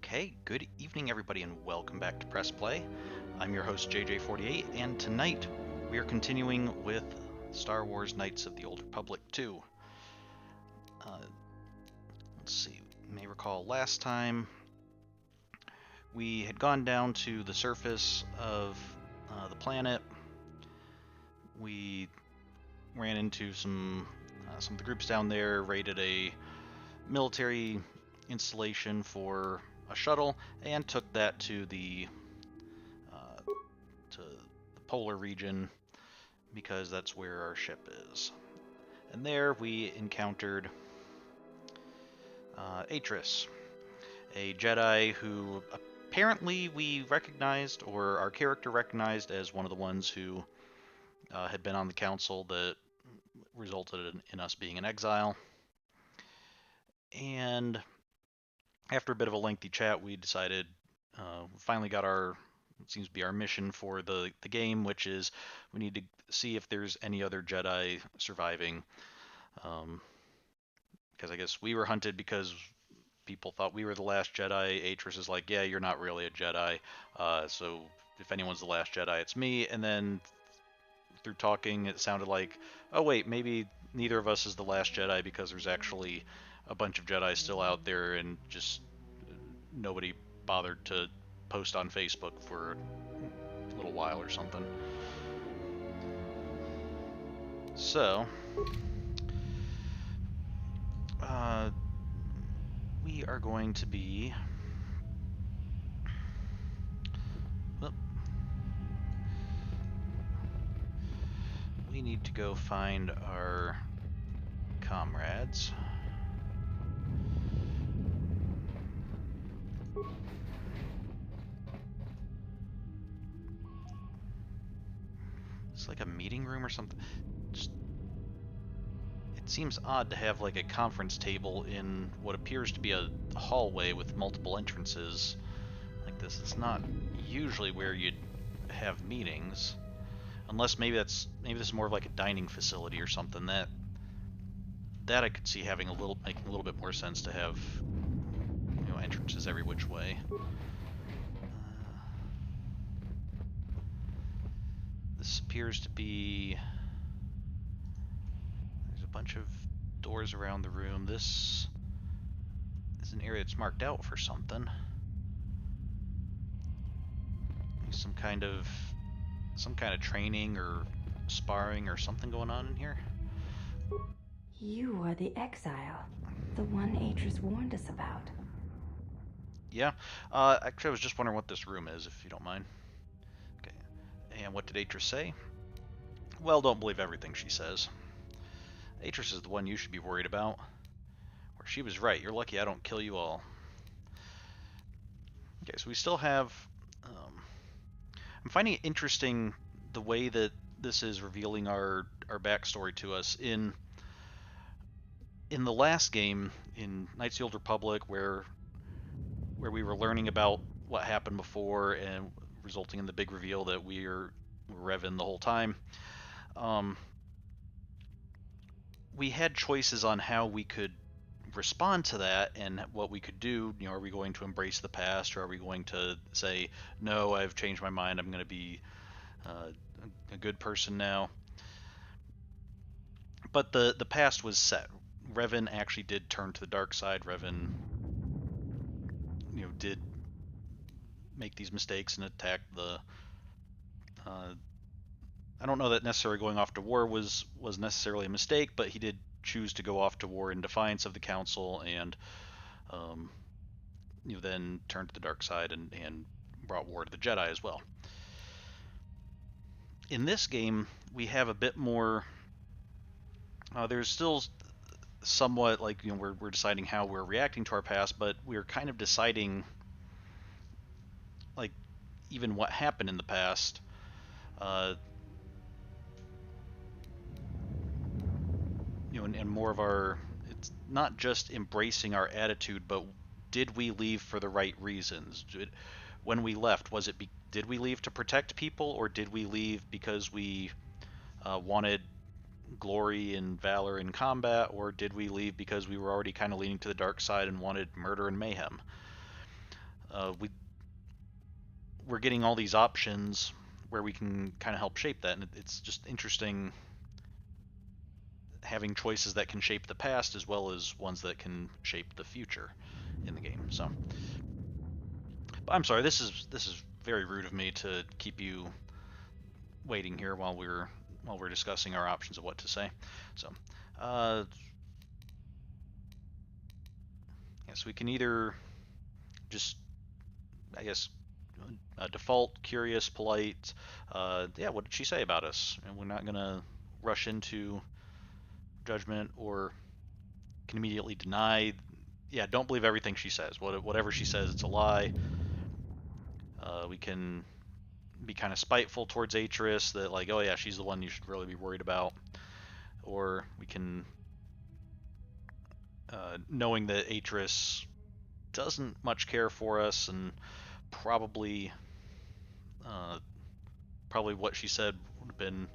Okay, good evening everybody and welcome back to Press Play. I'm your host JJ48 and tonight we are continuing with Star Wars Knights of the Old Republic 2. Let's see, you may recall last time we had gone down to the surface of the planet. We ran into some of the groups down there, raided a military installation for a shuttle, and took that to the polar region because that's where our ship is. And there we encountered Atris, a Jedi who apparently we recognized, or our character recognized, as one of the ones who had been on the council that resulted in us being in exile. And after a bit of a lengthy chat, we decided, finally got our, it seems to be our mission for the game, which is we need to see if there's any other Jedi surviving. Because I guess we were hunted because people thought we were the last Jedi. Atris is like, yeah, you're not really a Jedi. So if anyone's the last Jedi, it's me. And then through talking, it sounded like, oh wait, maybe neither of us is the last Jedi because there's actually a bunch of Jedi still out there and just nobody bothered to post on Facebook for a little while or something. So, we are going to be... We need to go find our comrades. It's like a meeting room or something. It seems odd to have like a conference table in what appears to be a hallway with multiple entrances like this. It's not usually where you'd have meetings, unless maybe this is more of like a dining facility or something. That I could see having making a little bit more sense to have, entrances every which way. This appears to be... There's a bunch of doors around the room. This is an area that's marked out for something. Some kind of training or sparring or something going on in here. You are the exile, the one Atris warned us about. Yeah. Actually, I was just wondering what this room is, if you don't mind. Okay. And what did Atris say? Well, don't believe everything she says. Atris is the one you should be worried about. Or she was right. You're lucky I don't kill you all. Okay, so we still have... I'm finding it interesting the way that this is revealing our backstory to us. In the last game, in Knights of the Old Republic, where we were learning about what happened before and resulting in the big reveal that we're Revan the whole time, we had choices on how we could respond to that and what we could do. Are we going to embrace the past, or are we going to say, no, I've changed my mind, I'm going to be a good person now? But the past was set. Revan actually did turn to the dark side. Revan, did make these mistakes and attack the... I don't know that necessarily going off to war was necessarily a mistake, but he did choose to go off to war in defiance of the council, and then turned to the dark side and brought war to the Jedi as well. In this game, we have a bit more... there's still somewhat like, we're deciding how we're reacting to our past, but we're kind of deciding like even what happened in the past. And more of our... It's not just embracing our attitude, but did we leave for the right reasons? When we left, did we leave to protect people, or did we leave because we wanted glory and valor in combat, or did we leave because we were already kind of leaning to the dark side and wanted murder and mayhem? we're getting all these options where we can kind of help shape that, and it's just interesting having choices that can shape the past as well as ones that can shape the future in the game. So, but I'm sorry, this is very rude of me to keep you waiting here while we're discussing our options of what to say. So, yes, we can either just, I guess, default, curious, polite. Yeah, what did she say about us? And we're not gonna rush into judgment or can immediately deny. Yeah, don't believe everything she says. Whatever she says, it's a lie. We can be kind of spiteful towards Atris, that like, oh yeah, she's the one you should really be worried about. Or we can, knowing that Atris doesn't much care for us and probably, probably what she said would have been,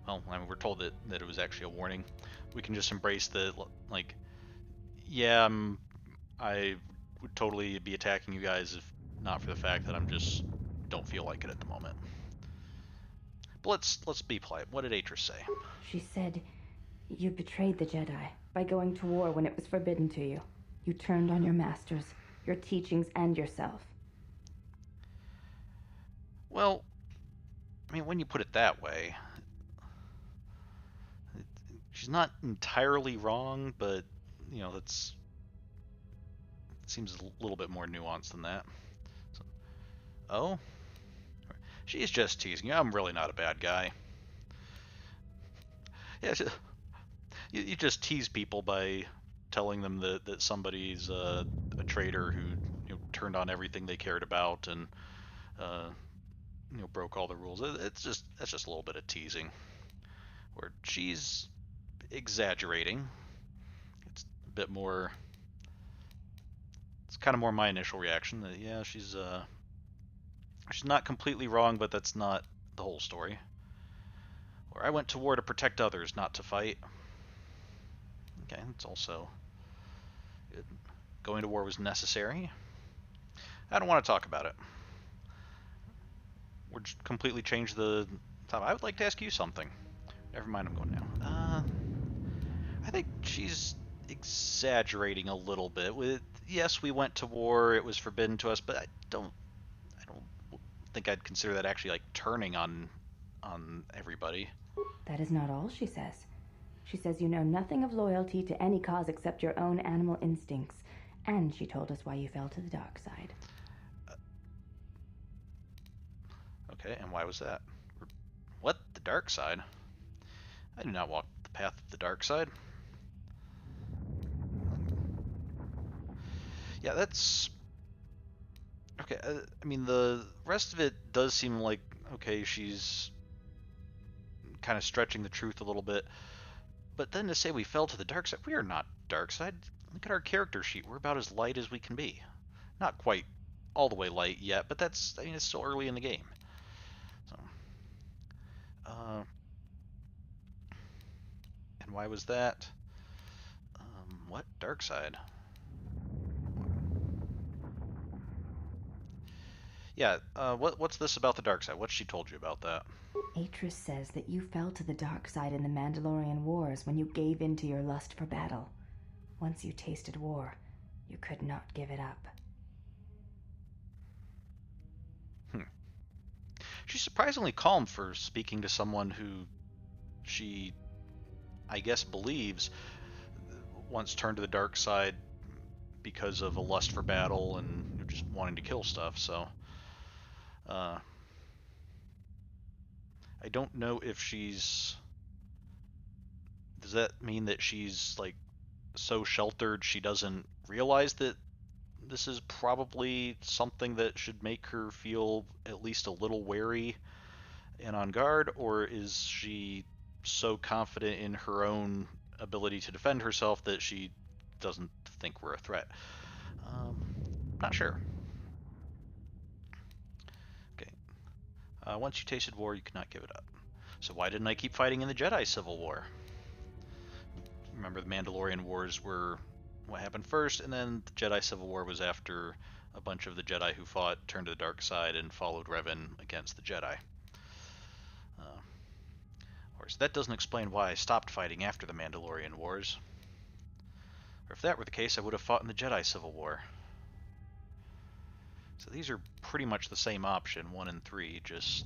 well, I mean, we're told that it was actually a warning. We can just embrace the, like, yeah, I would totally be attacking you guys if not for the fact that I'm just don't feel like it at the moment. But let's be polite. What did Atris say? She said you betrayed the Jedi by going to war when it was forbidden to you. You turned on your masters, your teachings, and yourself. Well, I mean, when you put it that way, she's not entirely wrong, but you know, it seems a little bit more nuanced than that. So, oh, she's just teasing you. I'm really not a bad guy. Yeah, you just tease people by telling them that somebody's a traitor who turned on everything they cared about and uh, broke all the rules. That's just a little bit of teasing. Where she's exaggerating. It's a bit more. It's kind of more my initial reaction that yeah, she's not completely wrong, but that's not the whole story. Or I went to war to protect others, not to fight. Okay, it's also good. Going to war was necessary. I don't want to talk about it. We're just completely changed the topic. I would like to ask you something. Never mind, I'm going now. I think she's exaggerating a little bit. With yes, we went to war. It was forbidden to us, but I don't think I'd consider that actually like turning on everybody. That is not all she says. She says you know nothing of loyalty to any cause except your own animal instincts, and she told us why you fell to the dark side. Okay, and why was that? What? The dark side? I do not walk the path of the dark side. Yeah, that's... Okay, I mean, the rest of it does seem like, okay, she's kind of stretching the truth a little bit. But then to say we fell to the dark side, we are not dark side. Look at our character sheet. We're about as light as we can be. Not quite all the way light yet, but that's, I mean, it's still early in the game. So, and why was that? What? Dark side? Yeah, what's this about the dark side? What's she told you about that? Atris says that you fell to the dark side in the Mandalorian Wars when you gave in to your lust for battle. Once you tasted war, you could not give it up. She's surprisingly calm for speaking to someone who she, I guess, believes once turned to the dark side because of a lust for battle and just wanting to kill stuff. So, I don't know if she's. Does that mean that she's like so sheltered she doesn't realize that this is probably something that should make her feel at least a little wary and on guard, or is she so confident in her own ability to defend herself that she doesn't think we're a threat? Not sure. Okay. Once you tasted war, you cannot give it up. So why didn't I keep fighting in the Jedi Civil War? Remember, the Mandalorian Wars were what happened first, and then the Jedi Civil War was after a bunch of the Jedi who fought turned to the dark side and followed Revan against the Jedi. Of course, that doesn't explain why I stopped fighting after the Mandalorian Wars. Or if that were the case, I would have fought in the Jedi Civil War. So these are pretty much the same option, 1 and 3, just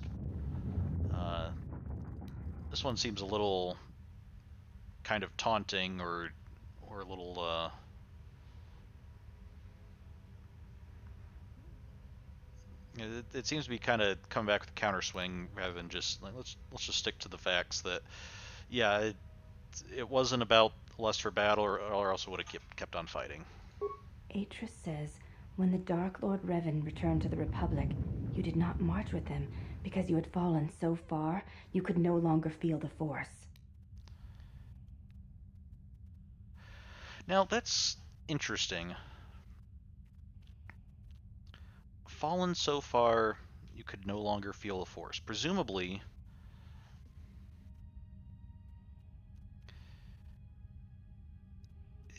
this one seems a little kind of taunting or a little it seems to be kind of coming back with a counter swing rather than just like let's just stick to the facts that yeah it wasn't about lust for battle or else it would have kept on fighting. Atris says, when the Dark Lord Revan returned to the Republic, you did not march with him because you had fallen so far you could no longer feel the Force. Now that's interesting. Fallen so far you could no longer feel the Force. Presumably,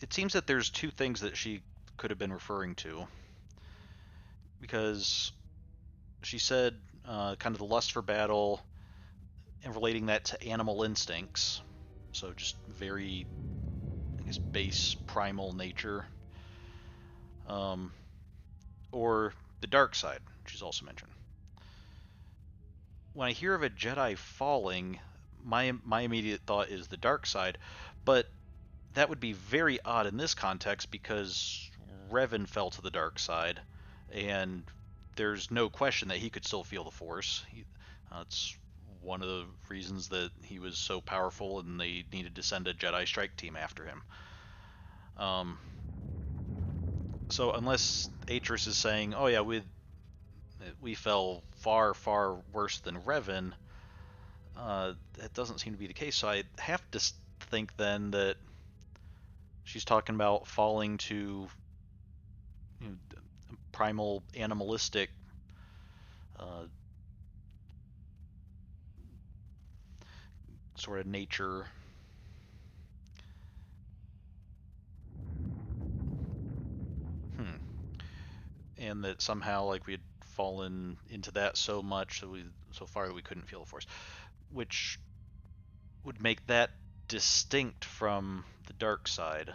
it seems that there's two things that she could have been referring to. Because she said kind of the lust for battle and relating that to animal instincts. So just very, I guess, base primal nature. Or the dark side, she's also mentioned. When I hear of a Jedi falling, my immediate thought is the dark side, but that would be very odd in this context because Revan fell to the dark side, and there's no question that he could still feel the Force. It's one of the reasons that he was so powerful, and they needed to send a Jedi strike team after him. So unless Atris is saying, "Oh yeah, we fell far worse than Revan," that doesn't seem to be the case. So I have to think then that she's talking about falling to primal animalistic sort of nature. And that somehow like we had fallen into that so much that so far that we couldn't feel the Force, which would make that distinct from the dark side.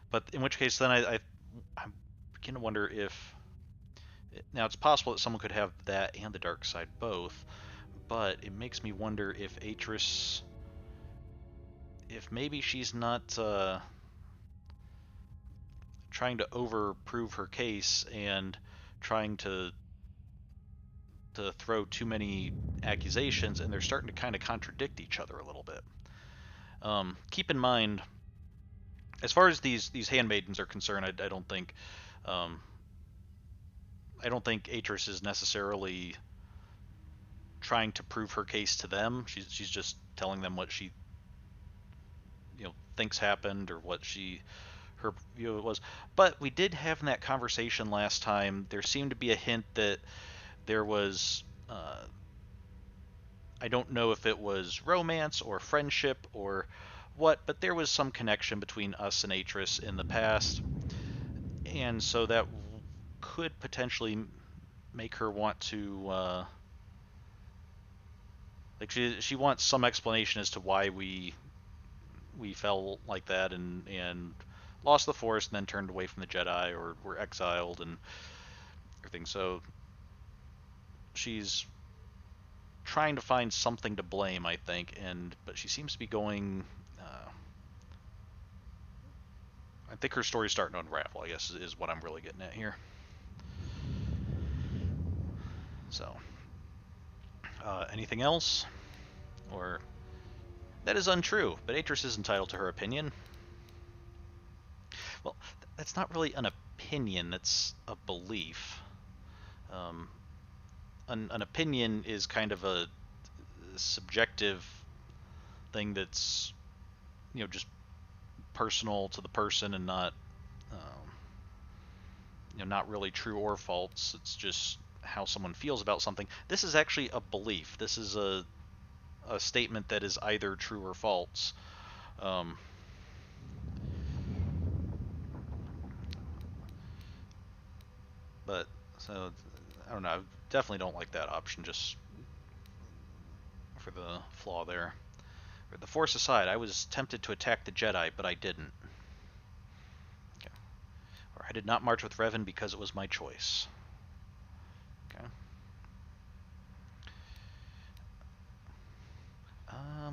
But in which case, then I begin to wonder if now it's possible that someone could have that and the dark side both, but it makes me wonder if Atris, if maybe she's not trying to overprove her case and trying to throw too many accusations, and they're starting to kind of contradict each other a little bit. Keep in mind, as far as these handmaidens are concerned, I don't think Atris is necessarily trying to prove her case to them. She's just telling them what she thinks happened or what her view of it was. But we did have in that conversation last time, there seemed to be a hint that there was I don't know if it was romance or friendship or what, but there was some connection between us and Atris in the past, and so that could potentially make her want to like she wants some explanation as to why we fell like that and lost the Force and then turned away from the Jedi or were exiled and everything. So she's trying to find something to blame, I think, but she seems to be going. I think her story's starting to unravel, I guess, is what I'm really getting at here. So, anything else? Or that is untrue, but Atris is entitled to her opinion. Well, that's not really an opinion, that's a belief. An opinion is kind of a subjective thing that's just personal to the person and not not really true or false. It's just how someone feels about something. This is actually a belief. This is a statement that is either true or false. But so I don't know. I definitely don't like that option. Just for the flaw there. The Force aside, I was tempted to attack the Jedi, but I didn't. Okay. Or I did not march with Revan because it was my choice. Okay.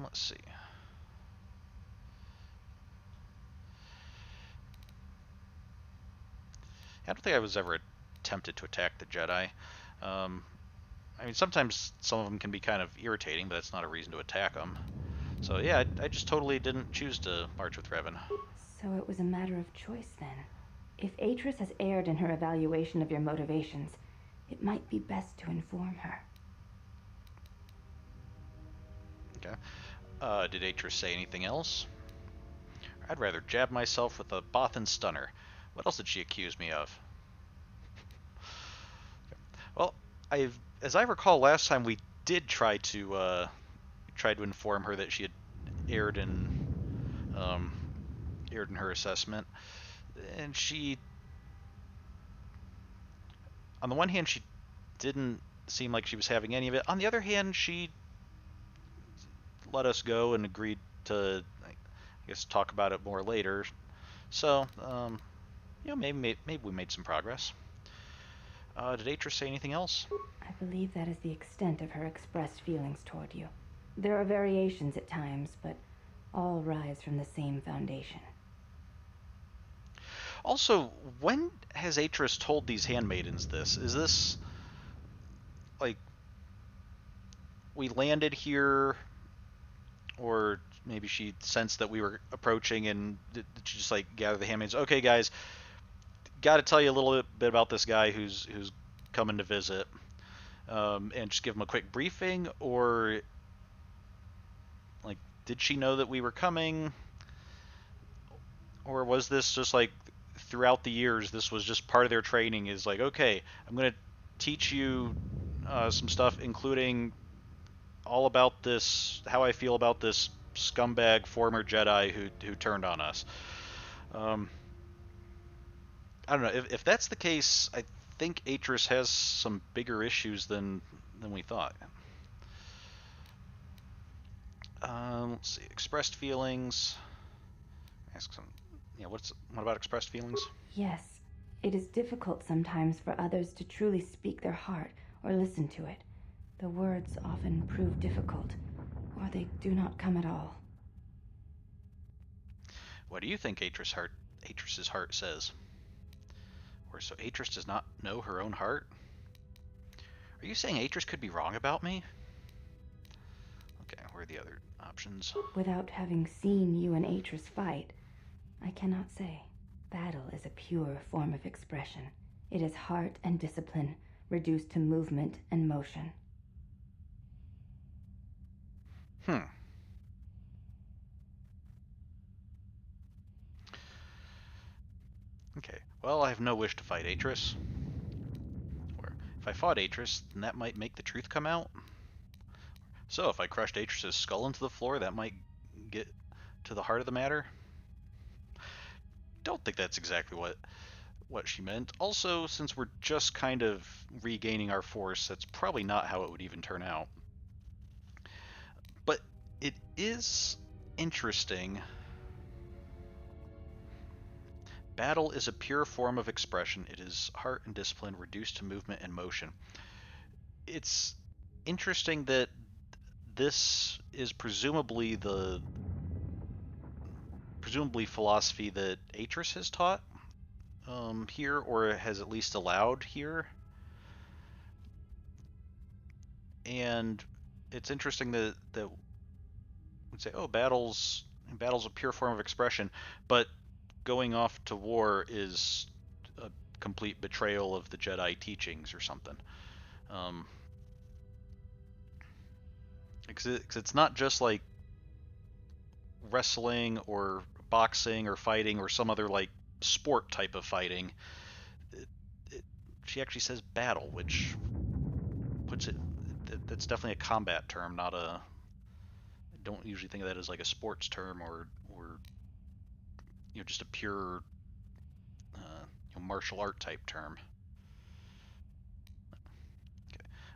Let's see. I don't think I was ever tempted to attack the Jedi. I mean, sometimes some of them can be kind of irritating, but that's not a reason to attack them. So yeah, I just totally didn't choose to march with Revan. So it was a matter of choice then. If Atris has erred in her evaluation of your motivations, it might be best to inform her. Okay. Did Atris say anything else? I'd rather jab myself with a Bothan stunner. What else did she accuse me of? Well, as I recall, last time we did try to inform her that she had erred um, in her assessment, and she, on the one hand, she didn't seem like she was having any of it. On the other hand, she let us go and agreed to, I guess, talk about it more later. So, maybe we made some progress. Did Atris say anything else? I believe that is the extent of her expressed feelings toward you. There are variations at times, but all rise from the same foundation. Also, when has Atris told these handmaidens this? Is this like we landed here, or maybe she sensed that we were approaching and she just like gather the handmaidens? Okay, guys, got to tell you a little bit about this guy who's coming to visit, and just give him a quick briefing, or like did she know that we were coming, or was this just like throughout the years this was just part of their training? Is like, okay, I'm gonna teach you some stuff, including all about this, how I feel about this scumbag former Jedi who turned on us. Um, I don't know if that's the case. I think Atris has some bigger issues than we thought. Let's see. Expressed feelings. Ask some. Yeah. What about expressed feelings? Yes, it is difficult sometimes for others to truly speak their heart or listen to it. The words often prove difficult, or they do not come at all. What do you think Atris's heart says? Or so Atris does not know her own heart? Are you saying Atris could be wrong about me? Okay, where are the other options? Without having seen you and Atris fight, I cannot say. Battle is a pure form of expression. It is heart and discipline, reduced to movement and motion. Hmm. Okay, well, I have no wish to fight Atris. Or, if I fought Atris, then that might make the truth come out. So, if I crushed Atris's skull into the floor, that might get to the heart of the matter. Don't think that's exactly what she meant. Also, since we're just kind of regaining our force, that's probably not how it would even turn out. But it is interesting. Battle is a pure form of expression. It is heart and discipline reduced to movement and motion. It's interesting that this is presumably philosophy that Atris has taught here, or has at least allowed here. And it's interesting that would say, oh, battle's a pure form of expression, but going off to war is a complete betrayal of the Jedi teachings or something. Um, because it's not just like wrestling or boxing or fighting or some other like sport type of fighting. It, she actually says battle, which puts it. That's definitely a combat term, not a. I don't usually think of that as like a sports term or just a pure martial art type term.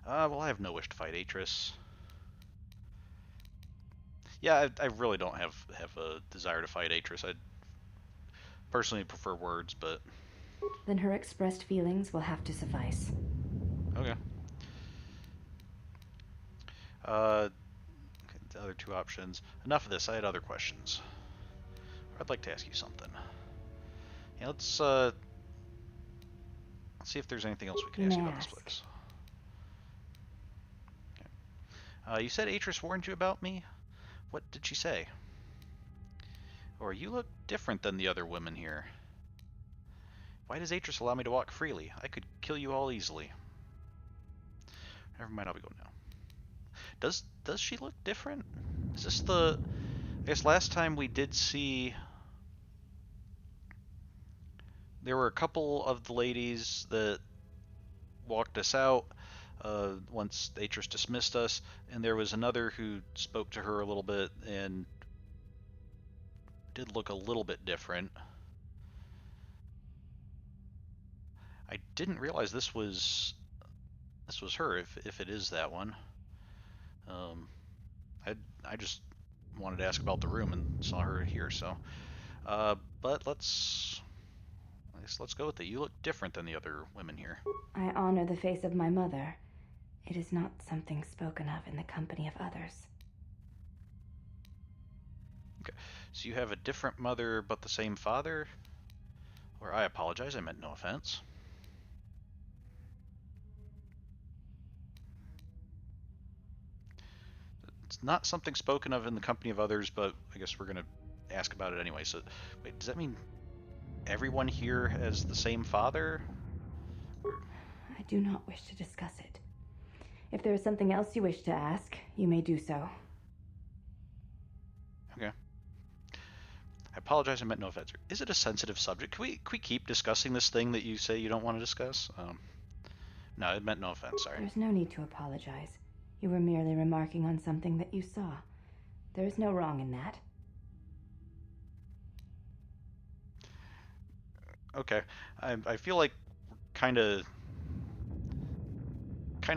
Well, I have no wish to fight Atris. Yeah, I really don't have a desire to fight Atris. I personally prefer words, but... Then her expressed feelings will have to suffice. Okay. The other two options. Enough of this, I had other questions. I'd like to ask you something. Yeah, let's see if there's anything else we can ask you about this place. Okay. You said Atris warned you about me? What did she say? Or you look different than the other women here. Why does Atris allow me to walk freely? I could kill you all easily. Never mind, I'll be going now. Does she look different? Is this the... I guess last time we did see... There were a couple of the ladies that walked us out once Atris dismissed us, and there was another who spoke to her a little bit and did look a little bit different. I didn't realize this was her, if it is that one. I just wanted to ask about the room and saw her here, so. But let's go with it. You look different than the other women here. I honor the face of my mother. It is not something spoken of in the company of others. Okay, so you have a different mother but the same father? Or I apologize, I meant no offense. It's not something spoken of in the company of others, but I guess we're going to ask about it anyway. So, wait, does that mean everyone here has the same father? I do not wish to discuss it. If there is something else you wish to ask, you may do so. Okay. I apologize, I meant no offense. Is it a sensitive subject? Can we keep discussing this thing that you say you don't want to discuss? No, it meant no offense, sorry. There's no need to apologize. You were merely remarking on something that you saw. There is no wrong in that. Okay. I feel like kind of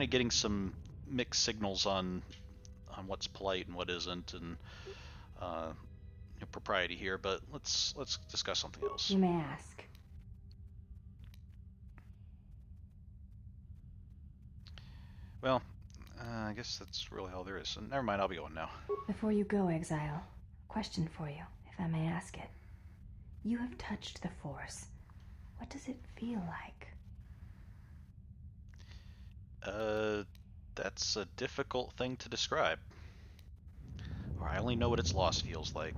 getting some mixed signals on what's polite and what isn't, and propriety here, but let's discuss something else. You may ask. Well, I guess that's really all there is. So never mind, I'll be going now. Before you go, Exile, question for you, if I may ask it. You have touched the Force. What does it feel like? That's a difficult thing to describe. Or I only know what its loss feels like.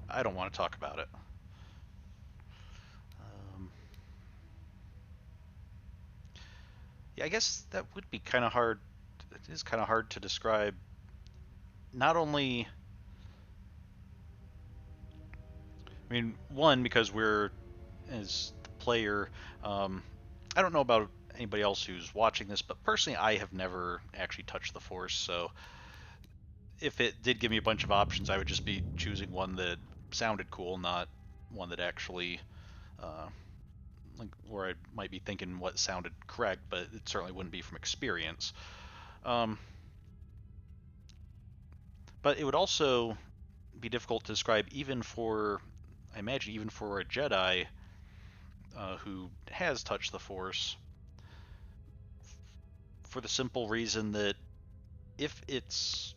I don't want to talk about it. Yeah, I guess that would be kind of hard. It is kind of hard to describe. Not only, I mean, one, because we're, as the player, I don't know about anybody else who's watching this, but personally, I have never actually touched the Force, so if it did give me a bunch of options, I would just be choosing one that sounded cool, not one that actually, like, where I might be thinking what sounded correct, but it certainly wouldn't be from experience. But it would also be difficult to describe even for, I imagine, even for a Jedi who has touched the Force, for the simple reason that if it's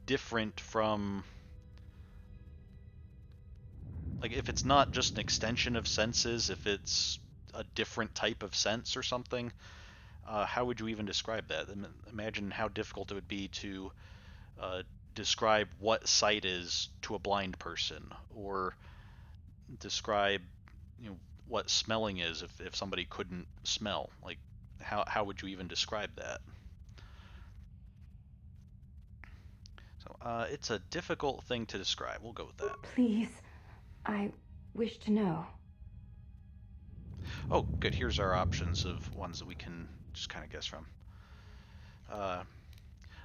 different from, like, if it's not just an extension of senses, if it's a different type of sense or something, how would you even describe that? Imagine how difficult it would be to describe what sight is to a blind person, or describe, what smelling is if somebody couldn't smell. Like, how would you even describe that? So it's a difficult thing to describe. We'll go with that. Please, I wish to know. Oh, good. Here's our options of ones that we can just kind of guess from.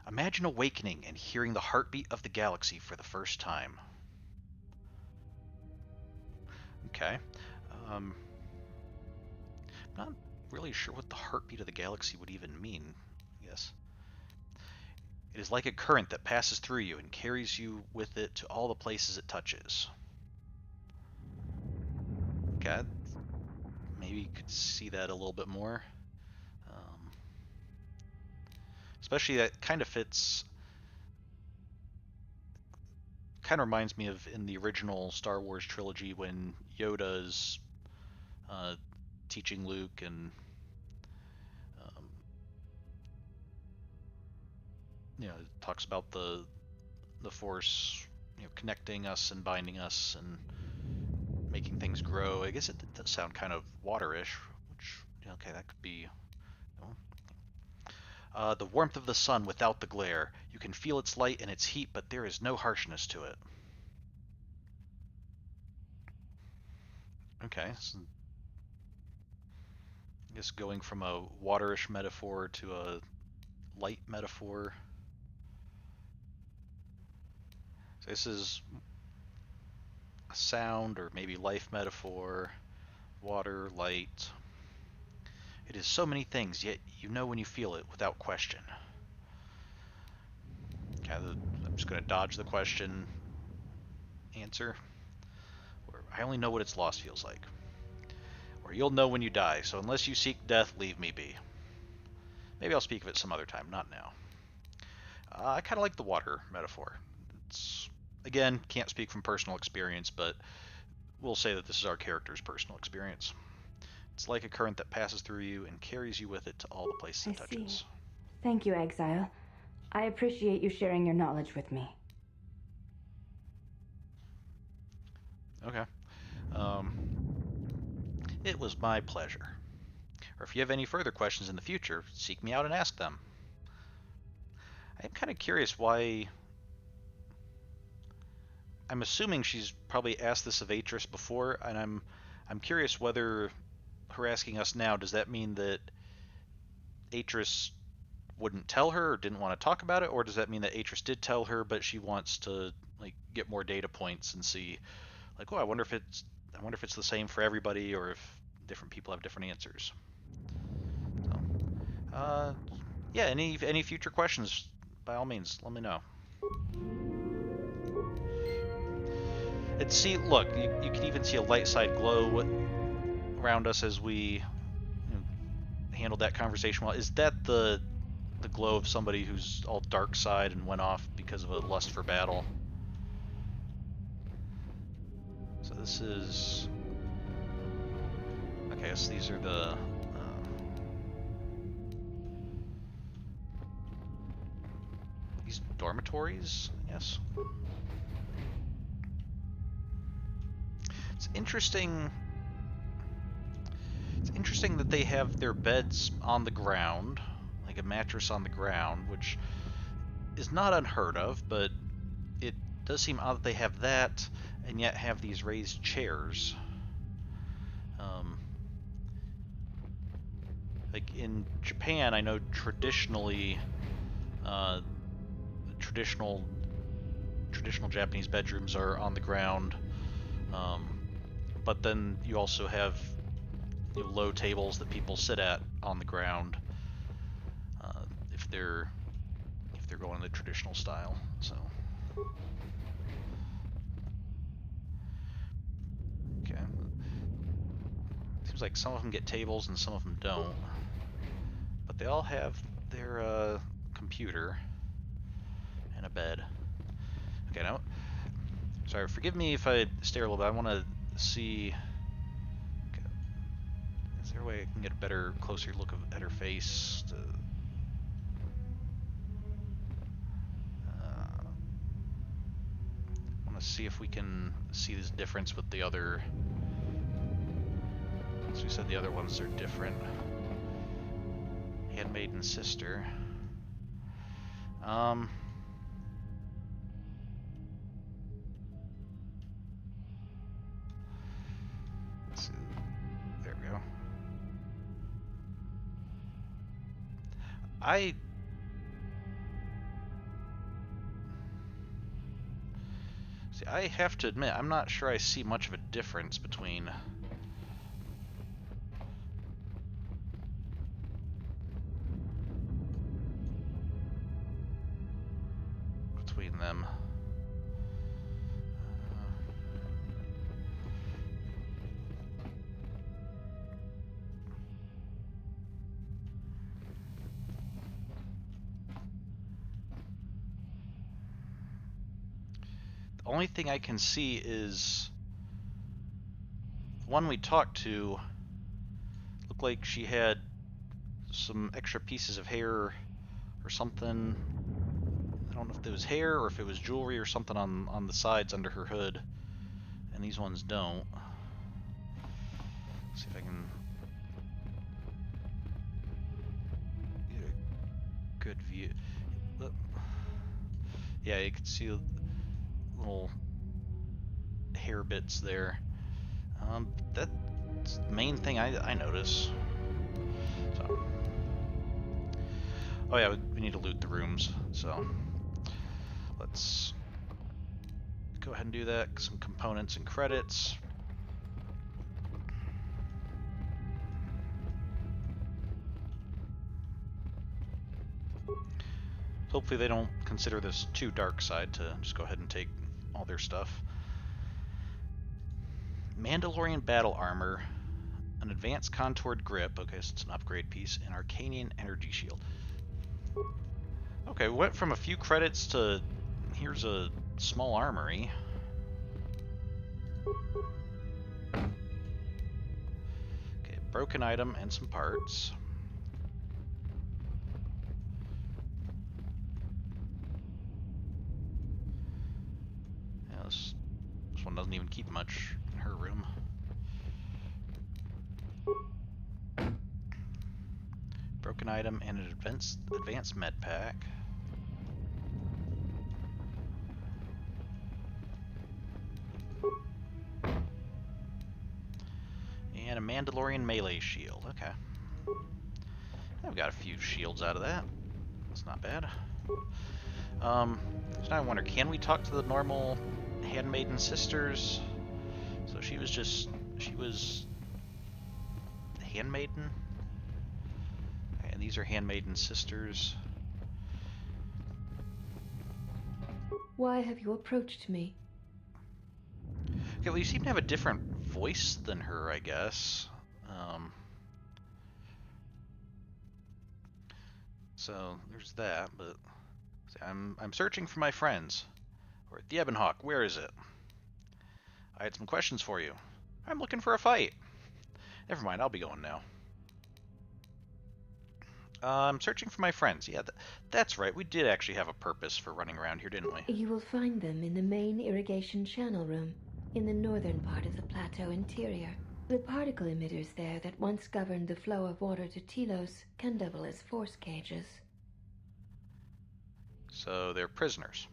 Imagine awakening and hearing the heartbeat of the galaxy for the first time. Okay. Not really sure what the heartbeat of the galaxy would even mean. Yes. It is like a current that passes through you and carries you with it to all the places it touches. Okay, maybe you could see that a little bit more. Especially that kind of fits, kind of reminds me of in the original Star Wars trilogy when Yoda's teaching Luke and talks about the Force, connecting us and binding us and making things grow. I guess it does sound kind of waterish, which okay, that could be. The warmth of the sun without the glare. You can feel its light and its heat, but there is no harshness to it. Okay, so I guess going from a waterish metaphor to a light metaphor. So this is a sound or maybe life metaphor. Water, light. It is so many things, yet you know when you feel it without question. Okay, I'm just going to dodge the question answer. I only know what its loss feels like. Or you'll know when you die, so unless you seek death, leave me be. Maybe I'll speak of it some other time, not now. I kind of like the water metaphor. It's, again, can't speak from personal experience, but we'll say that this is our character's personal experience. It's like a current that passes through you and carries you with it to all the places it touches. See. Thank you, Exile. I appreciate you sharing your knowledge with me. Okay. It was my pleasure. Or if you have any further questions in the future, seek me out and ask them. I'm kind of curious why... I'm assuming she's probably asked this of Atris before, and I'm curious whether her asking us now, does that mean that Atris wouldn't tell her or didn't want to talk about it, or does that mean that Atris did tell her, but she wants to get more data points and see, oh, I wonder if it's the same for everybody, or if different people have different answers. So, yeah. Any future questions? By all means, let me know. And see, look, you can even see a light side glow around us as we handled that conversation well. Is that the glow of somebody who's all dark side and went off because of a lust for battle? So this is... Okay, so these are the... these dormitories, yes. It's interesting that they have their beds on the ground, like a mattress on the ground, which is not unheard of, but it does seem odd that they have that and yet have these raised chairs. Like in Japan, I know traditionally, traditional Japanese bedrooms are on the ground, but then you also have low tables that people sit at on the ground if they're going the traditional style. So okay, seems like some of them get tables and some of them don't, but they all have their computer and a bed. Okay, now, sorry, forgive me if I stare a little bit. I want to see. Okay. Is there a way I can get a better, closer look at her face? I want to see if we can see this difference with the other. As we said, the other ones are different. Handmaiden sister. Let's see. There we go. I have to admit, I'm not sure I see much of a difference between them. The only thing I can see is the one we talked to looked like she had some extra pieces of hair or something. I don't know if it was hair or if it was jewelry or something on the sides under her hood. And these ones don't. Let's see if I can get a good view. Yeah, you can see little hair bits there. That's the main thing I notice. So, oh yeah, we need to loot the rooms. So let's go ahead and do that. Some components and credits. Hopefully they don't consider this too dark side to just go ahead and take all their stuff. Mandalorian battle armor, an advanced contoured grip, okay, so it's an upgrade piece, and Arcanian energy shield. Okay, we went from a few credits to here's a small armory. Okay, broken item and some parts. Yeah, this one doesn't even keep much in her room. Broken item and an advanced med pack. And a Mandalorian melee shield. Okay. I've got a few shields out of that. That's not bad. So now I wonder, can we talk to the normal Handmaiden sisters? So she was Handmaiden? And these are Handmaiden sisters. Why have you approached me? Okay, well you seem to have a different voice than her, I guess. So there's that, but I'm searching for my friends. Or the Ebonhawk, where is it? I had some questions for you. I'm looking for a fight. Never mind, I'll be going now. I'm searching for my friends. Yeah, that's right. We did actually have a purpose for running around here, didn't we? You will find them in the main irrigation channel room, in the northern part of the plateau interior. The particle emitters there that once governed the flow of water to Telos can double as force cages. So they're prisoners.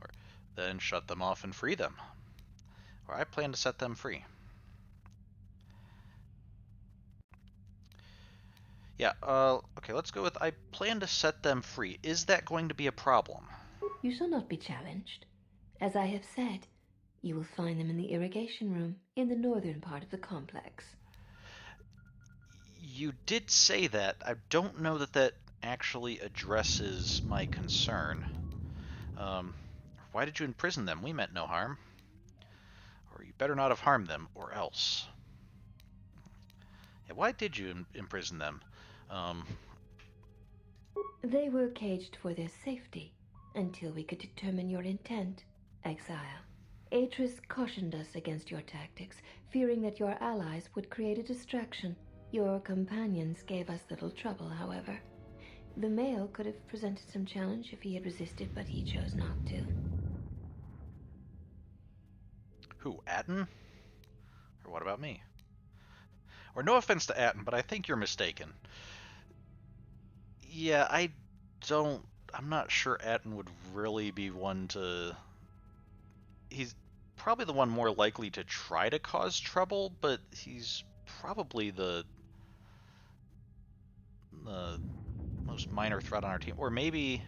Or then shut them off and free them. Or I plan to set them free. Yeah, okay, let's go with I plan to set them free. Is that going to be a problem? You shall not be challenged. As I have said, you will find them in the irrigation room, in the northern part of the complex. You did say that. I don't know that that actually addresses my concern. Why did you imprison them? We meant no harm. Or you better not have harmed them, or else. Yeah, why did you imprison them? They were caged for their safety, until we could determine your intent, exile. Atris cautioned us against your tactics, fearing that your allies would create a distraction. Your companions gave us little trouble, however. The male could have presented some challenge if he had resisted, but he chose not to. Who, Atton? Or what about me? Or no offense to Atton, but I think you're mistaken. Yeah, I'm not sure Atton would really be one to... He's probably the one more likely to try to cause trouble, but he's probably the most minor threat on our team. Or maybe,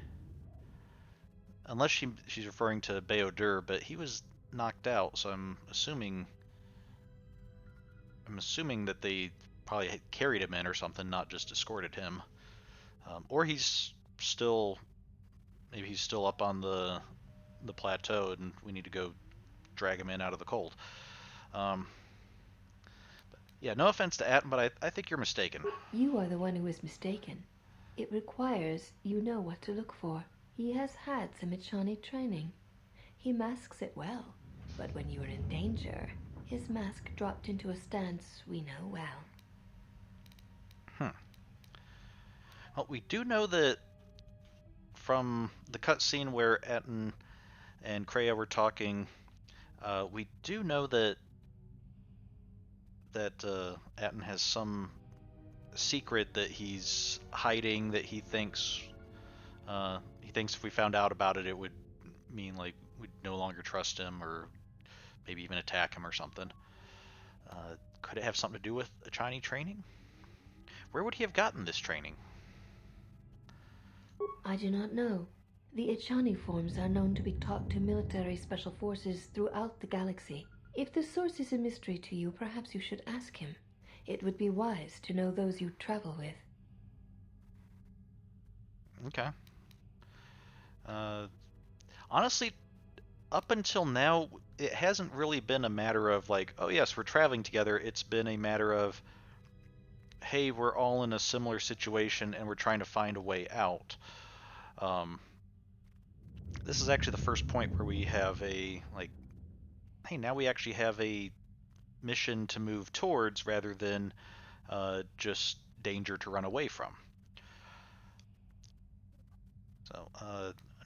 unless she's referring to Bayodur, but he was knocked out, so I'm assuming that they probably had carried him in or something, not just escorted him. Or maybe he's still up on the the plateau, and we need to go drag him in out of the cold. Um, yeah, no offense to Atton, but I think you're mistaken. You are the one who is mistaken. It requires you know what to look for. He has had some Echani training. He masks it well, but when you are in danger, his mask dropped into a stance we know well. Well, we do know that from the cutscene where Atton and Kreia were talking, we do know that Atton has some secret that he's hiding, that he thinks if we found out about it, it would mean like we'd no longer trust him, or maybe even attack him or something. Could it have something to do with Echani training? Where would he have gotten this training? I do not know. The Echani forms are known to be taught to military special forces throughout the galaxy. If the source is a mystery to you, perhaps you should ask him. It would be wise to know those you travel with. Okay. Honestly, up until now, it hasn't really been a matter of like, oh yes, we're traveling together. It's been a matter of, hey, we're all in a similar situation and we're trying to find a way out. This is actually the first point where we have a, like, hey, now we actually have a mission to move towards rather than just danger to run away from. So,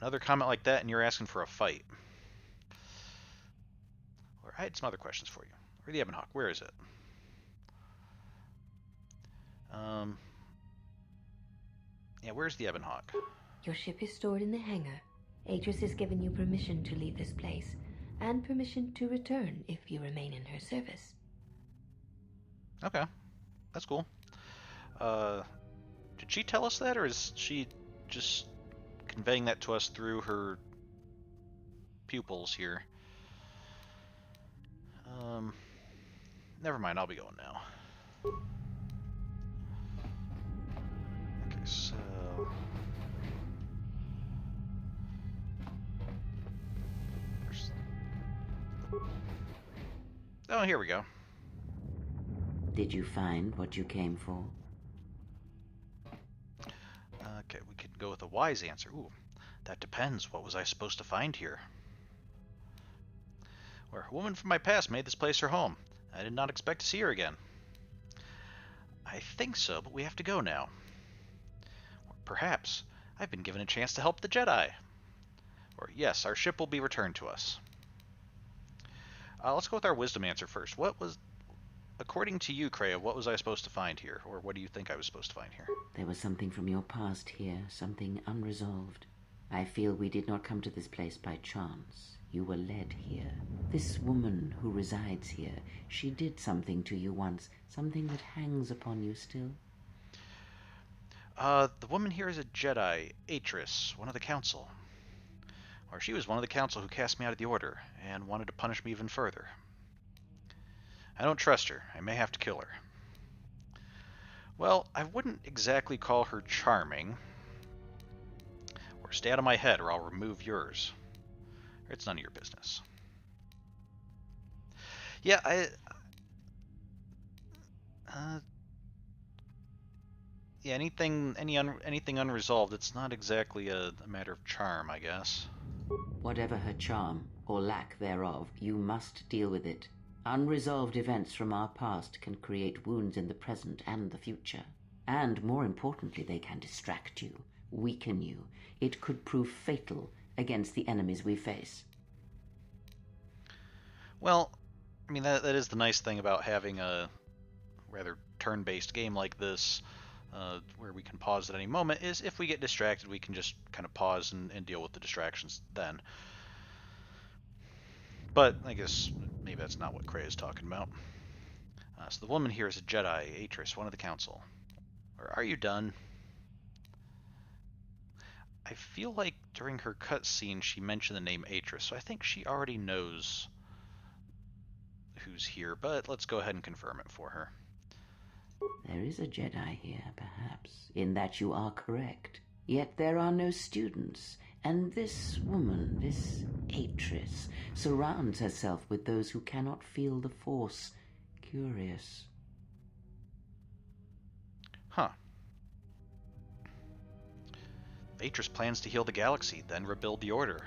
another comment like that and you're asking for a fight. Or I had some other questions for you. Where's the Ebon Hawk? Where is it? Yeah, where's the Ebon Hawk? Your ship is stored in the hangar. Atris has given you permission to leave this place, and permission to return if you remain in her service. Okay, that's cool. Did she tell us that, or is she just conveying that to us through her pupils here? Never mind, I'll be going now. Okay, so... Oh, here we go. Did you find what you came for? Okay, we could go with a wise answer. Ooh, that depends. What was I supposed to find here? Where a woman from my past made this place her home. I did not expect to see her again. I think so, but we have to go now. Or perhaps I've been given a chance to help the Jedi. Or yes, our ship will be returned to us. Let's go with our wisdom answer first. What was, according to you, Kreia, what was I supposed to find here? Or what do you think I was supposed to find here? There was something from your past here, something unresolved. I feel we did not come to this place by chance. You were led here. This woman who resides here, she did something to you once, something that hangs upon you still. The woman here is a Jedi, Atris, one of the Council. Or she was one of the Council who cast me out of the Order, and wanted to punish me even further. I don't trust her. I may have to kill her. Well, I wouldn't exactly call her charming. Or stay out of my head, or I'll remove yours. It's none of your business. Yeah, yeah, anything unresolved, it's not exactly a matter of charm, I guess. Whatever her charm, or lack thereof, you must deal with it. Unresolved events from our past can create wounds in the present and the future. And more importantly, they can distract you, weaken you. It could prove fatal against the enemies we face. Well, I mean, that is the nice thing about having a rather turn-based game like this, where we can pause at any moment, is if we get distracted, we can just kind of pause and deal with the distractions then. But I guess maybe that's not what Kreia is talking about. So the woman here is a Jedi, Atris, one of the Council. Or are you done? I feel like during her cutscene she mentioned the name Atris, so I think she already knows who's here, but let's go ahead and confirm it for her. There is a Jedi here, perhaps, in that you are correct. Yet there are no students, And this woman, this Atris, surrounds herself with those who cannot feel the Force. Curious. Huh. Atris plans to heal the galaxy, then rebuild the Order.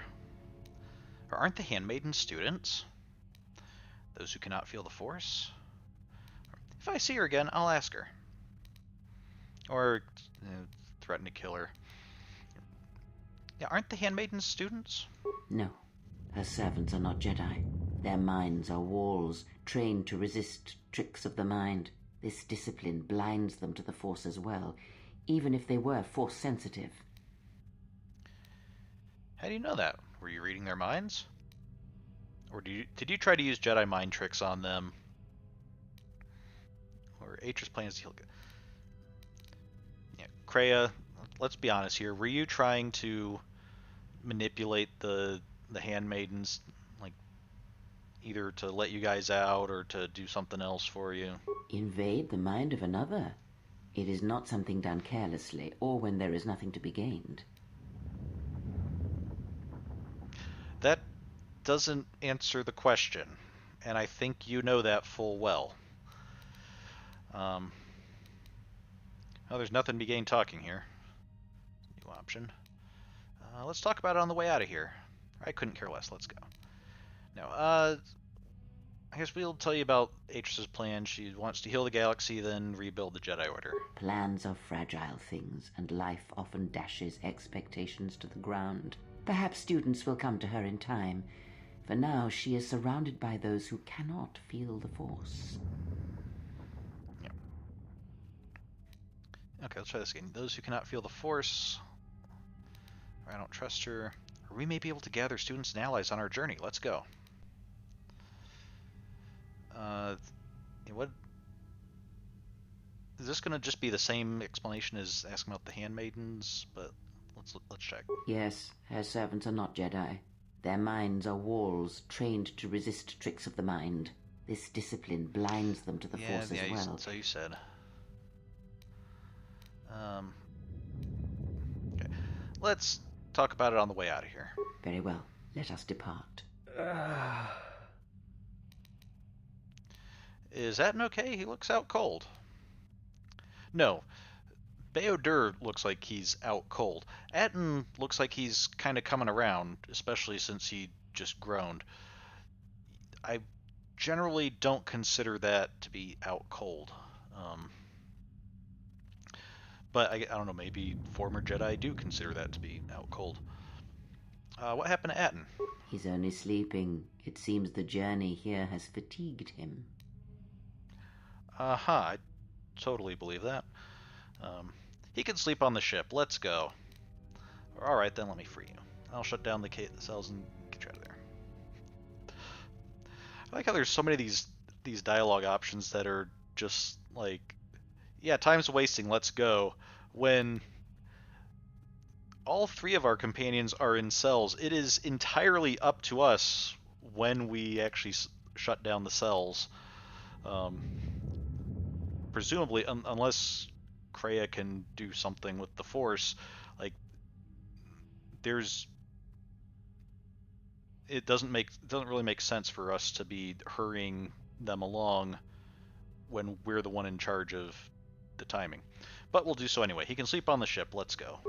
Or aren't the Handmaiden students? Those who cannot feel the Force? If I see her again, I'll ask her. Or threaten to kill her. Yeah, aren't the Handmaiden students? No. Her servants are not Jedi. Their minds are walls, trained to resist tricks of the mind. This discipline blinds them to the Force as well, even if they were Force-sensitive. How do you know that? Were you reading their minds? Or did you try to use Jedi mind tricks on them? Or Atris plans to heal... Yeah, Kreia, let's be honest here. Were you trying to manipulate the Handmaidens, like, either to let you guys out or to do something else for you? Invade the mind of another? It is not something done carelessly, or when there is nothing to be gained. That doesn't answer the question, and I think you know that full well. Oh, there's nothing to be gained talking here. New option. Let's talk about it on the way out of here. I couldn't care less. Let's go. Now, I guess we'll tell you about Atris's plan. She wants to heal the galaxy, then rebuild the Jedi Order. Plans are fragile things, and life often dashes expectations to the ground. Perhaps students will come to her in time. For now, she is surrounded by those who cannot feel the Force. Yep. Okay, let's try this again. Those who cannot feel the Force. I don't trust her. Or we may be able to gather students and allies on our journey. Let's go. What? Is this going to just be the same explanation as asking about the Handmaidens? But let's check. Yes, her servants are not Jedi. Their minds are walls, trained to resist tricks of the mind. This discipline blinds them to the Force as well. So you said. Okay. Let's talk about it on the way out of here. Very well. Let us depart. Is Atton okay? He looks out cold. No. Beodur looks like he's out cold. Atton looks like he's kind of coming around, especially since he just groaned. I generally don't consider that to be out cold. But I don't know, maybe former Jedi do consider that to be out cold. What happened to Atton? He's only sleeping. It seems the journey here has fatigued him. I totally believe that. He can sleep on the ship. Let's go. Alright, then let me free you. I'll shut down the cells and get you out of there. I like how there's so many of these dialogue options that are just like, yeah, time's wasting, let's go. When all three of our companions are in cells, it is entirely up to us when we actually shut down the cells. Presumably, unless Kreia can do something with the Force, like it doesn't really make sense for us to be hurrying them along when we're the one in charge of the timing. But we'll do so anyway. He can sleep on the ship. Let's go.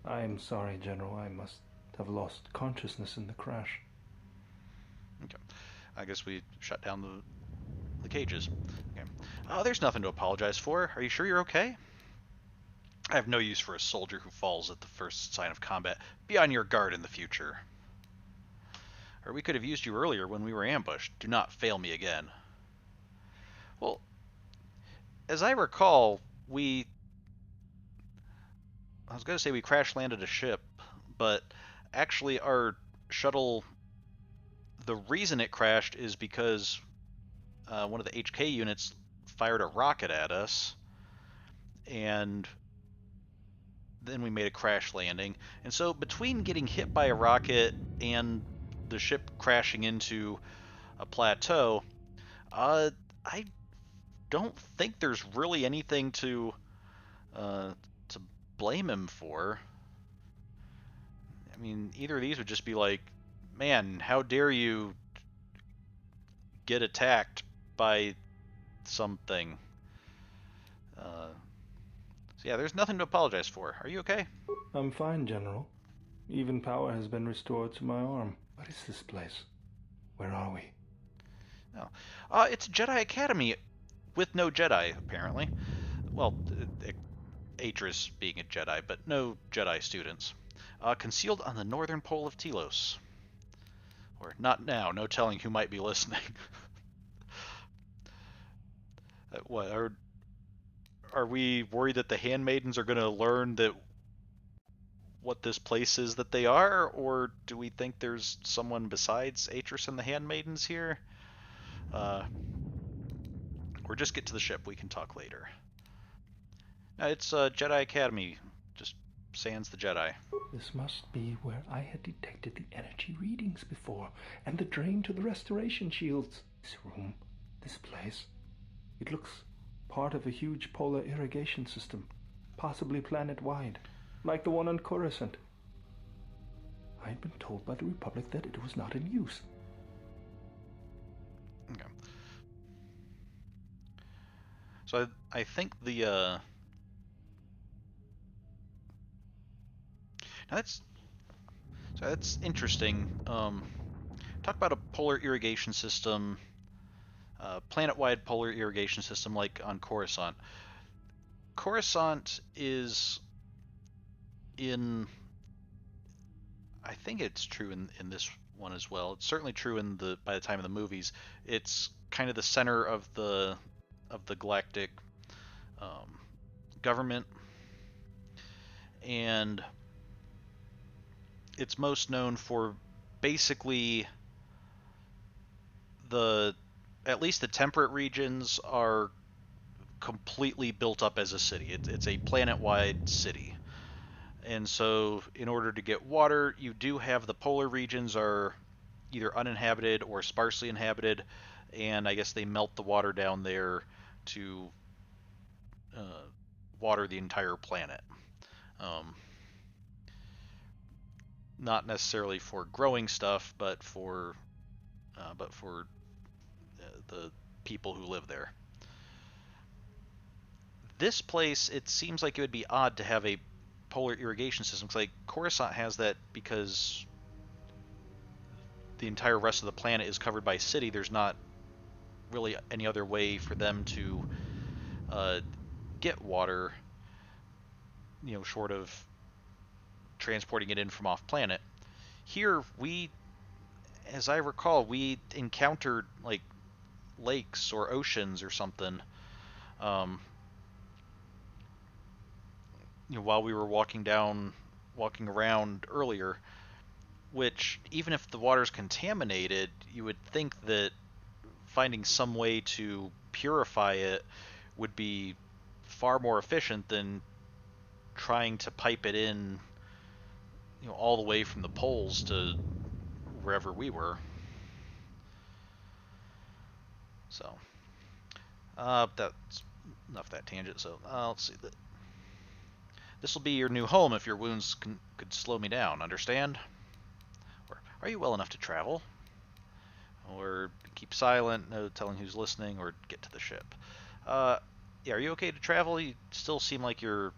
I'm sorry, General. I must have lost consciousness in the crash. Okay. I guess we shut down the cages. Okay. Oh, there's nothing to apologize for. Are you sure you're okay? I have no use for a soldier who falls at the first sign of combat. Be on your guard in the future. Or we could have used you earlier when we were ambushed. Do not fail me again. Well, as I recall, I was going to say we crash-landed a ship, but actually our shuttle, the reason it crashed is because one of the HK units fired a rocket at us, and then we made a crash landing. And so between getting hit by a rocket and the ship crashing into a plateau, I don't think there's really anything to blame him for. I mean, either of these would just be like, man, how dare you get attacked by something. So yeah, there's nothing to apologize for. Are you okay? I'm fine, General. Even power has been restored to my arm. What is this place? Where are we? No. It's a Jedi Academy with no Jedi, apparently. Well, Atris being a Jedi, but no Jedi students. Concealed on the northern pole of Telos. Or not now, no telling who might be listening. What, are we worried that the Handmaidens are going to learn that what this place is that they are, or do we think there's someone besides Atris and the Handmaidens here? Or just get to the ship. We can talk later. It's Jedi Academy. Just sans the Jedi. This must be where I had detected the energy readings before, and the drain to the restoration shields. This room, this place, it looks part of a huge polar irrigation system, possibly planet-wide, like the one on Coruscant. I had been told by the Republic that it was not in use. Okay. So I think the now that's interesting. Talk about a polar irrigation system, planet-wide polar irrigation system like on Coruscant. Coruscant is in, I think it's true in this one as well. It's certainly true in the by the time of the movies. It's kind of the center of the galactic government, and it's most known for basically at least the temperate regions are completely built up as a city. It's a planet-wide city. And so in order to get water, you do have the polar regions are either uninhabited or sparsely inhabited, and I guess they melt the water down there to water the entire planet. Not necessarily for growing stuff, but for the people who live there. This place, it seems like it would be odd to have a polar irrigation system. Like Coruscant has that because the entire rest of the planet is covered by city. There's not really any other way for them to get water, short of transporting it in from off planet. Here, as I recall, we encountered like lakes or oceans or something, while we were walking around earlier. Which, even if the water's contaminated, you would think that finding some way to purify it would be far more efficient than trying to pipe it in, all the way from the poles to wherever we were. So, that's enough of that tangent. So, let's see. This will be your new home if your wounds could slow me down, understand? Or are you well enough to travel? Or keep silent, no telling who's listening, or get to the ship. Yeah, are you okay to travel? You still seem like you're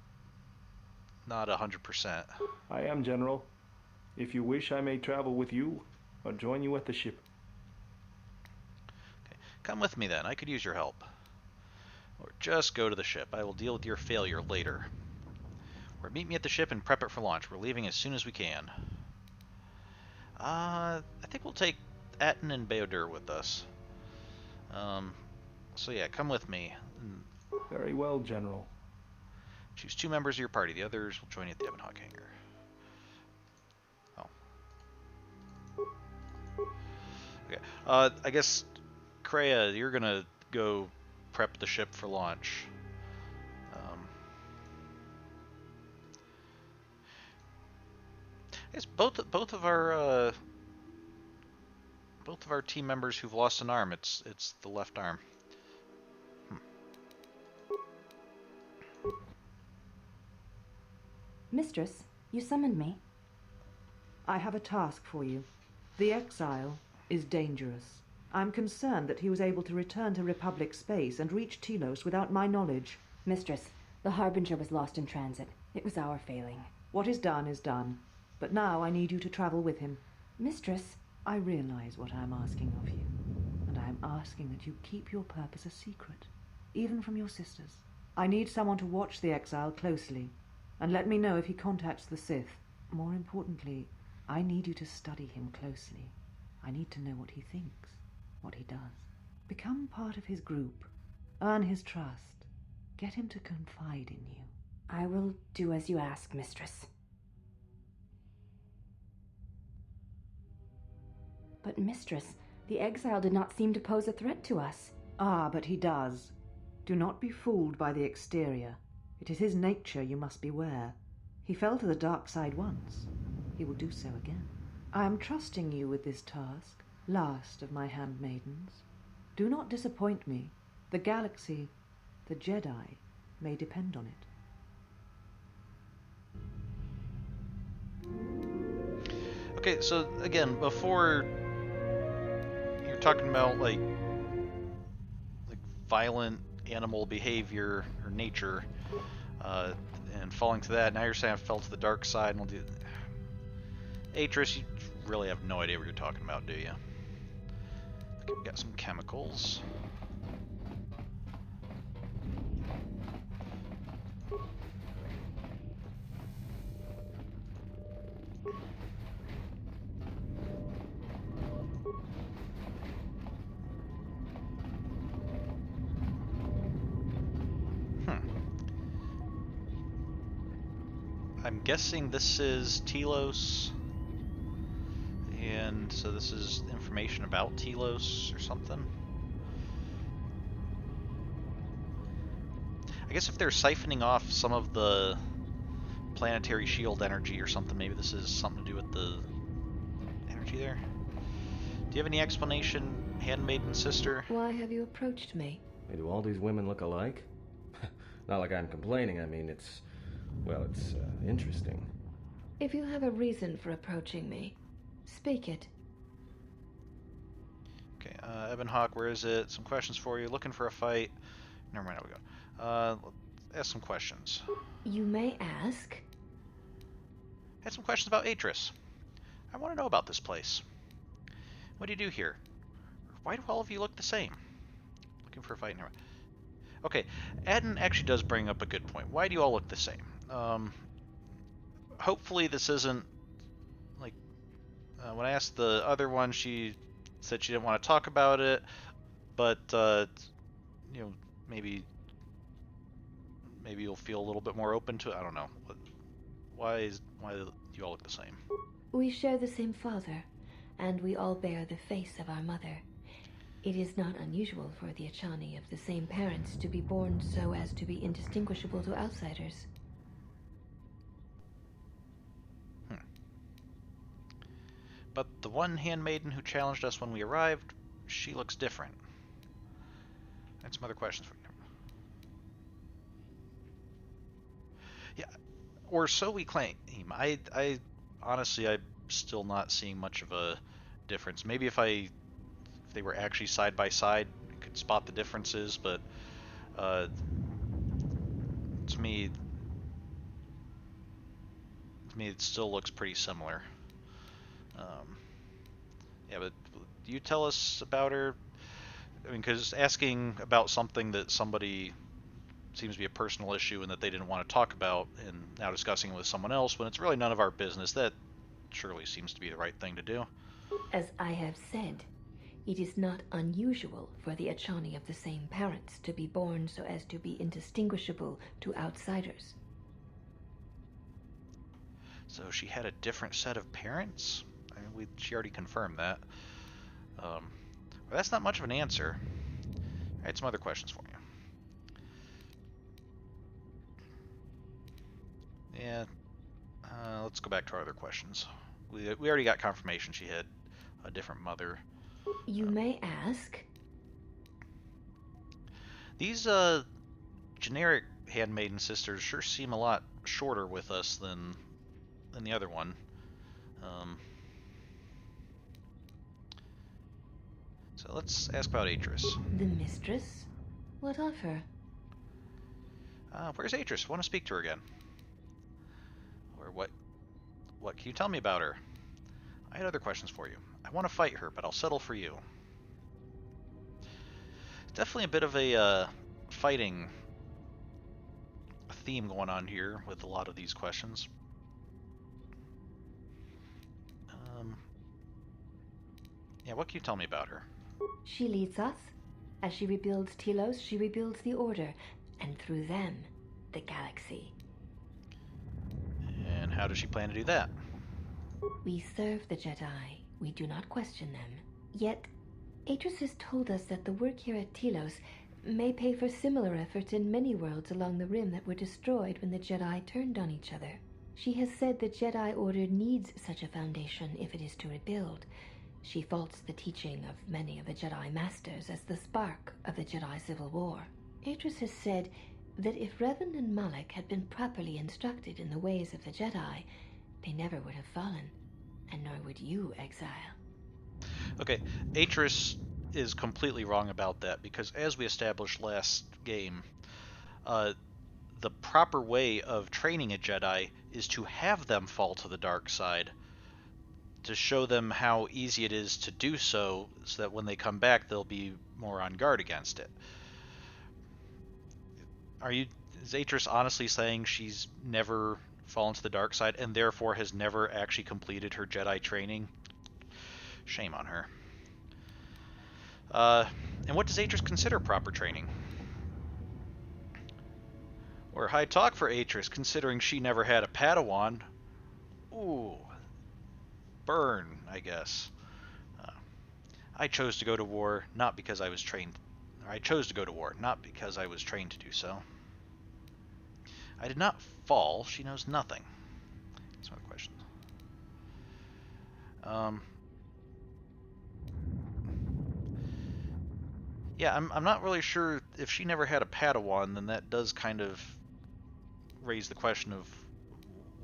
not 100%. I am, General. If you wish, I may travel with you, or join you at the ship. Okay. Come with me then, I could use your help. Or just go to the ship, I will deal with your failure later. Or meet me at the ship and prep it for launch, we're leaving as soon as we can. I think we'll take Atton and Beodur with us. So yeah, come with me. Very well, General. Choose 2 members of your party. The others will join you at the Ebonhawk hangar. Oh. Okay. I guess, Kreia, you're gonna go prep the ship for launch. I guess both of our team members who've lost an arm. It's the left arm. Mistress, you summoned me. I have a task for you. The exile is dangerous. I'm concerned that he was able to return to Republic space and reach Telos without my knowledge. Mistress, the Harbinger was lost in transit. It was our failing. What is done is done. But now I need you to travel with him. Mistress, I realize what I'm asking of you, and I am asking that you keep your purpose a secret, even from your sisters. I need someone to watch the exile closely, and let me know if he contacts the Sith. More importantly, I need you to study him closely. I need to know what he thinks, what he does. Become part of his group. Earn his trust. Get him to confide in you. I will do as you ask, Mistress. But, Mistress, the exile did not seem to pose a threat to us. Ah, but he does. Do not be fooled by the exterior. It is his nature you must beware. He fell to the dark side once. He will do so again. I am trusting you with this task, last of my handmaidens. Do not disappoint me. The galaxy, the Jedi, may depend on it. Okay, so again, before you're talking about like violent animal behavior or nature, and falling to that. Now you're saying I fell to the dark side and we'll do. Atris, you really have no idea what you're talking about, do you? Okay, we got some chemicals. I'm guessing this is Telos, and so this is information about Telos or something. I guess if they're siphoning off some of the planetary shield energy or something, maybe this is something to do with the energy there. Do you have any explanation, Handmaiden sister? Why have you approached me? Hey, do all these women look alike? Not like I'm complaining, I mean, it's interesting. If you have a reason for approaching me, speak it. Okay, Evan Hawk, where is it? Some questions for you. Looking for a fight. Never mind, how we go. Let's ask some questions. You may ask. I had some questions about Atris. I want to know about this place. What do you do here? Why do all of you look the same? Looking for a fight. Never mind. Okay, Atton actually does bring up a good point. Why do you all look the same? Hopefully this isn't like when I asked the other one, she said she didn't want to talk about it, but you know, maybe you'll feel a little bit more open to it. I don't know. Why do you all look the same? We share the same father, and we all bear the face of our mother. It is not unusual for the Echani of the same parents to be born so as to be indistinguishable to outsiders. But the one handmaiden who challenged us when we arrived, she looks different. I had some other questions for you. Yeah, or so we claim. I honestly, I'm still not seeing much of a difference. Maybe if they were actually side by side, I could spot the differences, but to me it still looks pretty similar. Yeah, but you tell us about her. I mean, because asking about something that somebody seems to be a personal issue and that they didn't want to talk about, and now discussing it with someone else when it's really none of our business, that surely seems to be the right thing to do. As I have said, it is not unusual for the Echani of the same parents to be born so as to be indistinguishable to outsiders. So she had a different set of parents? I mean, she already confirmed that. Well, that's not much of an answer. I had some other questions for you. Yeah, let's go back to our other questions. We already got confirmation she had a different mother. You may ask. These generic handmaiden sisters sure seem a lot shorter with us than the other one. Um, so let's ask about Atris. The mistress? What of her? Where's Atris? I want to speak to her again. Or what can you tell me about her? I had other questions for you. I want to fight her, but I'll settle for you. Definitely a bit of a fighting theme going on here with a lot of these questions. Yeah, what can you tell me about her? She leads us. As she rebuilds Telos, she rebuilds the Order, and through them, the galaxy. And how does she plan to do that? We serve the Jedi. We do not question them. Yet, Atris has told us that the work here at Telos may pay for similar efforts in many worlds along the Rim that were destroyed when the Jedi turned on each other. She has said the Jedi Order needs such a foundation if it is to rebuild. She faults the teaching of many of the Jedi Masters as the spark of the Jedi Civil War. Atris has said that if Revan and Malak had been properly instructed in the ways of the Jedi, they never would have fallen, and nor would you, Exile. Okay, Atris is completely wrong about that, because as we established last game, the proper way of training a Jedi is to have them fall to the dark side, to show them how easy it is to do so that when they come back, they'll be more on guard against it. Is Atris honestly saying she's never fallen to the dark side and therefore has never actually completed her Jedi training? Shame on her. And what does Atris consider proper training? Or high talk for Atris, considering she never had a Padawan. Ooh. Burn, I guess. I chose to go to war not because I was trained. I chose to go to war not because I was trained to do so. I did not fall. She knows nothing. That's my question. Yeah, I'm not really sure if she never had a Padawan, then that does kind of raise the question of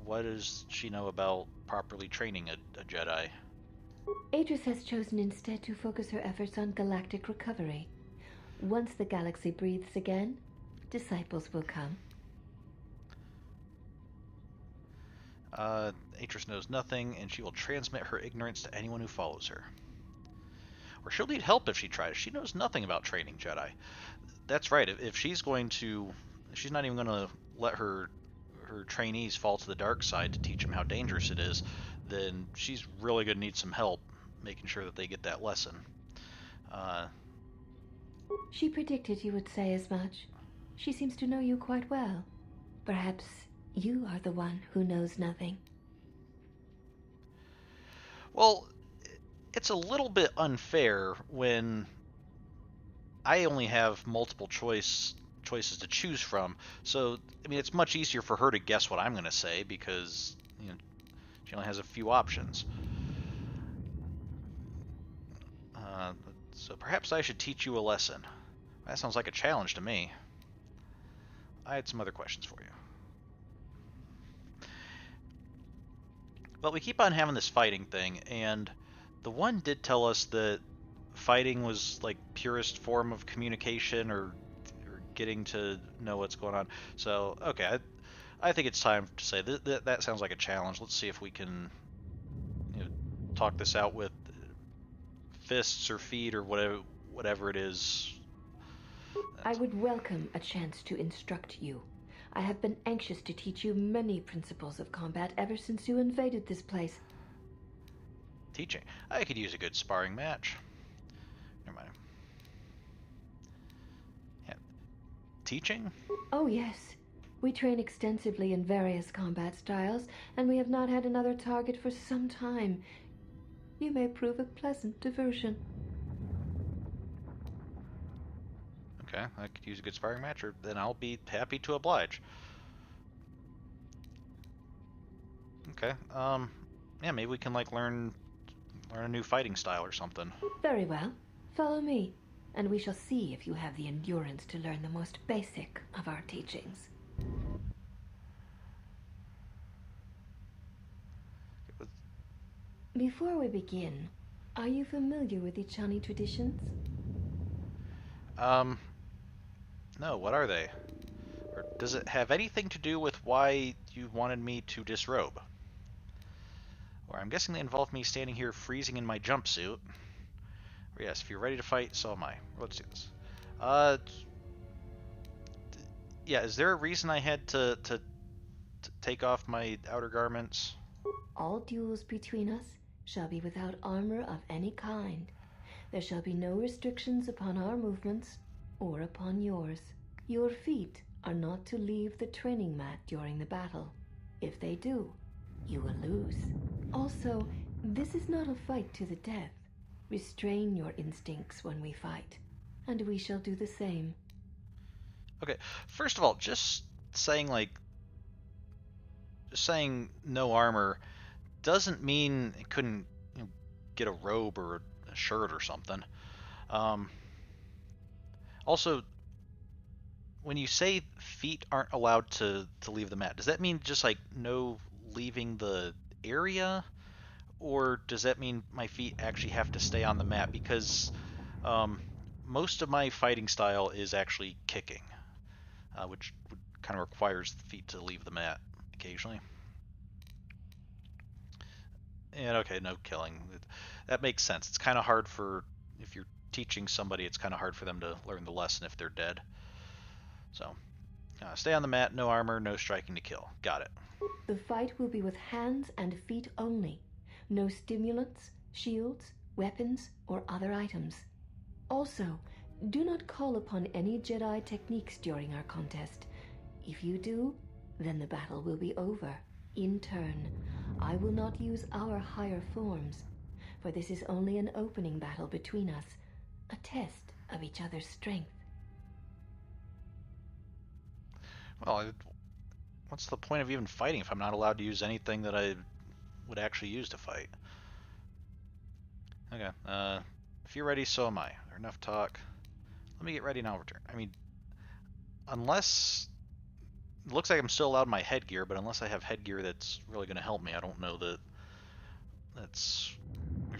what does she know about properly training a Jedi? Atris has chosen instead to focus her efforts on galactic recovery. Once the galaxy breathes again, disciples will come. Atris knows nothing, and she will transmit her ignorance to anyone who follows her. Or she'll need help if she tries. She knows nothing about training Jedi. That's right. If she's going to... She's not even going to let her trainees fall to the dark side to teach them how dangerous it is, then she's really going to need some help making sure that they get that lesson. She predicted you would say as much. She seems to know you quite well. Perhaps you are the one who knows nothing. Well, it's a little bit unfair when I only have multiple choices to choose from. So, I mean, it's much easier for her to guess what I'm going to say because, you know, she only has a few options. So perhaps I should teach you a lesson. That sounds like a challenge to me. I had some other questions for you. But we keep on having this fighting thing, and the one did tell us that fighting was like purest form of communication or getting to know what's going on. So, okay, I think it's time to say that sounds like a challenge. Let's see if we can, you know, talk this out with fists or feet or whatever it is. I would welcome a chance to instruct you. I have been anxious to teach you many principles of combat ever since you invaded this place. Teaching. I could use a good sparring match. Never mind. Yeah. Teaching? Oh yes. We train extensively in various combat styles, and we have not had another target for some time. You may prove a pleasant diversion. Okay, I could use a good sparring match, or then I'll be happy to oblige. Okay, yeah, maybe we can like learn a new fighting style or something. Very well. Follow me, and we shall see if you have the endurance to learn the most basic of our teachings. Before we begin, are you familiar with Echani traditions? No, what are they? Or does it have anything to do with why you wanted me to disrobe? Or I'm guessing they involve me standing here freezing in my jumpsuit. Or yes, if you're ready to fight, so am I. Let's do this. Yeah, is there a reason I had to take off my outer garments? All duels between us shall be without armor of any kind. There shall be no restrictions upon our movements or upon yours. Your feet are not to leave the training mat during the battle. If they do, you will lose. Also, this is not a fight to the death. Restrain your instincts when we fight, and we shall do the same. Okay, first of all, just saying no armor doesn't mean it couldn't get a robe or a shirt or something. Also, when you say feet aren't allowed to leave the mat, does that mean just like no leaving the area? Or does that mean my feet actually have to stay on the mat? Because most of my fighting style is actually kicking, which kind of requires the feet to leave the mat occasionally. And okay, no killing. That makes sense. It's kind of hard if you're teaching somebody, it's kind of hard for them to learn the lesson if they're dead. So, stay on the mat, no armor, no striking to kill. Got it. The fight will be with hands and feet only. No stimulants, shields, weapons, or other items. Also, do not call upon any Jedi techniques during our contest. If you do, then the battle will be over. In turn, I will not use our higher forms, for this is only an opening battle between us, a test of each other's strength. Well, what's the point of even fighting if I'm not allowed to use anything that I would actually use to fight? Okay, if you're ready, so am I. Enough talk. Let me get ready and I'll return. I mean, unless... It looks like I'm still allowed my headgear, but unless I have headgear that's really going to help me, I don't know that there's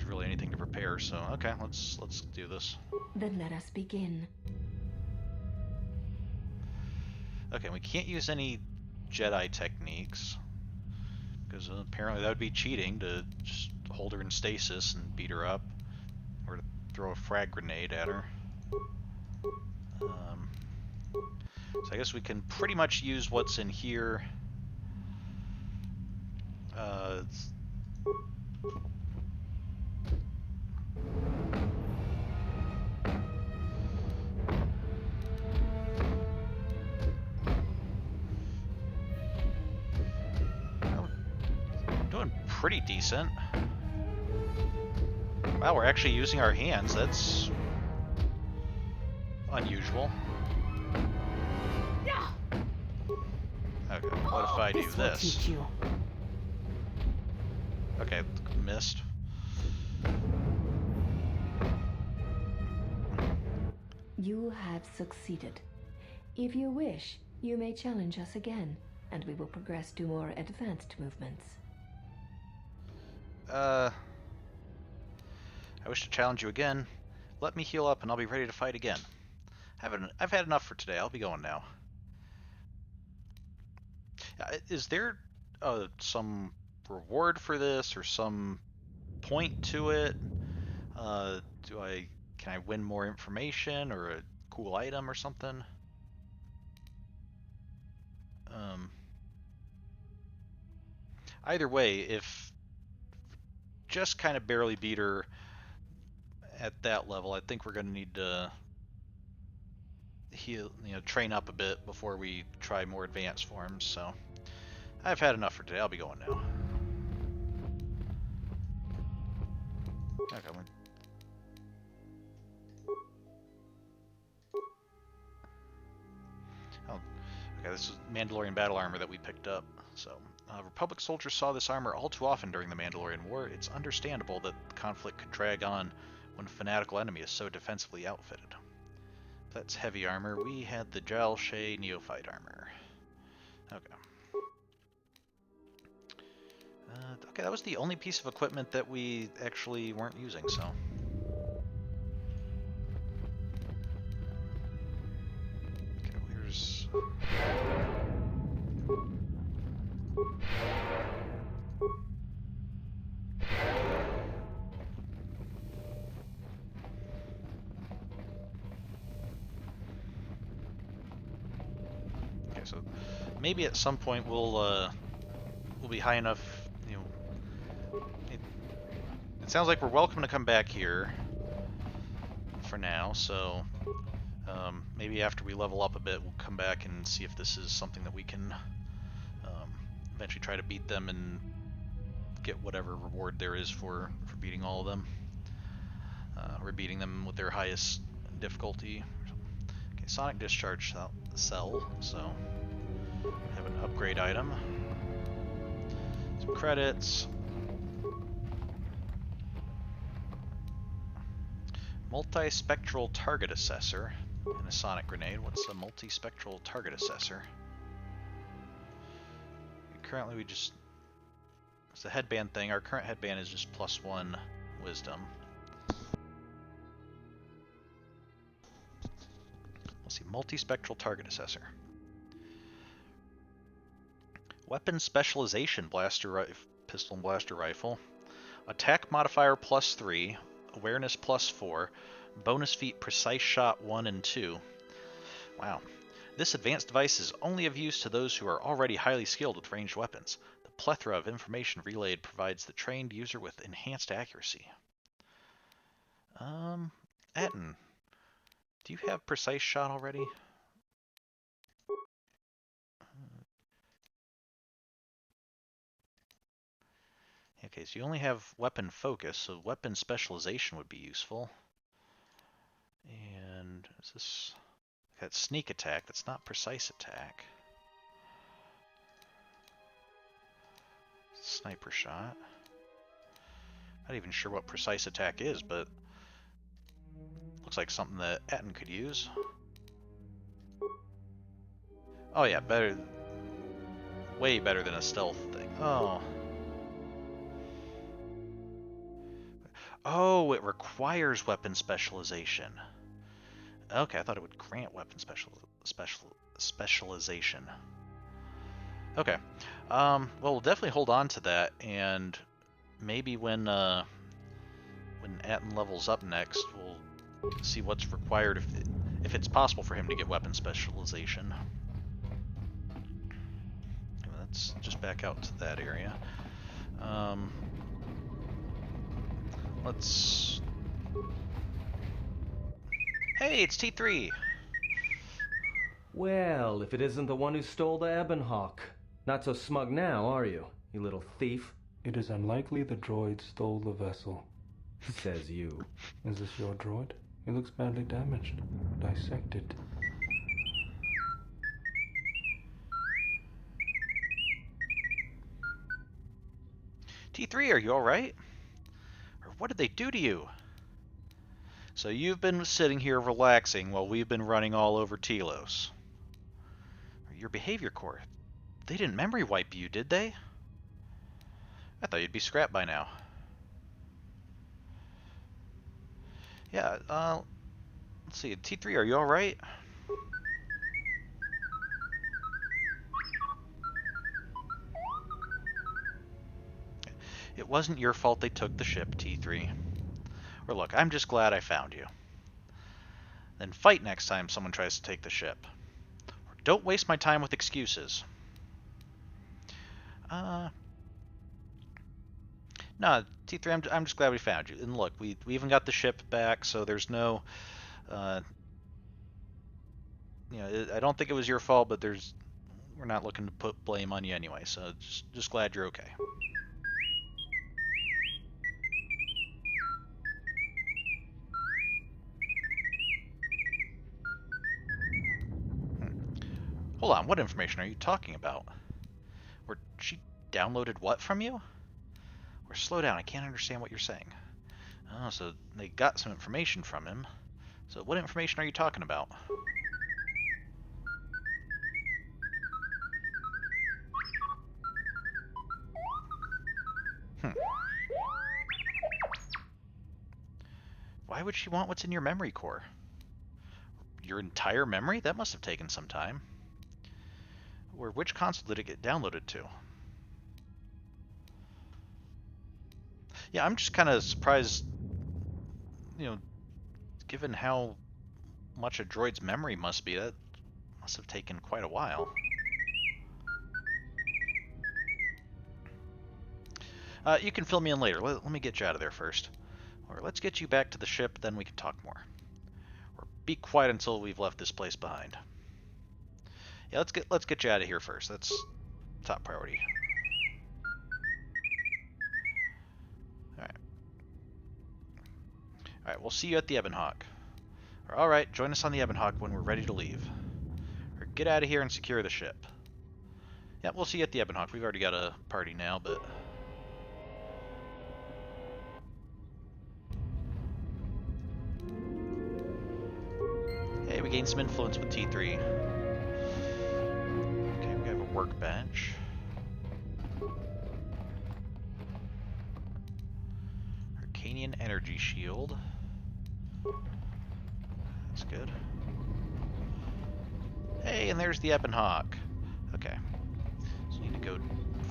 really anything to prepare. So, okay, let's do this. Then let us begin. Okay, we can't use any Jedi techniques, because apparently that would be cheating to just hold her in stasis and beat her up, or to throw a frag grenade at her. So I guess we can pretty much use what's in here. Doing pretty decent. Wow, we're actually using our hands. That's unusual. Okay, what if I do this? Okay, missed. You have succeeded. If you wish, you may challenge us again, and we will progress to more advanced movements. I wish to challenge you again. Let me heal up and I'll be ready to fight again. I've had enough for today. I'll be going now. Is there some reward for this or some point to it? Can I win more information or a cool item or something? Either way, if just kind of barely beat her at that level, I think we're going to need to heal, train up a bit before we try more advanced forms. So I've had enough for today. I'll be going now. Okay. Oh, okay. This is Mandalorian battle armor that we picked up. So, Republic soldiers saw this armor all too often during the Mandalorian War. It's understandable that the conflict could drag on when a fanatical enemy is so defensively outfitted. That's heavy armor. We had the Jal Shay Neophyte armor. Okay. Okay, that was the only piece of equipment that we actually weren't using, so... Okay, here's... Okay, so maybe at some point we'll be high enough, you know... It sounds like we're welcome to come back here for now, so maybe after we level up a bit, we'll come back and see if this is something that we can eventually try to beat them and get whatever reward there is for beating all of them. Or beating them with their highest difficulty. Okay, Sonic Discharge Cell, so have an upgrade item. Some credits. Multispectral Target Assessor and a Sonic Grenade. What's a multispectral target assessor? Currently we just... It's a headband thing. Our current headband is just +1 wisdom. Let's see, multispectral target assessor. Weapon specialization, pistol and blaster rifle. Attack modifier +3, awareness +4, bonus feat precise shot 1 and 2. Wow. This advanced device is only of use to those who are already highly skilled with ranged weapons. The plethora of information relayed provides the trained user with enhanced accuracy. Atton, do you have precise shot already? Okay, so you only have weapon focus, so weapon specialization would be useful. And is this... That's sneak attack, that's not precise attack. Sniper shot. Not even sure what precise attack is, but looks like something that Atton could use. Oh yeah, better. Way better than a stealth thing. Oh. Oh, it requires weapon specialization. Okay, I thought it would grant weapon specialization. Okay. Well, we'll definitely hold on to that, and maybe when Atton levels up next, we'll see what's required if it's possible for him to get weapon specialization. Let's just back out to that area. Let's... Hey, it's T3! Well, if it isn't the one who stole the Ebonhawk. Not so smug now, are you, you little thief? It is unlikely the droid stole the vessel. Says you. Is this your droid? It looks badly damaged. Dissected. T3, are you alright? Or what did they do to you? So you've been sitting here relaxing while we've been running all over Telos. Your behavior core, they didn't memory wipe you, did they? I thought you'd be scrapped by now. Yeah, let's see, T3, are you alright? It wasn't your fault they took the ship, T3. Or look, I'm just glad I found you. Then fight next time someone tries to take the ship. Or don't waste my time with excuses. No, T3, I'm just glad we found you. And look, we even got the ship back, so there's no... you know, I don't think it was your fault, but we're not looking to put blame on you anyway, so just glad you're okay. Hold on, what information are you talking about? Or she downloaded what from you? Or slow down, I can't understand what you're saying. Oh, so they got some information from him. So what information are you talking about? Why would she want what's in your memory core? Your entire memory? That must have taken some time. Or which console did it get downloaded to? Yeah, I'm just kind of surprised, you know, given how much a droid's memory must be, that must have taken quite a while. You can fill me in later. Let me get you out of there first. Or let's get you back to the ship, then we can talk more. Or be quiet until we've left this place behind. Yeah, let's get you out of here first. That's top priority. Alright, we'll see you at the Ebonhawk. Alright, join us on the Ebonhawk when we're ready to leave. Or get out of here and secure the ship. Yeah, we'll see you at the Ebonhawk. We've already got a party now, but... Hey, we gained some influence with T3. Okay, we have a workbench. Arcanian energy shield. That's good. Hey, and there's the Ebonhawk. Okay. So we need to go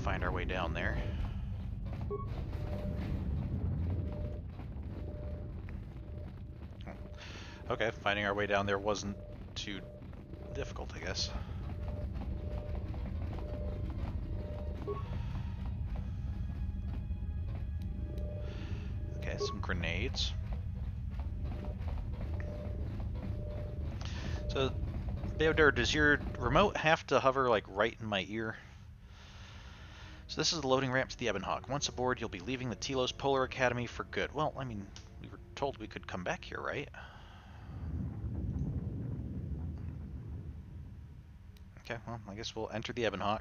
find our way down there. Okay, finding our way down there wasn't too difficult, I guess. Okay, some grenades. So, Beodur, does your remote have to hover like right in my ear? So this is the loading ramp to the Ebonhawk. Once aboard, you'll be leaving the Telos Polar Academy for good. Well, I mean, we were told we could come back here, right? Okay, well, I guess we'll enter the Ebonhawk.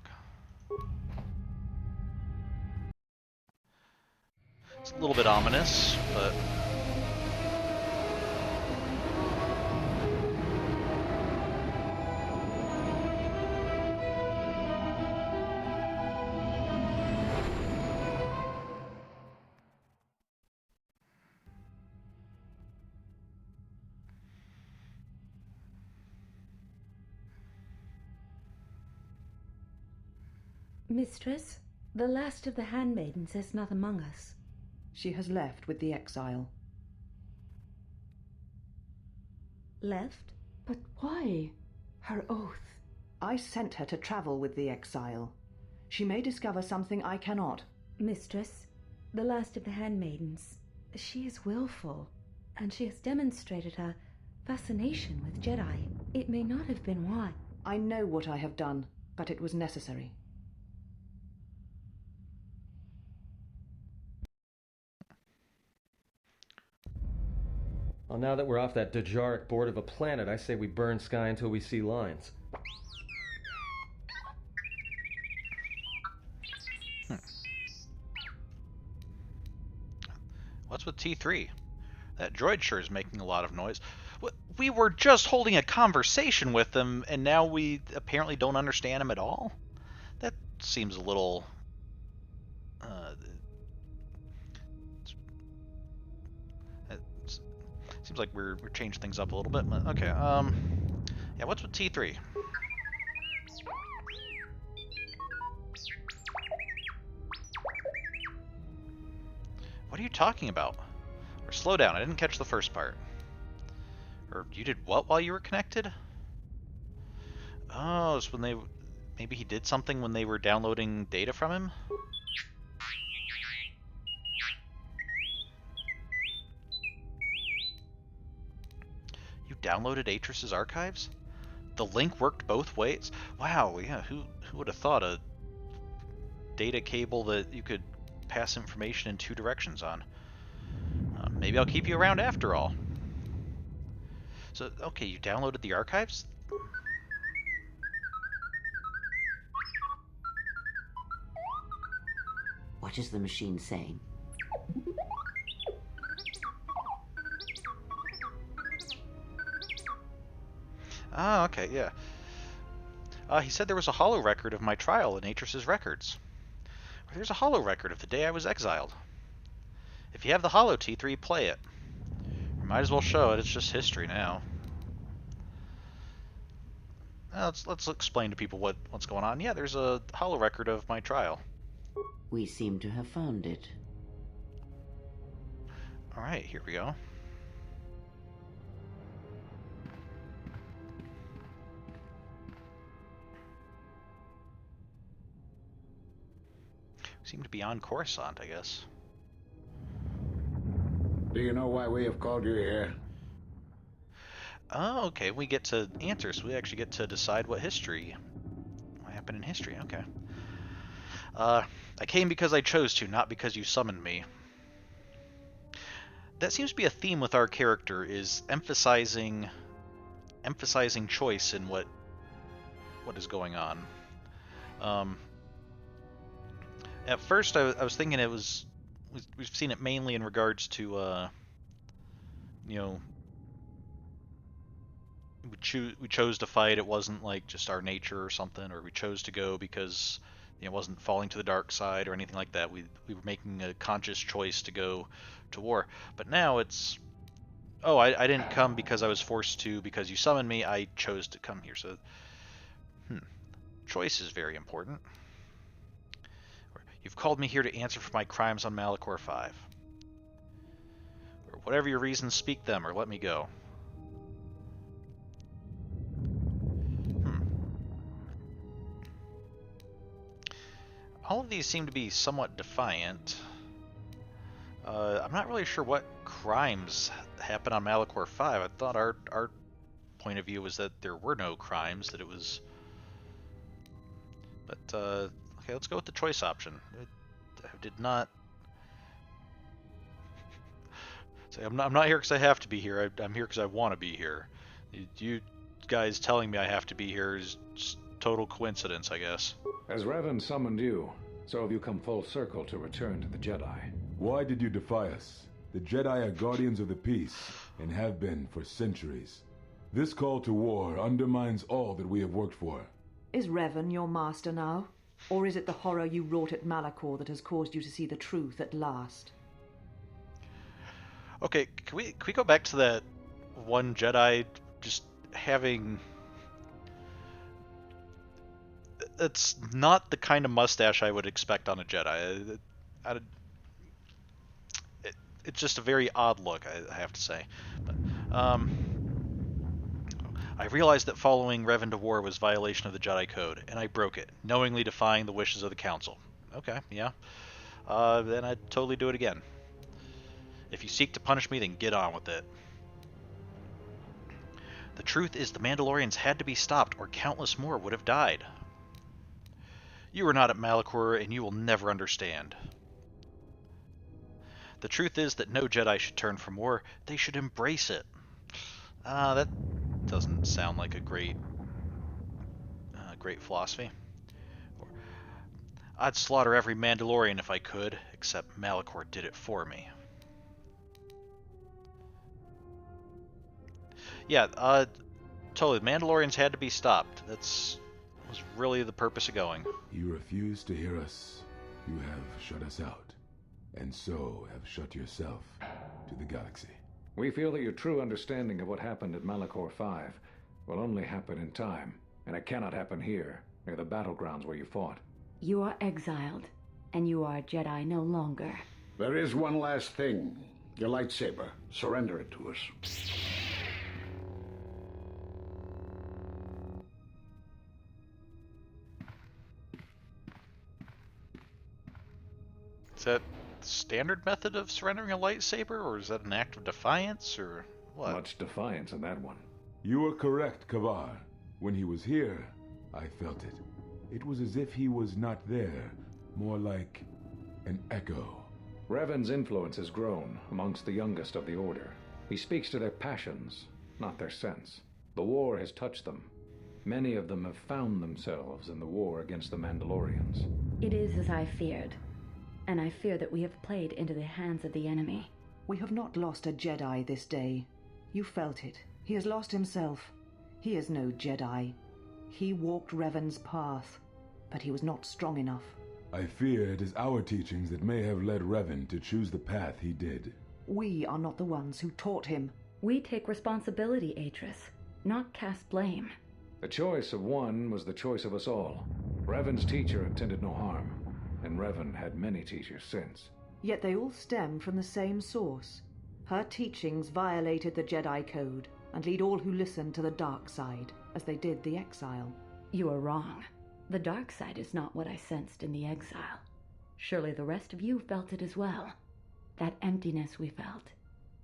It's a little bit ominous, but... Mistress, the last of the Handmaidens is not among us. She has left with the exile. Left? But why? Her oath. I sent her to travel with the exile. She may discover something I cannot. Mistress, the last of the Handmaidens. She is willful, and she has demonstrated a fascination with Jedi. It may not have been why. I know what I have done, but it was necessary. Well, now that we're off that Dejaric board of a planet, I say we burn sky until we see lines. What's with T3? That droid sure is making a lot of noise. We were just holding a conversation with him, and now we apparently don't understand him at all? That seems a little... seems like we're changing things up a little bit. But okay, yeah, what's with T3? What are you talking about? Or slow down, I didn't catch the first part. Or you did what while you were connected? Oh, it's when they... Maybe he did something when they were downloading data from him? You downloaded Atris's archives? The link worked both ways? Wow, yeah, who would have thought a data cable that you could pass information in two directions on? Maybe I'll keep you around after all. So, okay, you downloaded the archives? What is the machine saying? Ah, okay, yeah. He said there was a holo record of my trial in Atris's records. There's a holo record of the day I was exiled. If you have the holo, T3, play it. Might as well show it. It's just history now. Let's explain to people what's going on. Yeah, there's a holo record of my trial. We seem to have found it. All right, here we go. Seem to be on Coruscant, I guess. Do you know why we have called you here? Oh, okay. We get to answer, so we actually get to decide what happened in history. Okay. I came because I chose to, not because you summoned me. That seems to be a theme with our character, is emphasizing choice in what is going on. At first, I was thinking we've seen it mainly in regards to, we chose to fight. It wasn't like just our nature or something, or we chose to go because it wasn't falling to the dark side or anything like that. We were making a conscious choice to go to war. But now it's, I didn't come because I was forced to, because you summoned me. I chose to come here. So, choice is very important. You've called me here to answer for my crimes on Malachor 5. Or whatever your reasons, speak them or let me go. All of these seem to be somewhat defiant. I'm not really sure what crimes happened on Malachor 5. I thought our point of view was that there were no crimes, that it was... But, okay, let's go with the choice option. I did not... Say, I'm not here because I have to be here. I'm here because I want to be here. You guys telling me I have to be here is just total coincidence, I guess. As Revan summoned you, so have you come full circle to return to the Jedi. Why did you defy us? The Jedi are guardians of the peace, and have been for centuries. This call to war undermines all that we have worked for. Is Revan your master now? Or is it the horror you wrought at Malachor that has caused you to see the truth at last? Okay, can we go back to that one Jedi just having... That's not the kind of mustache I would expect on a Jedi. It's just a very odd look, I have to say. But, I realized that following Revan to war was violation of the Jedi Code, and I broke it, knowingly defying the wishes of the Council. Okay, yeah. Then I'd totally do it again. If you seek to punish me, then get on with it. The truth is the Mandalorians had to be stopped, or countless more would have died. You were not at Malachor, and you will never understand. The truth is that no Jedi should turn from war. They should embrace it. That doesn't sound like a great philosophy. I'd slaughter every Mandalorian if I could, except Malachor did it for me. Yeah, totally. The Mandalorians had to be stopped. Was really the purpose of going. You refuse to hear us. You have shut us out, and so have shut yourself to the galaxy. We feel that your true understanding of what happened at Malachor 5 will only happen in time, and it cannot happen here, near the battlegrounds where you fought. You are exiled, and you are a Jedi no longer. There is one last thing. Your lightsaber. Surrender it to us. Is that the standard method of surrendering a lightsaber, or is that an act of defiance, or what? Much defiance in that one. You are correct, Kavar. When he was here, I felt it. It was as if he was not there, more like an echo. Revan's influence has grown amongst the youngest of the Order. He speaks to their passions, not their sense. The war has touched them. Many of them have found themselves in the war against the Mandalorians. It is as I feared, and I fear that we have played into the hands of the enemy. We have not lost a Jedi this day. You felt it. He has lost himself. He is no Jedi. He walked Revan's path, but he was not strong enough. I fear it is our teachings that may have led Revan to choose the path he did. We are not the ones who taught him. We take responsibility, Atris, not cast blame. The choice of one was the choice of us all. Revan's teacher intended no harm, and Revan had many teachers since. Yet they all stem from the same source. Her teachings violated the Jedi Code and lead all who listen to the dark side, as they did the exile. You are wrong. The dark side is not what I sensed in the exile. Surely the rest of you felt it as well. That emptiness we felt.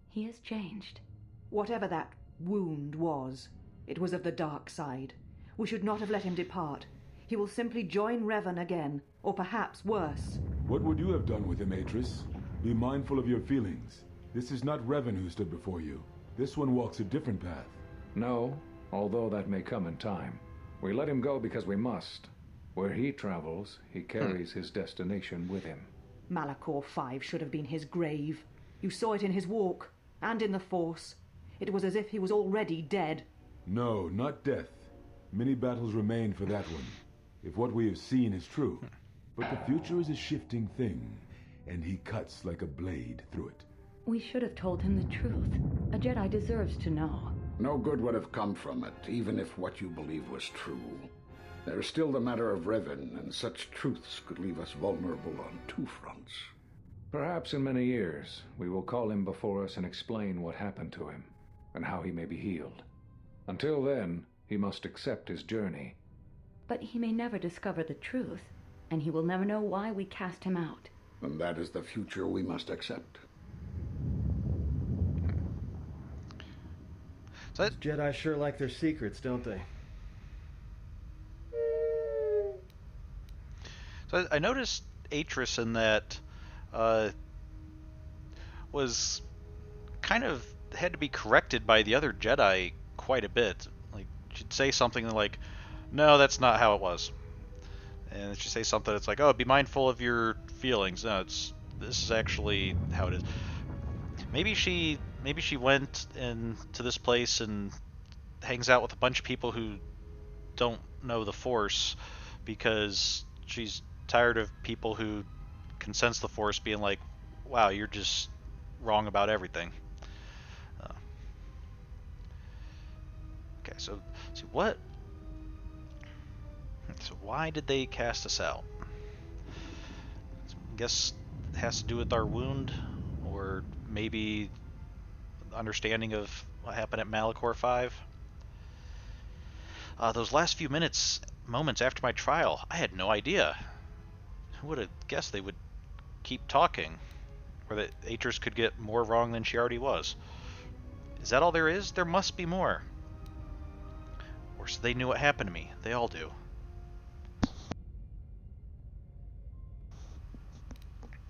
He has changed. Whatever that wound was, it was of the dark side. We should not have let him depart. He will simply join Revan again, or perhaps worse. What would you have done with him, Atris? Be mindful of your feelings. This is not Revan who stood before you. This one walks a different path. No, although that may come in time. We let him go because we must. Where he travels, he carries his destination with him. Malachor 5 should have been his grave. You saw it in his walk, and in the Force. It was as if he was already dead. No, not death. Many battles remain for that one, if what we have seen is true. But the future is a shifting thing, and he cuts like a blade through it. We should have told him the truth. A Jedi deserves to know. No good would have come from it, even if what you believe was true. There's still the matter of Revan, and such truths could leave us vulnerable on two fronts. Perhaps in many years, we will call him before us and explain what happened to him, and how he may be healed. Until then, he must accept his journey. But he may never discover the truth, and he will never know why we cast him out. And that is the future we must accept. Those Jedi sure like their secrets, don't they? So I noticed Atris in that was kind of had to be corrected by the other Jedi quite a bit. Like, she'd say something like, "No, that's not how it was," and she'd say something that's like, "Oh, be mindful of your feelings." No, this is actually how it is. Maybe she went into this place and hangs out with a bunch of people who don't know the Force because she's tired of people who can sense the Force being like, "Wow, you're just wrong about everything." Okay, so what? So why did they cast us out? I guess it has to do with our wound, or maybe understanding of what happened at Malachor 5. Those last few moments after my trial, I had no idea. Who would have guessed they would keep talking, or that Atris could get more wrong than she already was? Is that all there is? There must be more. Or so they knew what happened to me. They all do.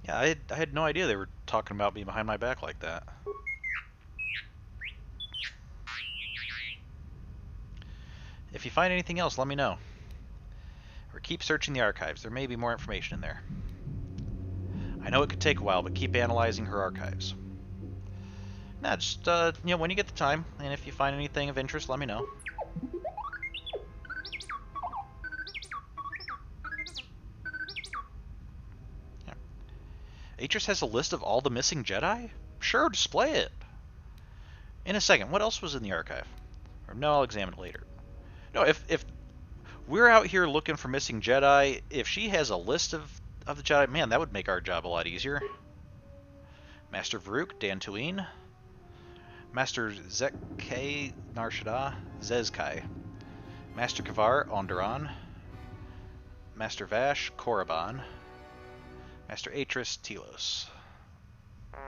Yeah, I had no idea they were talking about me behind my back like that. If you find anything else, let me know. Or keep searching the archives. There may be more information in there. I know it could take a while, but keep analyzing her archives. Nah, just, when you get the time, and if you find anything of interest, let me know. Yeah. Atris has a list of all the missing Jedi? Sure, display it. In a second, what else was in the archive? Or no, I'll examine it later. No, if we're out here looking for missing Jedi, if she has a list of the Jedi, man, that would make our job a lot easier. Master Varuk, Dantooine. Master Zekai Narshada, Zezkai. Master Kavar, Onderon. Master Vash, Korriban. Master Atris, Telos. I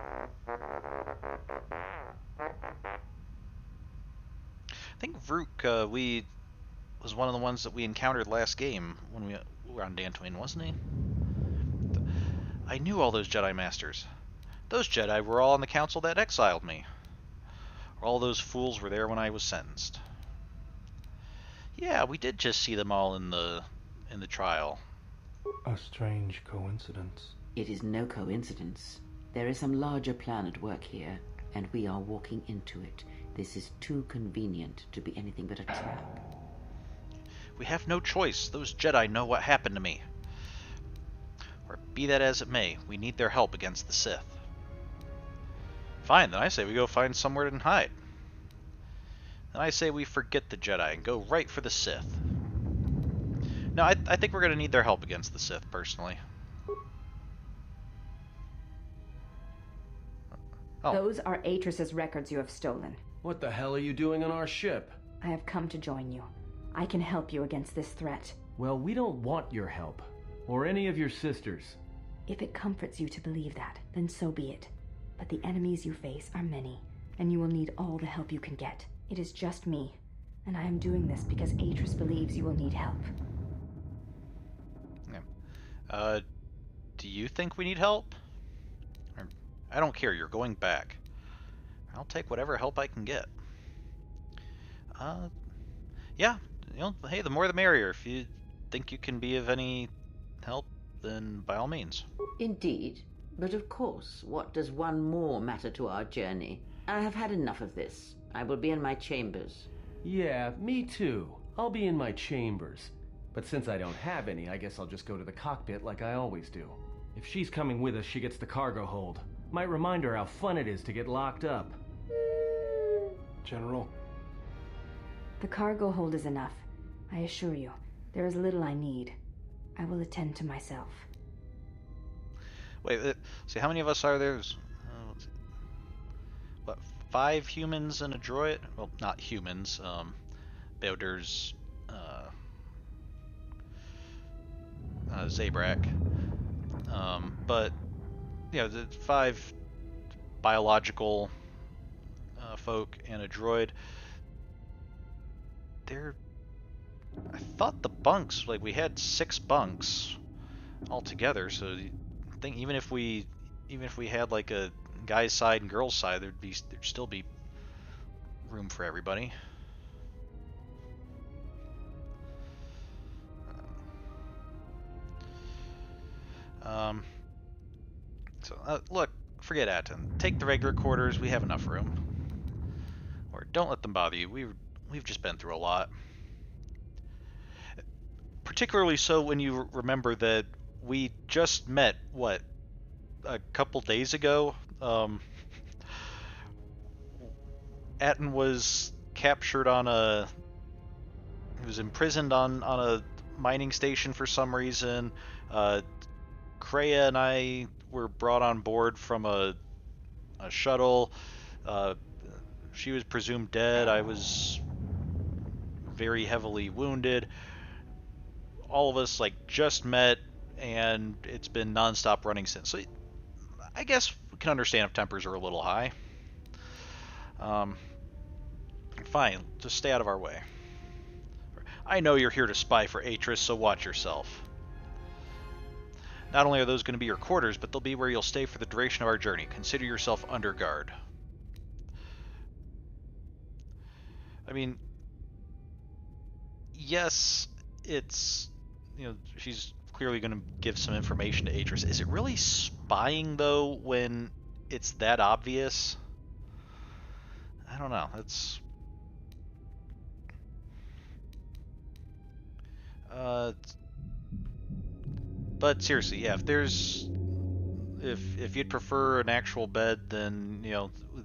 think Varuk, was one of the ones that we encountered last game when we were on Dantooine, wasn't he? I knew all those Jedi Masters. Those Jedi were all on the council that exiled me. All those fools were there when I was sentenced. Yeah, we did just see them all in the trial. A strange coincidence. It is no coincidence. There is some larger plan at work here, and we are walking into it. This is too convenient to be anything but a trap. We have no choice. Those Jedi know what happened to me. Or be that as it may, we need their help against the Sith. Fine, then I say we go find somewhere to hide. Then I say we forget the Jedi and go right for the Sith. No, I think we're going to need their help against the Sith, personally. Oh. Those are Atris's records you have stolen. What the hell are you doing on our ship? I have come to join you. I can help you against this threat. Well, we don't want your help. Or any of your sisters. If it comforts you to believe that, then so be it. But the enemies you face are many, and you will need all the help you can get. It is just me, and I am doing this because Atris believes you will need help. Yeah. Do you think we need help? I don't care, you're going back. I'll take whatever help I can get. Yeah, hey, the more the merrier. If you think you can be of any help, then by all means. Indeed. But of course, what does one more matter to our journey? I have had enough of this. I will be in my chambers. Yeah, me too. I'll be in my chambers. But since I don't have any, I guess I'll just go to the cockpit like I always do. If she's coming with us, she gets the cargo hold. Might remind her how fun it is to get locked up. General? The cargo hold is enough. I assure you, there is little I need. I will attend to myself. Wait, see, how many of us are there? What, 5 humans and a droid? Well, not humans. There's Zabrak. But, the 5 biological folk and a droid. I thought the bunks, we had 6 bunks altogether, so I think even if we had a guy's side and girl's side, there'd still be room for everybody. Look, forget Atton. Take the regular quarters. We have enough room. Or don't let them bother you. We've just been through a lot. Particularly so when you remember that we just met, a couple days ago? Atton was captured he was imprisoned on a mining station for some reason. Kreia and I were brought on board from a shuttle. She was presumed dead. I was very heavily wounded. All of us just met, and it's been non-stop running since. So I guess we can understand if tempers are a little high. Fine, just stay out of our way. I know you're here to spy for Atris, so watch yourself. Not only are those going to be your quarters, but they'll be where you'll stay for the duration of our journey. Consider yourself under guard. I mean, yes, it's, she's clearly going to give some information to Atris. Is it really spying, though, when it's that obvious? I don't know. It's... But seriously, yeah, if you'd prefer an actual bed, then,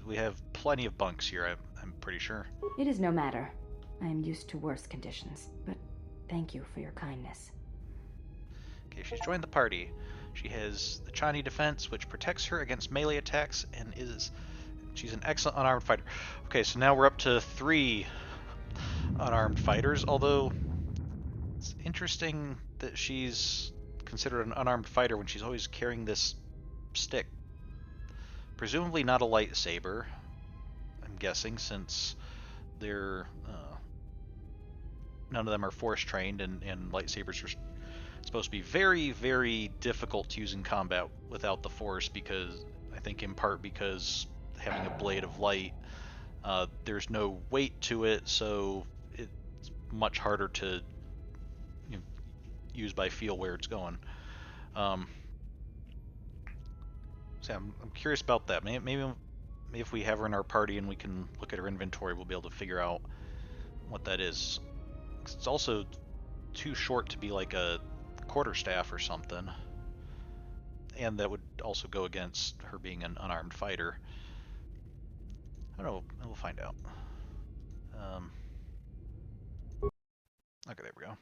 we have plenty of bunks here, I'm pretty sure. It is no matter. I am used to worse conditions, but thank you for your kindness. Okay, she's joined the party. She has the Echani defense, which protects her against melee attacks, and she's an excellent unarmed fighter. Okay, so now we're up to 3 unarmed fighters, although it's interesting that she's considered an unarmed fighter when she's always carrying this stick. Presumably not a lightsaber, I'm guessing, since they're none of them are force trained, and lightsabers are supposed to be very, very difficult to use in combat without the force, because I think in part because having a blade of light, there's no weight to it, so it's much harder to use by feel where it's going. So I'm curious about that. Maybe if we have her in our party and we can look at her inventory, we'll be able to figure out what that is. It's also too short to be like a quarterstaff or something, and that would also go against her being an unarmed fighter. I don't know. We'll find out. Okay, there we go.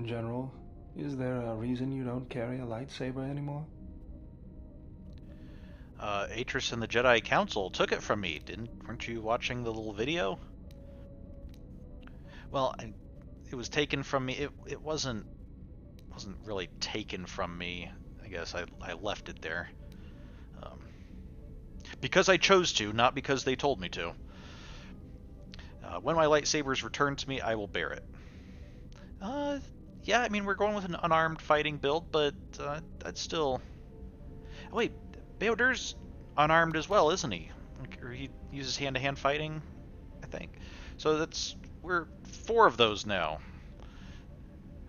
General, is there a reason you don't carry a lightsaber anymore? Atris and the Jedi Council took it from me. Weren't you watching the little video? Well, it was taken from me. It wasn't really taken from me. I guess I left it there. Because I chose to, not because they told me to. When my lightsaber is returned to me, I will bear it. Yeah, I mean, we're going with an unarmed fighting build, but that's still... Wait, Beodur's unarmed as well, isn't he? Or he uses hand-to-hand fighting, I think. So we're 4 of those now.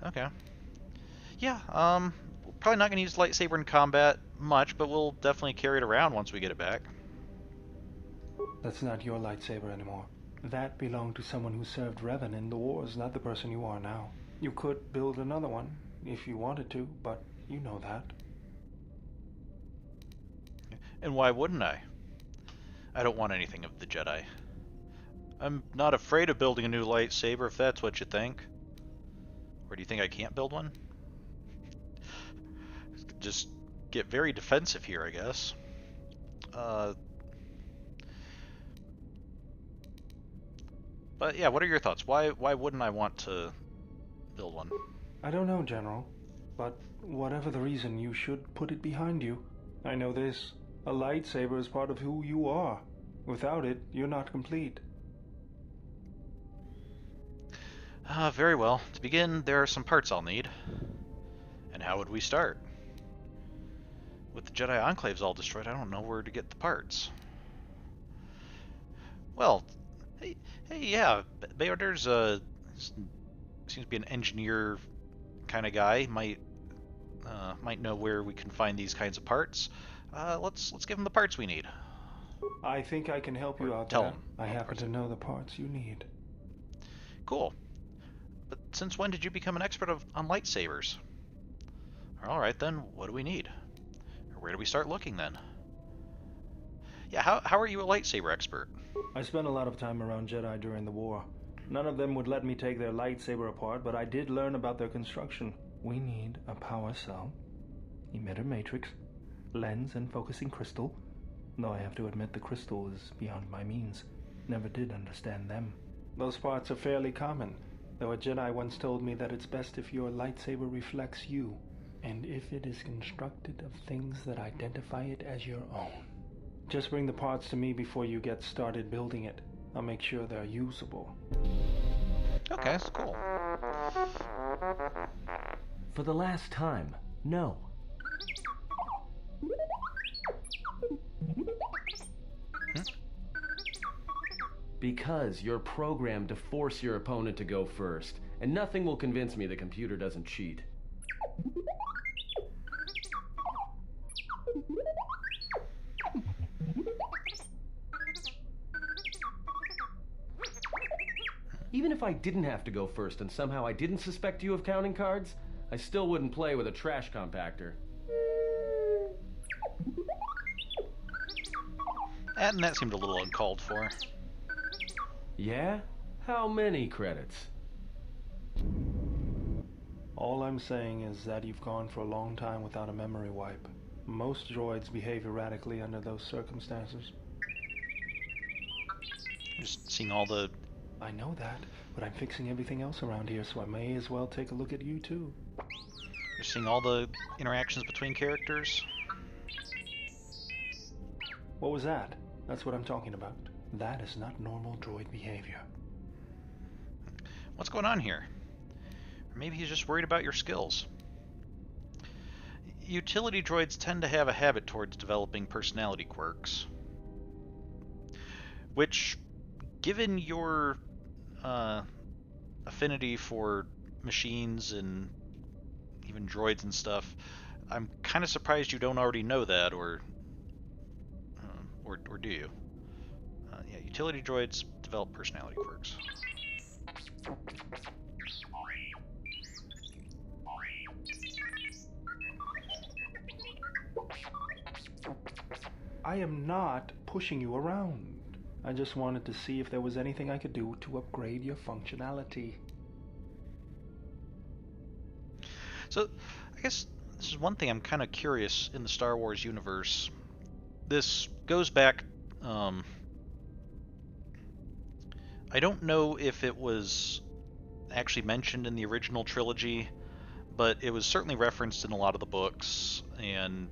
Okay. Yeah, we're probably not going to use lightsaber in combat much, but we'll definitely carry it around once we get it back. That's not your lightsaber anymore. That belonged to someone who served Revan in the wars, not the person you are now. You could build another one, if you wanted to, but you know that. And why wouldn't I? I don't want anything of the Jedi. I'm not afraid of building a new lightsaber, if that's what you think. Or do you think I can't build one? Just get very defensive here, I guess. But yeah, what are your thoughts? Why wouldn't I want to build one? I don't know, General, but whatever the reason, you should put it behind you. I know this. A lightsaber is part of who you are. Without it, you're not complete. Very well. To begin, there are some parts I'll need. And how would we start? With the Jedi Enclaves all destroyed, I don't know where to get the parts. Well, hey, yeah, Beodur's seems to be an engineer kind of guy. Might know where we can find these kinds of parts. Let's give him the parts we need. I think I can help you out tell there. him I happen to know the parts you need. Cool. But since when did you become an expert on lightsabers? Alright then, what do we need? Or where do we start looking then? Yeah, how are you a lightsaber expert? I spent a lot of time around Jedi during the war. None of them would let me take their lightsaber apart, but I did learn about their construction. We need a power cell, emitter matrix, lens and focusing crystal, though I have to admit the crystal is beyond my means. Never did understand them. Those parts are fairly common, though a Jedi once told me that it's best if your lightsaber reflects you, and if it is constructed of things that identify it as your own. Just bring the parts to me before you get started building it. I'll make sure they're usable. Okay, that's cool. For the last time, no. Because you're programmed to force your opponent to go first, and nothing will convince me the computer doesn't cheat. Even if I didn't have to go first and somehow I didn't suspect you of counting cards, I still wouldn't play with a trash compactor. And that seemed a little uncalled for. Yeah? How many credits? All I'm saying is that you've gone for a long time without a memory wipe. Most droids behave erratically under those circumstances. Just seeing all the... I know that, but I'm fixing everything else around here, so I may as well take a look at you too. Just seeing all the interactions between characters. What was that? That's what I'm talking about. That is not normal droid behavior. What's going on here? Or maybe he's just worried about your skills. Utility droids tend to have a habit towards developing personality quirks. Which, given your affinity for machines and even droids and stuff, I'm kind of surprised you don't already know that, or do you? Yeah, utility droids develop personality quirks. I am not pushing you around. I just wanted to see if there was anything I could do to upgrade your functionality. So, I guess this is one thing I'm kind of curious in the Star Wars universe. This goes back, I don't know if it was actually mentioned in the original trilogy, but it was certainly referenced in a lot of the books and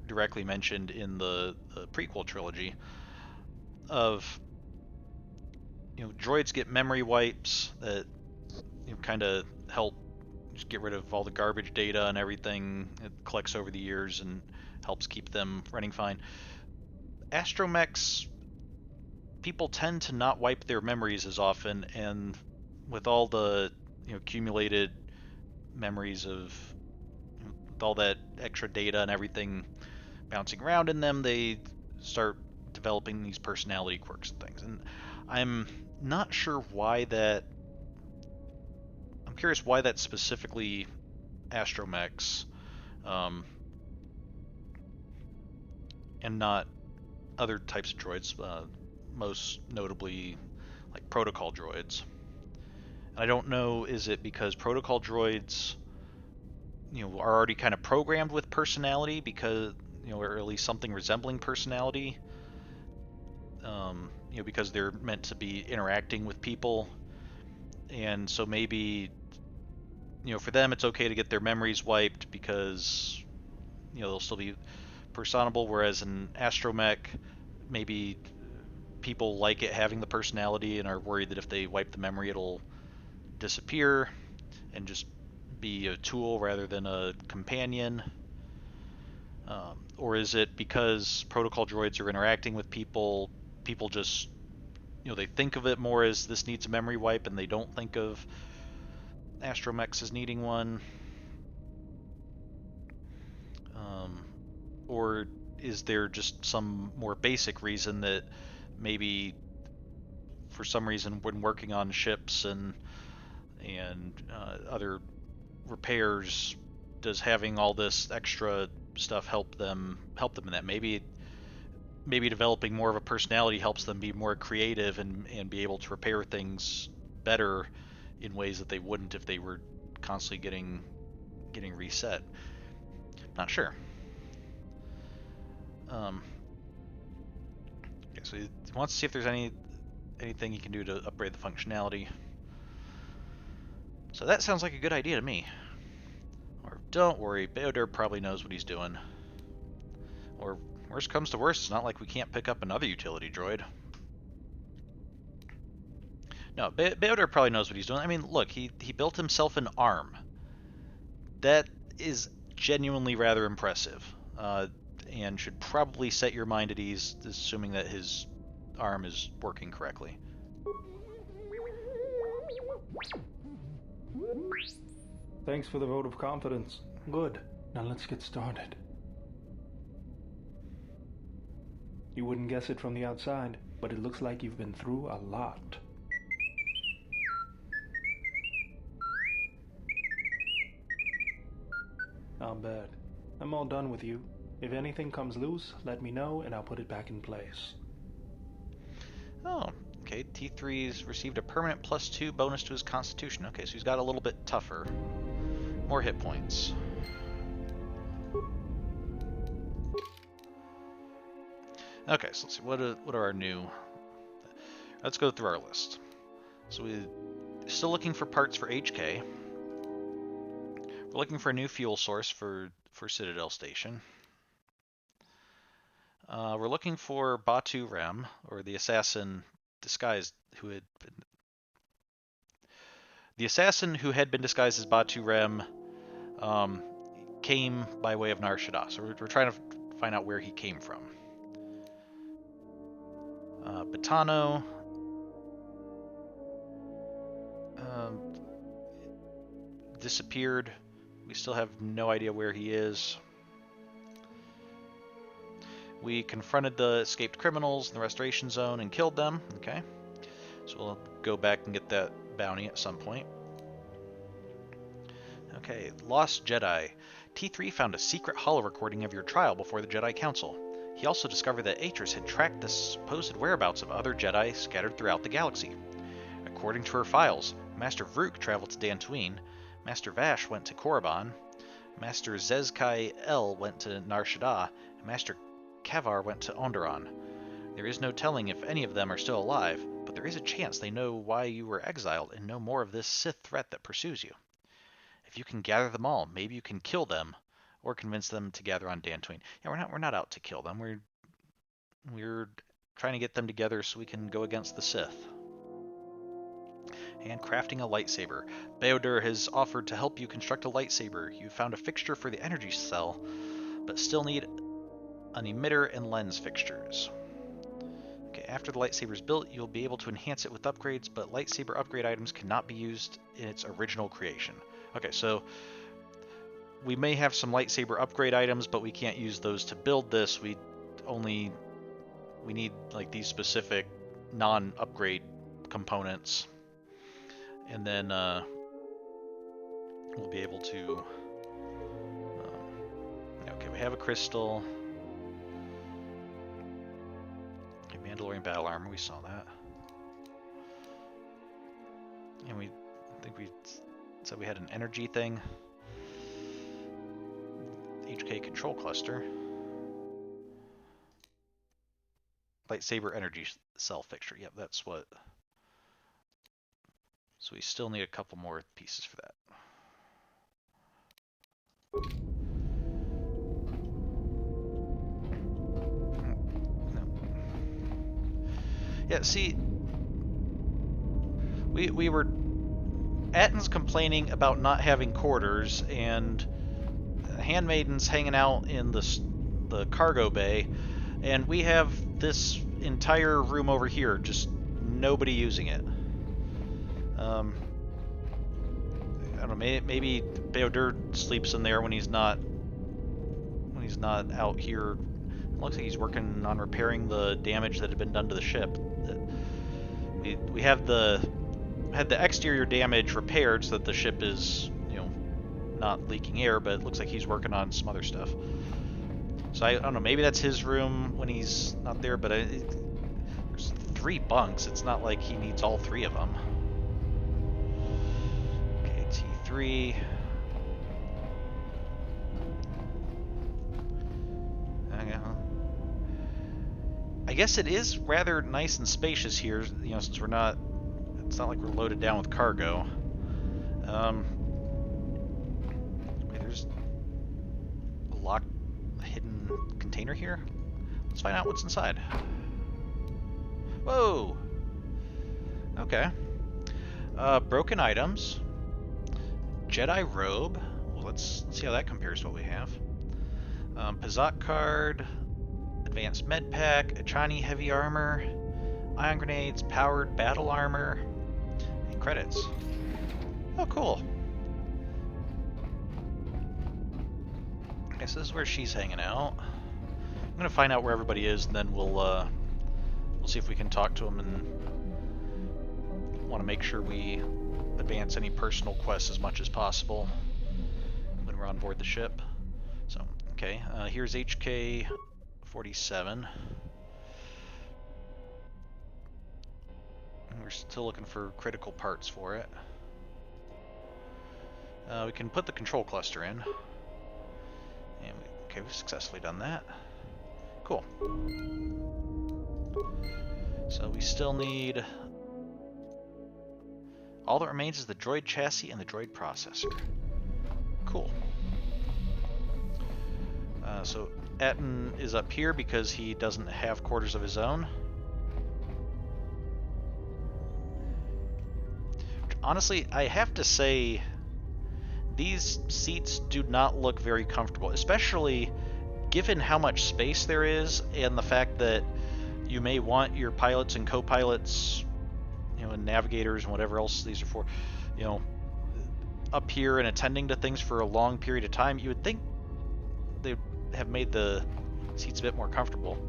directly mentioned in the prequel trilogy of, droids get memory wipes that kind of help just get rid of all the garbage data and everything it collects over the years and helps keep them running fine. Astromechs, people tend to not wipe their memories as often, and with all the accumulated memories of with all that extra data and everything bouncing around in them, they start developing these personality quirks and things. And I'm not sure why that. I'm curious why that's specifically astromechs, and not other types of droids, most notably like protocol droids. I don't know, is it because protocol droids are already kind of programmed with personality, because or at least something resembling personality, because they're meant to be interacting with people, and so maybe for them it's okay to get their memories wiped because they'll still be personable, whereas an astromech, maybe people like it having the personality and are worried that if they wipe the memory it'll disappear and just be a tool rather than a companion. Or is it because protocol droids are interacting with people, people just they think of it more as this needs a memory wipe and they don't think of astromechs as needing one? Or is there just some more basic reason that maybe for some reason when working on ships and other repairs, does having all this extra stuff help them in that? Maybe developing more of a personality helps them be more creative and be able to repair things better in ways that they wouldn't if they were constantly getting reset. Not sure. Okay, so he wants to see if there's anything he can do to upgrade the functionality. So that sounds like a good idea to me. Or don't worry, Beodur probably knows what he's doing. Or worst comes to worst, it's not like we can't pick up another utility droid. No, Beodur probably knows what he's doing. I mean, look, he built himself an arm. That is genuinely rather impressive. And should probably set your mind at ease, assuming that his arm is working correctly. Thanks for the vote of confidence. Good. Now let's get started. You wouldn't guess it from the outside, but it looks like you've been through a lot. I'll bet. I'm all done with you. If anything comes loose, let me know and I'll put it back in place. Oh, okay. T3's received a permanent +2 bonus to his constitution. Okay, so he's got a little bit tougher. More hit points. Okay, so let's see. What are our new... Let's go through our list. So we're still looking for parts for HK. We're looking for a new fuel source for Citadel Station. We're looking for Batu Rem, or the assassin disguised who had been... The assassin who had been disguised as Batu Rem came by way of Nar Shaddaa, so we're trying to find out where he came from. Batano. Disappeared. We still have no idea where he is. We confronted the escaped criminals in the restoration zone and killed them. Okay. So we'll go back and get that bounty at some point. Okay, Lost Jedi. T3 found a secret holo recording of your trial before the Jedi Council. He also discovered that Atris had tracked the supposed whereabouts of other Jedi scattered throughout the galaxy. According to her files, Master Vrook traveled to Dantooine, Master Vash went to Korriban, Master Zezkai El went to Nar Shaddaa, and Master Kavar went to Onderon. There is no telling if any of them are still alive, but there is a chance they know why you were exiled and know more of this Sith threat that pursues you. If you can gather them all, maybe you can kill them, or convince them to gather on Dantooine. Yeah, we're not out to kill them. We're trying to get them together so we can go against the Sith. And crafting a lightsaber. Beodur has offered to help you construct a lightsaber. You found a fixture for the energy cell, but still need an emitter and lens fixtures. Okay, after the lightsaber is built, you'll be able to enhance it with upgrades, but lightsaber upgrade items cannot be used in its original creation. Okay, so we may have some lightsaber upgrade items, but we can't use those to build this. We need like these specific non-upgrade components. And then we'll be able to... okay, we have a crystal. Okay, Mandalorian battle armor, we saw that. And I think we said we had an energy thing. HK control cluster. Lightsaber energy cell fixture. Yep, that's what... So we still need a couple more pieces for that. No. Yeah, see, we were... Atton's complaining about not having quarters, and Handmaiden's hanging out in the cargo bay, and we have this entire room over here, just nobody using it. I don't know. Maybe Beodur sleeps in there when he's not out here. It looks like he's working on repairing the damage that had been done to the ship. We had the exterior damage repaired so that the ship is not leaking air, but it looks like he's working on some other stuff. So I don't know. Maybe that's his room when he's not there. But there's 3 bunks. It's not like he needs all 3 of them. 3. Okay, huh. I guess it is rather nice and spacious here, since it's not like we're loaded down with cargo. Wait, there's a locked hidden container here? Let's find out what's inside. Whoa! Okay. Broken items. Jedi robe. Well, let's see how that compares to what we have. Pazak card, advanced med pack, Echani heavy armor, ion grenades, powered battle armor, and credits. Oh, cool. I guess this is where she's hanging out. I'm gonna find out where everybody is, and then we'll see if we can talk to them, and want to make sure we advance any personal quests as much as possible when we're on board the ship. So, okay, here's HK47. We're still looking for critical parts for it. We can put the control cluster in. And okay, we've successfully done that. Cool. So we still need... All that remains is the droid chassis and the droid processor. Cool. So Atton is up here because he doesn't have quarters of his own. Honestly, I have to say, these seats do not look very comfortable, especially given how much space there is and the fact that you may want your pilots and co-pilots, and navigators and whatever else these are for, up here and attending to things for a long period of time. You would think they'd have made the seats a bit more comfortable,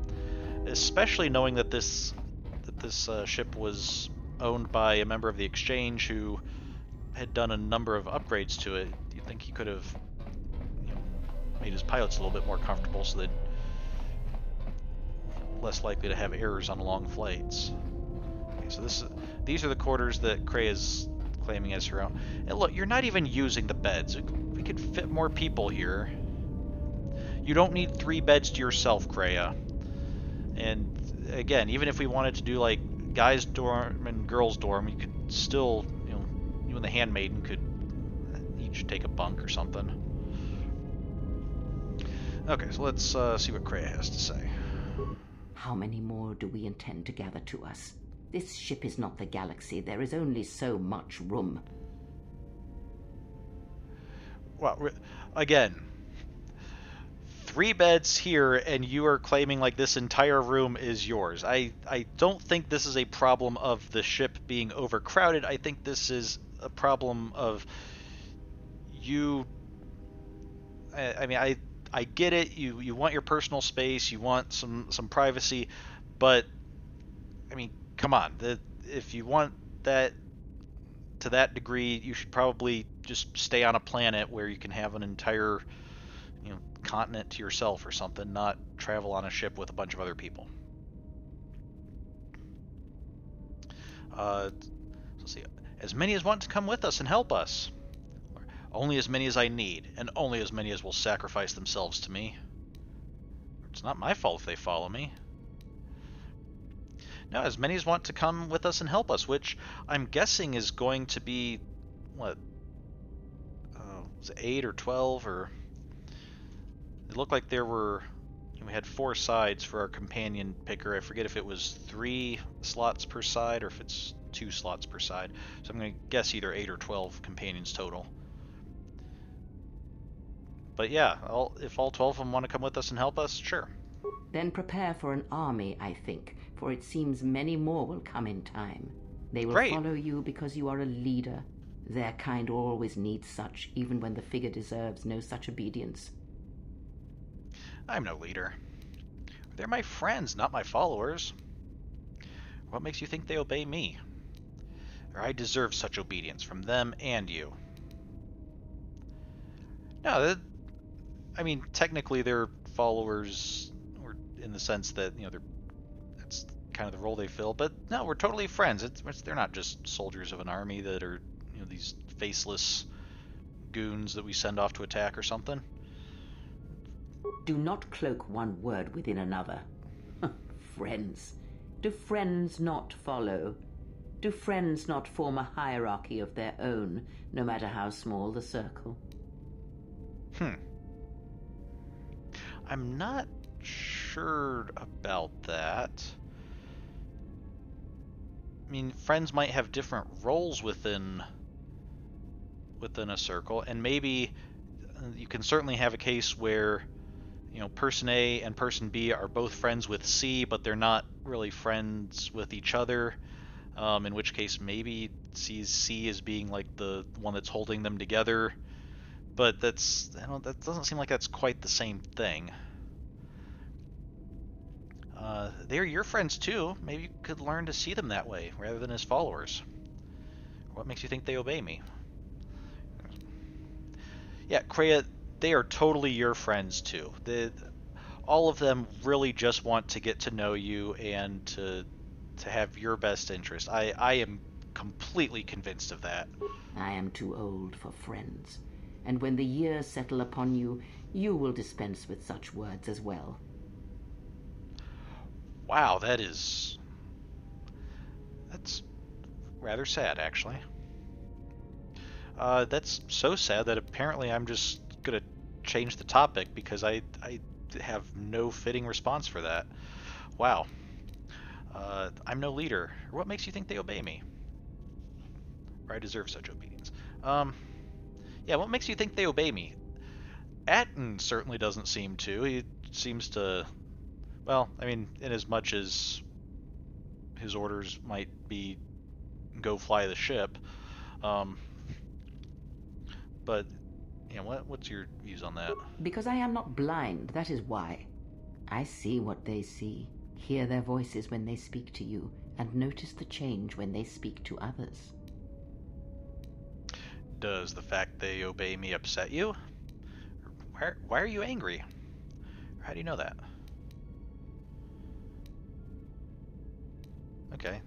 especially knowing that this ship was owned by a member of the Exchange who had done a number of upgrades to it. You'd think he could have made his pilots a little bit more comfortable so they'd less likely to have errors on long flights. Okay, so these are the quarters that Kreia's claiming as her own. And look, you're not even using the beds. We could fit more people here. You don't need 3 beds to yourself, Kreia. And again, even if we wanted to do like guys' dorm and girls' dorm, you could still, you and the Handmaiden could each take a bunk or something. Okay, so let's see what Kreia has to say. How many more do we intend to gather to us? This ship is not the galaxy. There is only so much room. Well, again, 3 beds here, and you are claiming like this entire room is yours. I don't think this is a problem of the ship being overcrowded. I think this is a problem of you. I mean, I get it. You want your personal space. You want some privacy, but I mean, come on. If you want that to that degree, you should probably just stay on a planet where you can have an entire, continent to yourself or something, not travel on a ship with a bunch of other people. Let's see. As many as want to come with us and help us. Only as many as I need, and only as many as will sacrifice themselves to me. It's not my fault if they follow me. No, as many as want to come with us and help us, which I'm guessing is going to be, what, was it 8 or 12, or... It looked like there were, we had 4 sides for our companion picker. I forget if it was 3 slots per side or if it's 2 slots per side. So I'm going to guess either 8 or 12 companions total. But yeah, if all 12 of them want to come with us and help us, sure. Then prepare for an army, I think, for it seems many more will come in time. They will follow you because you are a leader. Their kind always needs such, even when the figure deserves no such obedience. I'm no leader. They're my friends, not my followers. What makes you think they obey me? Or I deserve such obedience from them and you. No, I mean, technically they're followers, or in the sense that, that's kind of the role they fill, but no, we're totally friends. They're not just soldiers of an army that are, these faceless goons that we send off to attack or something. Do not cloak one word within another. Friends. Do friends not follow? Do friends not form a hierarchy of their own, no matter how small the circle? I'm not sure about that. I mean, friends might have different roles within a circle, and maybe you can certainly have a case where person A and person B are both friends with C, but they're not really friends with each other. In which case, maybe sees C as being like the one that's holding them together. But that doesn't seem like that's quite the same thing. They're your friends too. Maybe you could learn to see them that way rather than as followers. What makes you think they obey me? Yeah, Kreia, they are totally your friends too. All of them really just want to get to know you and to have your best interest. I am completely convinced of that. I am too old for friends, and when the years settle upon you, you will dispense with such words as well. Wow, that's rather sad, actually. That's so sad that apparently I'm just gonna change the topic because I have no fitting response for that. Wow. I'm no leader. What makes you think they obey me? Or I deserve such obedience. Yeah, what makes you think they obey me? Atton certainly doesn't seem to. He seems to, well, I mean, in as much as his orders might be go fly the ship. But, what's your views on that? Because I am not blind, that is why. I see what they see, hear their voices when they speak to you, and notice the change when they speak to others. Does the fact they obey me upset you? Or Why are you angry? How do you know that? Okay.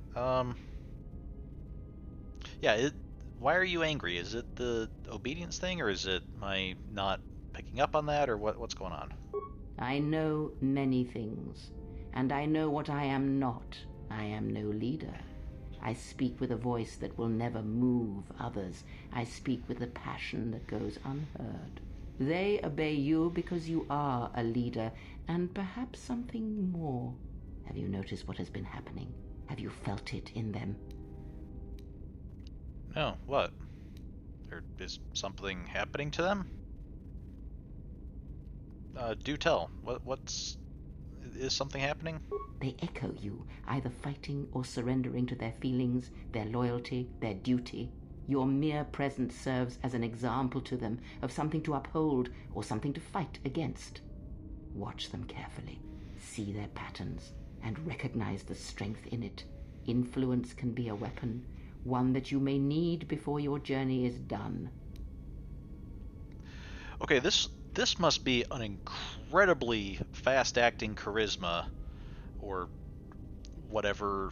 Yeah, why are you angry? Is it the obedience thing, or is it my not picking up on that, or what's going on? I know many things, and I know what I am not. I am no leader. I speak with a voice that will never move others. I speak with a passion that goes unheard. They obey you because you are a leader, and perhaps something more. Have you noticed what has been happening? Have you felt it in them? No, what? There is something happening to them? Do tell. Is something happening? They echo you, either fighting or surrendering to their feelings, their loyalty, their duty. Your mere presence serves as an example to them of something to uphold or something to fight against. Watch them carefully, see their patterns, and recognize the strength in it. Influence can be a weapon, one that you may need before your journey is done. Okay, this must be an incredibly fast-acting charisma, or whatever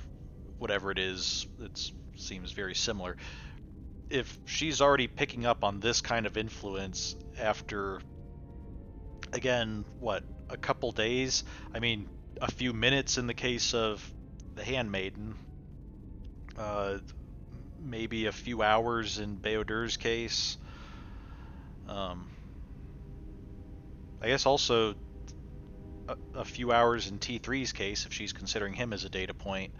it is. It seems very similar. If she's already picking up on this kind of influence after, again, what, a couple days? I mean, a few minutes in the case of the Handmaiden. Maybe a few hours in Beodur's case. I guess also a few hours in T3's case, if she's considering him as a data point.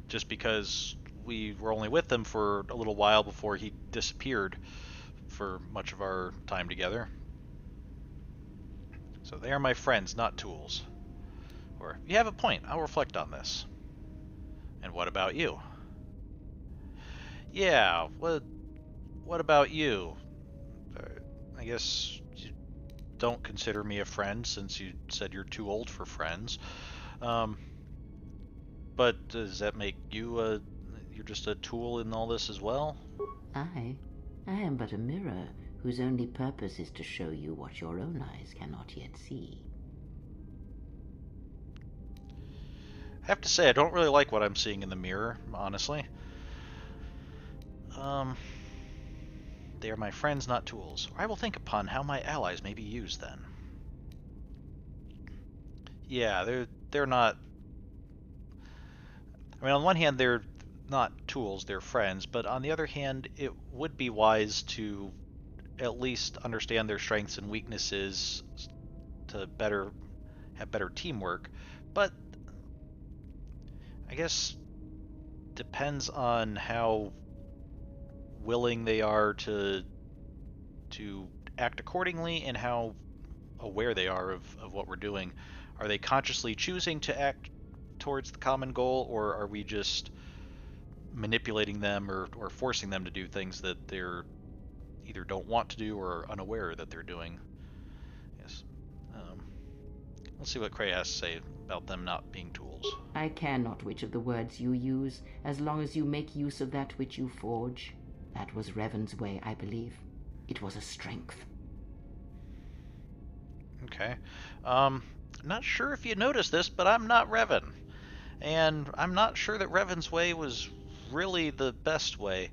Just because we were only with him for a little while before he disappeared for much of our time together. So they are my friends, not tools. Or, you have a point, I'll reflect on this. And what about you? Yeah, what about you? I guess you don't consider me a friend since you said you're too old for friends. But does that make you you're just a tool in all this as well? I am but a mirror whose only purpose is to show you what your own eyes cannot yet see. I have to say, I don't really like what I'm seeing in the mirror, honestly. They are my friends, not tools. I will think upon how my allies may be used then. Yeah, they're not... I mean, on one hand, they're not tools, they're friends, but on the other hand, it would be wise to at least understand their strengths and weaknesses to have better teamwork. But I guess depends on how willing they are to act accordingly and how aware they are of what we're doing. Are they consciously choosing to act towards the common goal, or are we just manipulating them or forcing them to do things that they're either don't want to do or are unaware that they're doing? Yes. Let's see what Kreia has to say about them not being tools. I care not which of the words you use, as long as you make use of that which you forge. That was Revan's way, I believe. It was a strength. Okay. Not sure if you noticed this, but I'm not Revan. And I'm not sure that Revan's way was really the best way.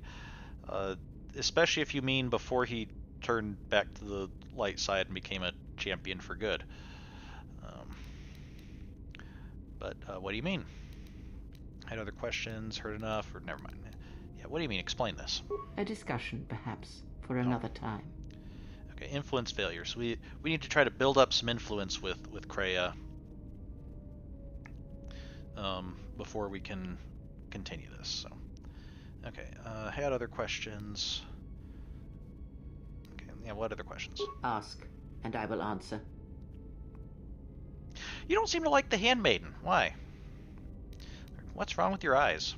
Especially if you mean before he turned back to the light side and became a champion for good. But what do you mean? Had other questions, heard enough, or never mind? Yeah, what do you mean? Explain this. A discussion, perhaps, for another time. Okay, influence failures. We need to try to build up some influence with Kreia before we can continue this. So, okay, had other questions? Okay, yeah, what other questions? Ask, and I will answer. You don't seem to like the Handmaiden. Why? What's wrong with your eyes?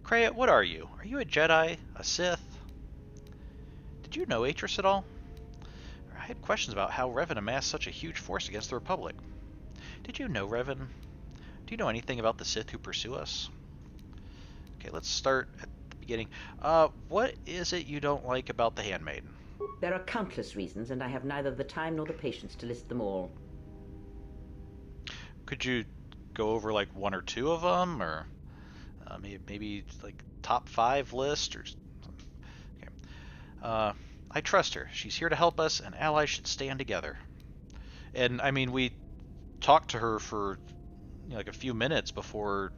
Kreia, what are you? Are you a Jedi? A Sith? Did you know Atris at all? I had questions about how Revan amassed such a huge force against the Republic. Did you know Revan? Do you know anything about the Sith who pursue us? Okay, let's start at the beginning. What is it you don't like about the Handmaiden? There are countless reasons, and I have neither the time nor the patience to list them all. Could you go over like one or two of them, or maybe like top 5 list or something? Okay. I trust her. She's here to help us, and allies should stand together. And I mean, we talked to her for like a few minutes before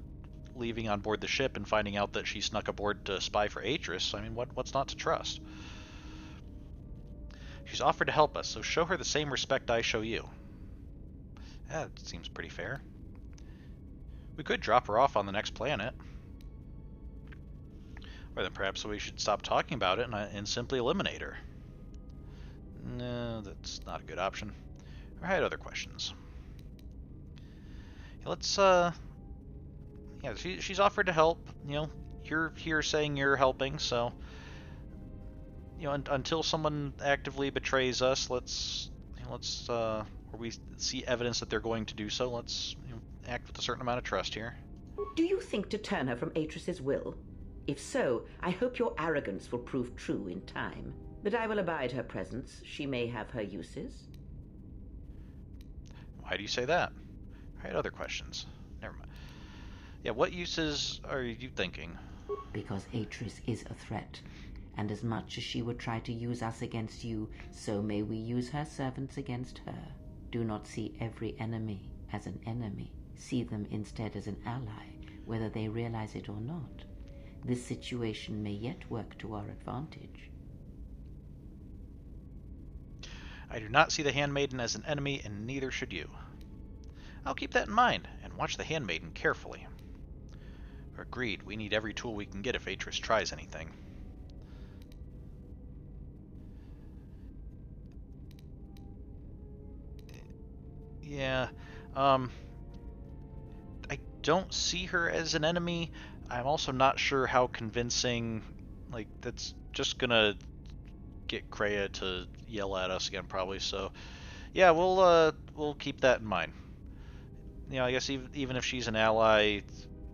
leaving on board the ship and finding out that she snuck aboard to spy for Atris. I mean, what's not to trust? She's offered to help us, so show her the same respect I show you. That seems pretty fair. We could drop her off on the next planet. Or then perhaps we should stop talking about it and simply eliminate her. No, that's not a good option. I had other questions. Let's, yeah, she's offered to help. You know, you're here saying you're helping, so, you know, until someone actively betrays us, or we see evidence that they're going to do so, let's act with a certain amount of trust here. Do you think to turn her from Atris's will? If so, I hope your arrogance will prove true in time. But I will abide her presence. She may have her uses. Why do you say that? I had other questions. Never mind. Yeah, what uses are you thinking? Because Atris is a threat. And as much as she would try to use us against you, so may we use her servants against her. Do not see every enemy as an enemy. See them instead as an ally, whether they realize it or not. This situation may yet work to our advantage. I do not see the Handmaiden as an enemy, and neither should you. I'll keep that in mind, and watch the Handmaiden carefully. Agreed, we need every tool we can get if Atris tries anything. Yeah, I don't see her as an enemy. I'm also not sure how convincing, like, that's just gonna get Kreia to yell at us again, probably. So, yeah, we'll keep that in mind. You know, I guess even if she's an ally,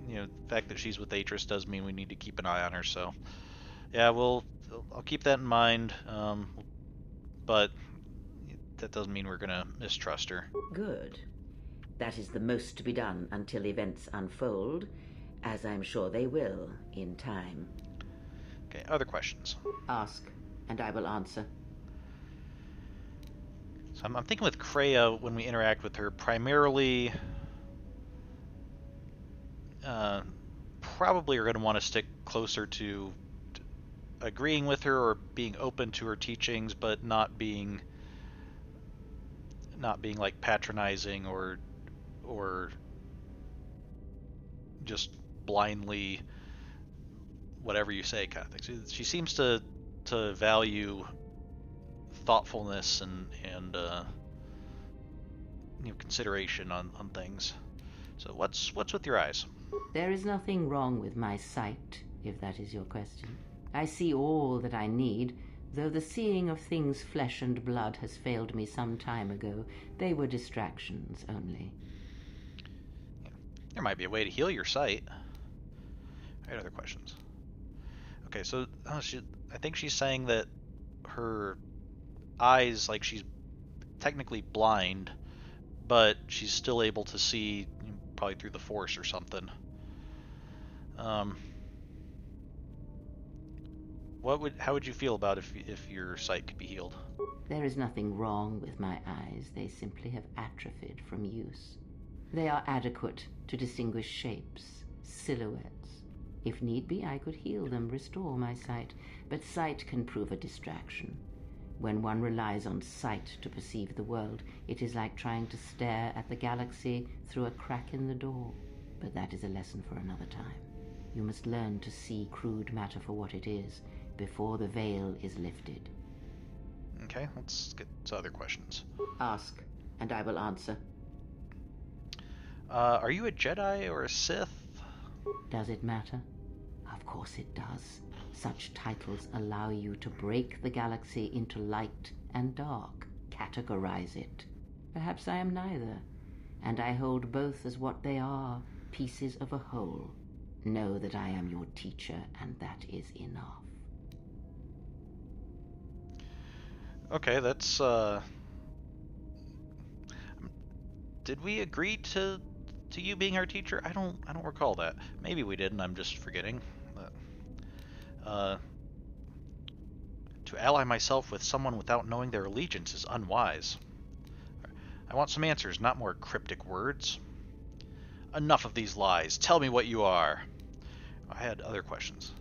you know, the fact that she's with Atris does mean we need to keep an eye on her. So, yeah, I'll keep that in mind. But that doesn't mean we're gonna mistrust her. Good. That is the most to be done until events unfold, as I'm sure they will in time. Okay, other questions? Ask, and I will answer. So I'm thinking with Kreia, when we interact with her, primarily, probably are going to want to stick closer to agreeing with her or being open to her teachings, but not being like patronizing or just blindly whatever you say kind of thing. She seems to value thoughtfulness and consideration on things. So what's with your eyes? There is nothing wrong with my sight, if that is your question. I see all that I need, though the seeing of things flesh and blood has failed me some time ago. They were distractions only. Yeah. There might be a way to heal your sight. I had other questions. Okay, so I think she's saying that her eyes, like, she's technically blind, but she's still able to see, probably through the Force or something. How would you feel about if your sight could be healed? There is nothing wrong with my eyes. They simply have atrophied from use. They are adequate to distinguish shapes, silhouettes. If need be, I could heal them, restore my sight, but sight can prove a distraction. When one relies on sight to perceive the world, it is like trying to stare at the galaxy through a crack in the door. But that is a lesson for another time. You must learn to see crude matter for what it is, before the veil is lifted. Okay, let's get to other questions. Ask, and I will answer. Are you a Jedi or a Sith? Does it matter? Of course it does. Such titles allow you to break the galaxy into light and dark, categorize it. Perhaps I am neither, and I hold both as what they are, pieces of a whole. Know that I am your teacher, and that is enough. Okay, that's, did we agree to you being our teacher? I don't recall that. Maybe we did, and I'm just forgetting. To ally myself with someone without knowing their allegiance is unwise. I want some answers, not more cryptic words. Enough of these lies. Tell me what you are. I had other questions.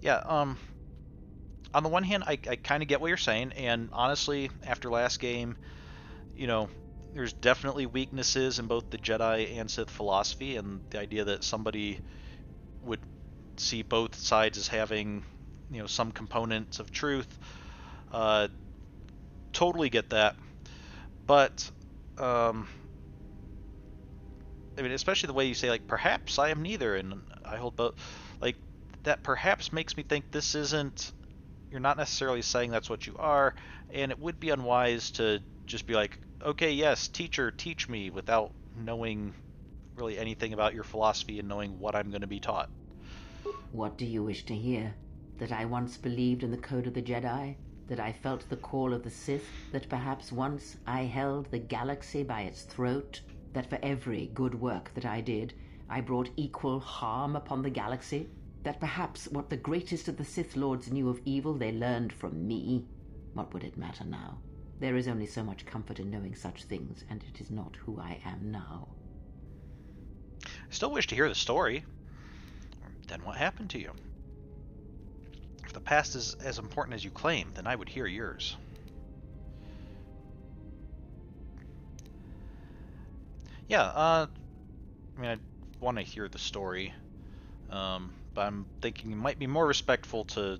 Yeah, on the one hand, I kind of get what you're saying, and honestly, after last game, you know, there's definitely weaknesses in both the Jedi and Sith philosophy, and the idea that somebody would see both sides as having, you know, some components of truth. Totally get that, but I mean, especially the way you say, like, perhaps I am neither, and I hold both. Like, that perhaps makes me think this isn't. You're not necessarily saying that's what you are, and it would be unwise to just be like, okay, yes, teacher, teach me, without knowing really anything about your philosophy and knowing what I'm going to be taught. What do you wish to hear? That I once believed in the code of the Jedi? That I felt the call of the Sith? That perhaps once I held the galaxy by its throat? That for every good work that I did, I brought equal harm upon the galaxy? That perhaps what the greatest of the Sith Lords knew of evil they learned from me? What would it matter now? There is only so much comfort in knowing such things, and it is not who I am now. I still wish to hear the story. Then what happened to you? If the past is as important as you claim, then I would hear yours. Yeah, I mean, I want to hear the story, but I'm thinking it might be more respectful to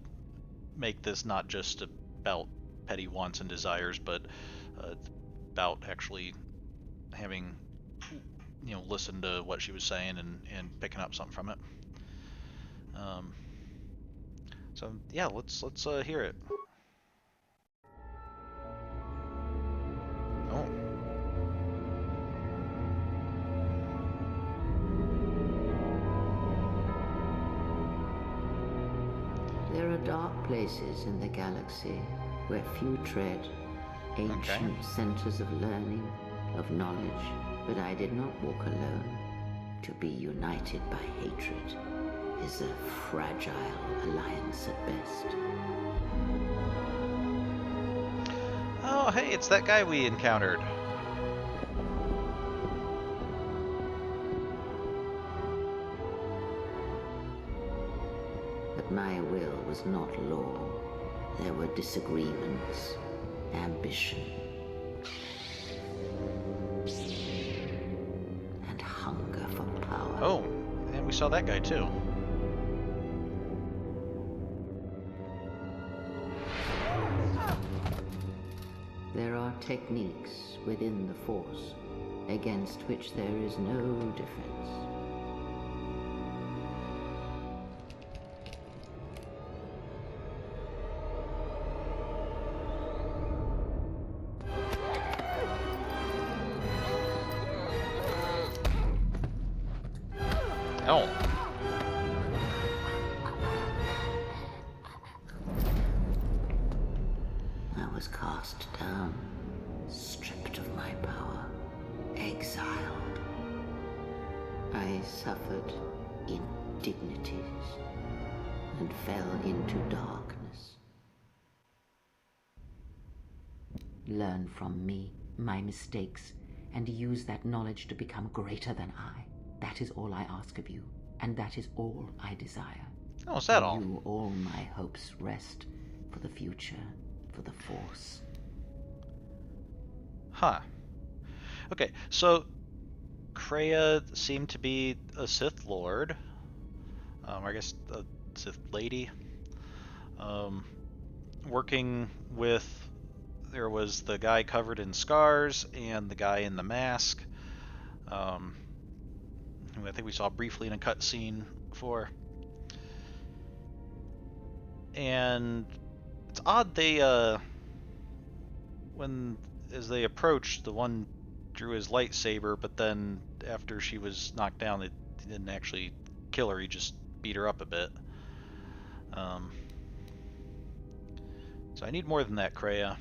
make this not just about petty wants and desires, but about actually having, you know, listened to what she was saying and picking up something from it. So yeah, let's hear it. Oh. There are dark places in the galaxy where few tread, ancient centers of learning, of knowledge, but I did not walk alone. To be united by hatred is a fragile alliance at best. Oh, hey, it's that guy we encountered. But my will was not law. There were disagreements, ambition, and hunger for power. Oh, and we saw that guy too. There are techniques within the Force against which there is no defense. Oh. I was cast down, stripped of my power, exiled. I suffered indignities and fell into darkness. Learn from me, my mistakes, and use that knowledge to become greater than I. That is all I ask of you, and that is all I desire. Oh, is that all? You, all my hopes rest for the future, for the Force. Huh. Okay, so Kreia seemed to be a Sith Lord. I guess a Sith lady. Working with... There was the guy covered in scars and the guy in the mask. Who I think we saw briefly in a cutscene before. And it's odd they, as they approached, the one drew his lightsaber, but then after she was knocked down, he didn't actually kill her, he just beat her up a bit. So So I need more than that, Kreia.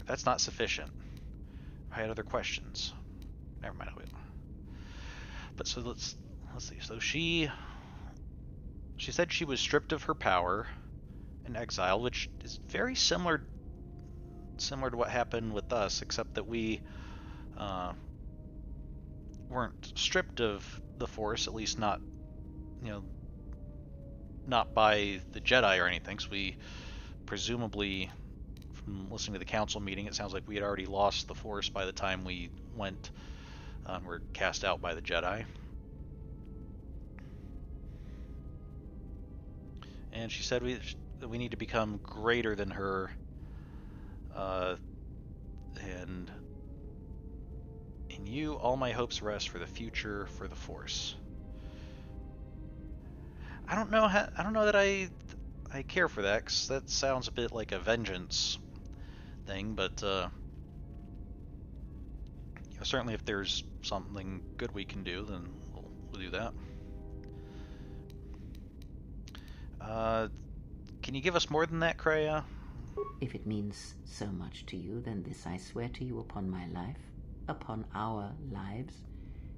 That's not sufficient. I had other questions. Never mind. But so let's see. So she said she was stripped of her power and exiled, which is very similar to what happened with us, except that we weren't stripped of the Force, at least not, not by the Jedi or anything. So we presumably, from listening to the council meeting, it sounds like we had already lost the Force by the time we went, were cast out by the Jedi. And she said we need to become greater than her, and in you all my hopes rest for the future, for the Force. I don't know that I care for that, because that sounds a bit like a vengeance thing, but certainly if there's something good we can do, then we'll do that. Can you give us more than that, Kreia? If it means so much to you, then this I swear to you upon my life, upon our lives,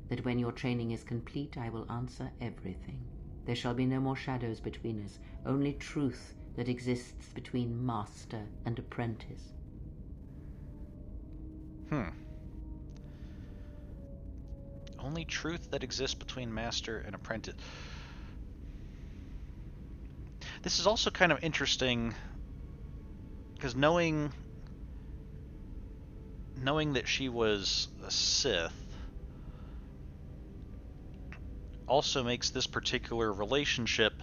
that when your training is complete, I will answer everything. There shall be no more shadows between us, only truth that exists between master and apprentice. Only truth that exists between master and apprentice. This is also kind of interesting, because knowing that she was a Sith also makes this particular relationship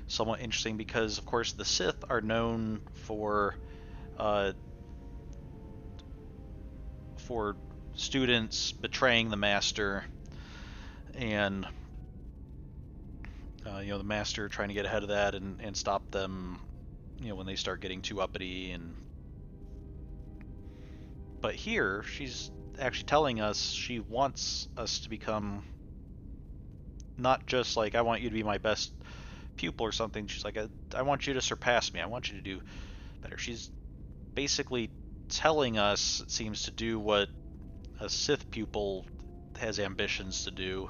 somewhat interesting, because of course the Sith are known for students betraying the master, and the master trying to get ahead of that and stop them, when they start getting too uppity. But here she's actually telling us she wants us to become not just like, I want you to be my best pupil or something. She's like, I want you to surpass me. I want you to do better. She's basically telling us, it seems, to do what a Sith pupil has ambitions to do,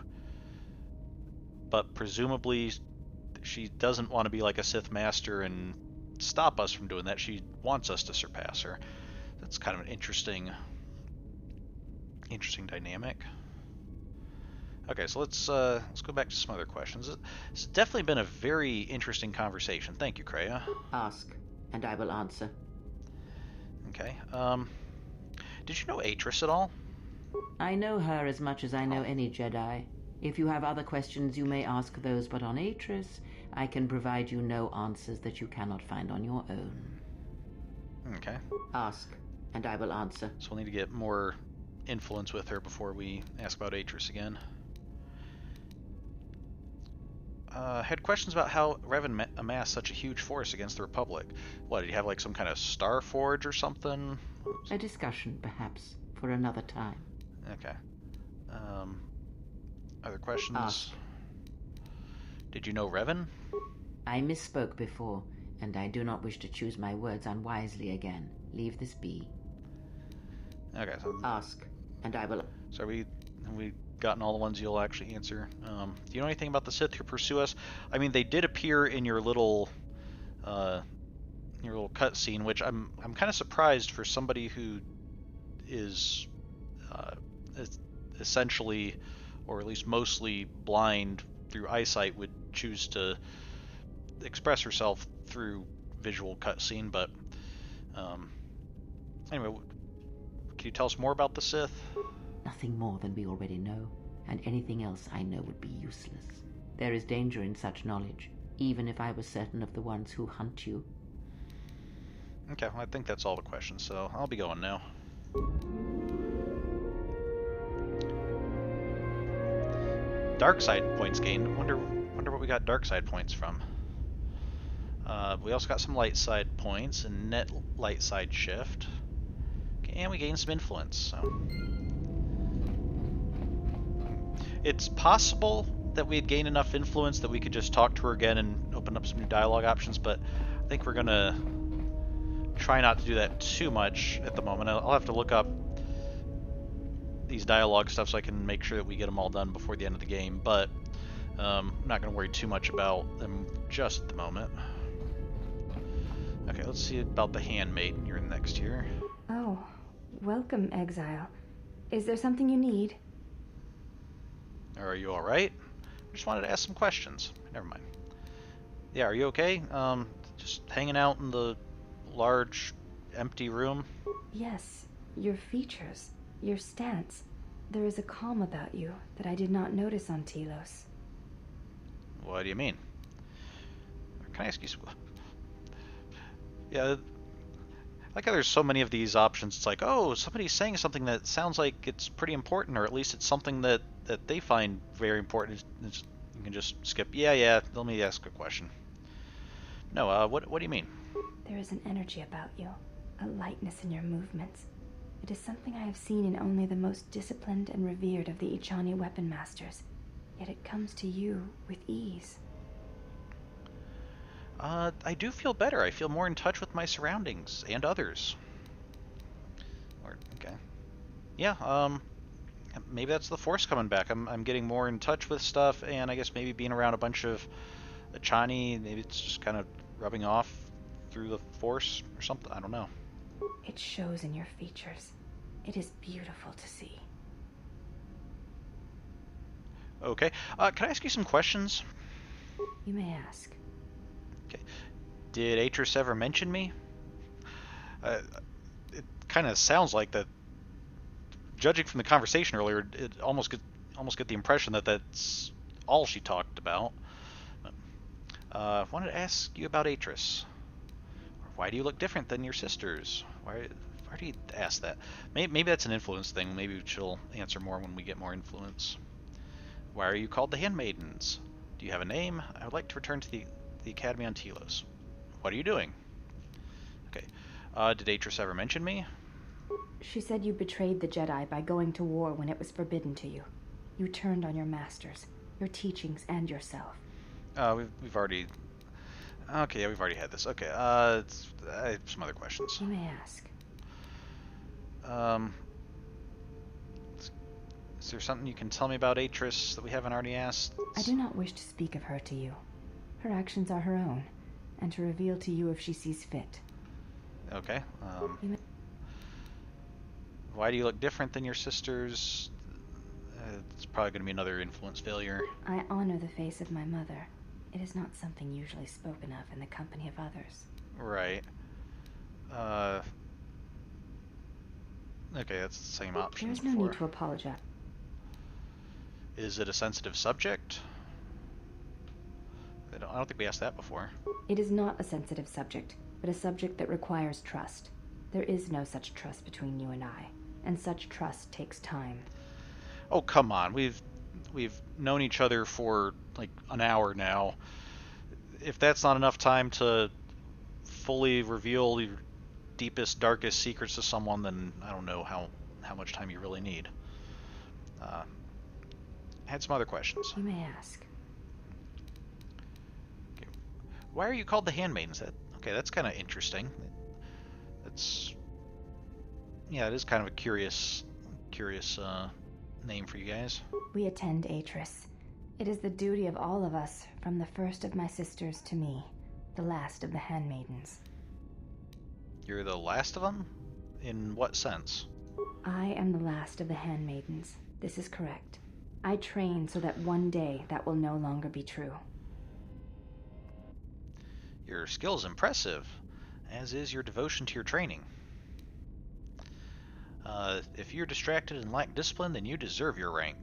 but presumably she doesn't want to be like a Sith master and stop us from doing that. She wants us to surpass her. That's kind of an interesting dynamic. Okay, so let's go back to some other questions. It's definitely been a very interesting conversation. Thank you, Kreia. Ask, and I will answer. Okay. Did you know Atris at all? I know her as much as I know any Jedi. If you have other questions, you may ask those, but on Atris, I can provide you no answers that you cannot find on your own. Okay. Ask, and I will answer. So we'll need to get more influence with her before we ask about Atris again. Had questions about how Revan amassed such a huge force against the Republic. What, did he have like some kind of Star Forge or something? A discussion, perhaps, for another time. Okay. Other questions? Ask. Did you know Revan? I misspoke before, and I do not wish to choose my words unwisely again. Leave this be. Okay, so... Ask, and I will... So we gotten all the ones you'll actually answer. Do you know anything about the Sith who pursue us? I mean, they did appear in your little cutscene, which I'm kind of surprised for somebody who is essentially, or at least mostly, blind through eyesight, would choose to express herself through visual cutscene. But anyway, can you tell us more about the Sith? Nothing more than we already know, and anything else I know would be useless. There is danger in such knowledge, even if I was certain of the ones who hunt you. Okay, well, I think that's all the questions, so I'll be going now. Dark side points gained. Wonder what we got dark side points from. We also got some light side points and net light side shift. Okay, and we gained some influence, so... It's possible that we had gained enough influence that we could just talk to her again and open up some new dialogue options, but I think we're gonna try not to do that too much at the moment. I'll have to look up these dialogue stuff so I can make sure that we get them all done before the end of the game, but I'm not going to worry too much about them just at the moment. Okay, let's see about the Handmaiden. You're next here. Oh, welcome, Exile. Is there something you need? Are you alright? I just wanted to ask some questions. Never mind. Yeah, are you okay? Just hanging out in the large, empty room? Yes, your features, your stance. There is a calm about you that I did not notice on Telos. What do you mean? Can I ask you some... Yeah, I like how there's so many of these options. It's like, oh, somebody's saying something that sounds like it's pretty important, or at least it's something that they find very important. You can just skip, yeah, let me ask a question. No, what do you mean? There is an energy about you, a lightness in your movements. It is something I have seen in only the most disciplined and revered of the Echani weapon masters, yet it comes to you with ease. I do feel better. I feel more in touch with my surroundings and others. Okay. Yeah, maybe that's the Force coming back. I'm getting more in touch with stuff, and I guess maybe being around a bunch of Echani, maybe it's just kind of rubbing off through the Force or something. I don't know. It shows in your features. It is beautiful to see. Okay. Can I ask you some questions? You may ask. Okay. Did Atris ever mention me? It kind of sounds like that. Judging from the conversation earlier, it almost get the impression that that's all she talked about. I wanted to ask you about Atris. Why do you look different than your sisters? Why do you ask that? Maybe that's an influence thing. Maybe she'll answer more when we get more influence. Why are you called the Handmaidens? Do you have a name? I would like to return to the Academy on Telos. What are you doing? Okay. Did Atris ever mention me? She said you betrayed the Jedi by going to war when it was forbidden to you. You turned on your masters, your teachings, and yourself. We've already... Okay, yeah, we've already had this. Okay, I have some other questions. You may ask. Is there something you can tell me about Atris that we haven't already asked? I do not wish to speak of her to you. Her actions are her own, and to reveal to you if she sees fit. Okay, why do you look different than your sisters? It's probably going to be another influence failure. I honor the face of my mother. It is not something usually spoken of in the company of others. Right. Okay, that's the same option. There is no need to apologize. Is it a sensitive subject? I don't think we asked that before. It is not a sensitive subject, but a subject that requires trust. There is no such trust between you and I, and such trust takes time. Oh, come on. We've known each other for like an hour now. If that's not enough time to fully reveal your deepest, darkest secrets to someone, then I don't know how much time you really need. I had some other questions. You may ask. Okay. Why are you called the Handmaidens? That's kind of interesting. Yeah, it is kind of a curious name for you guys. We attend Atris. It is the duty of all of us, from the first of my sisters to me, the last of the Handmaidens. You're the last of them? In what sense? I am the last of the Handmaidens. This is correct. I train so that one day that will no longer be true. Your skill is impressive, as is your devotion to your training. If you're distracted and lack discipline, then you deserve your rank.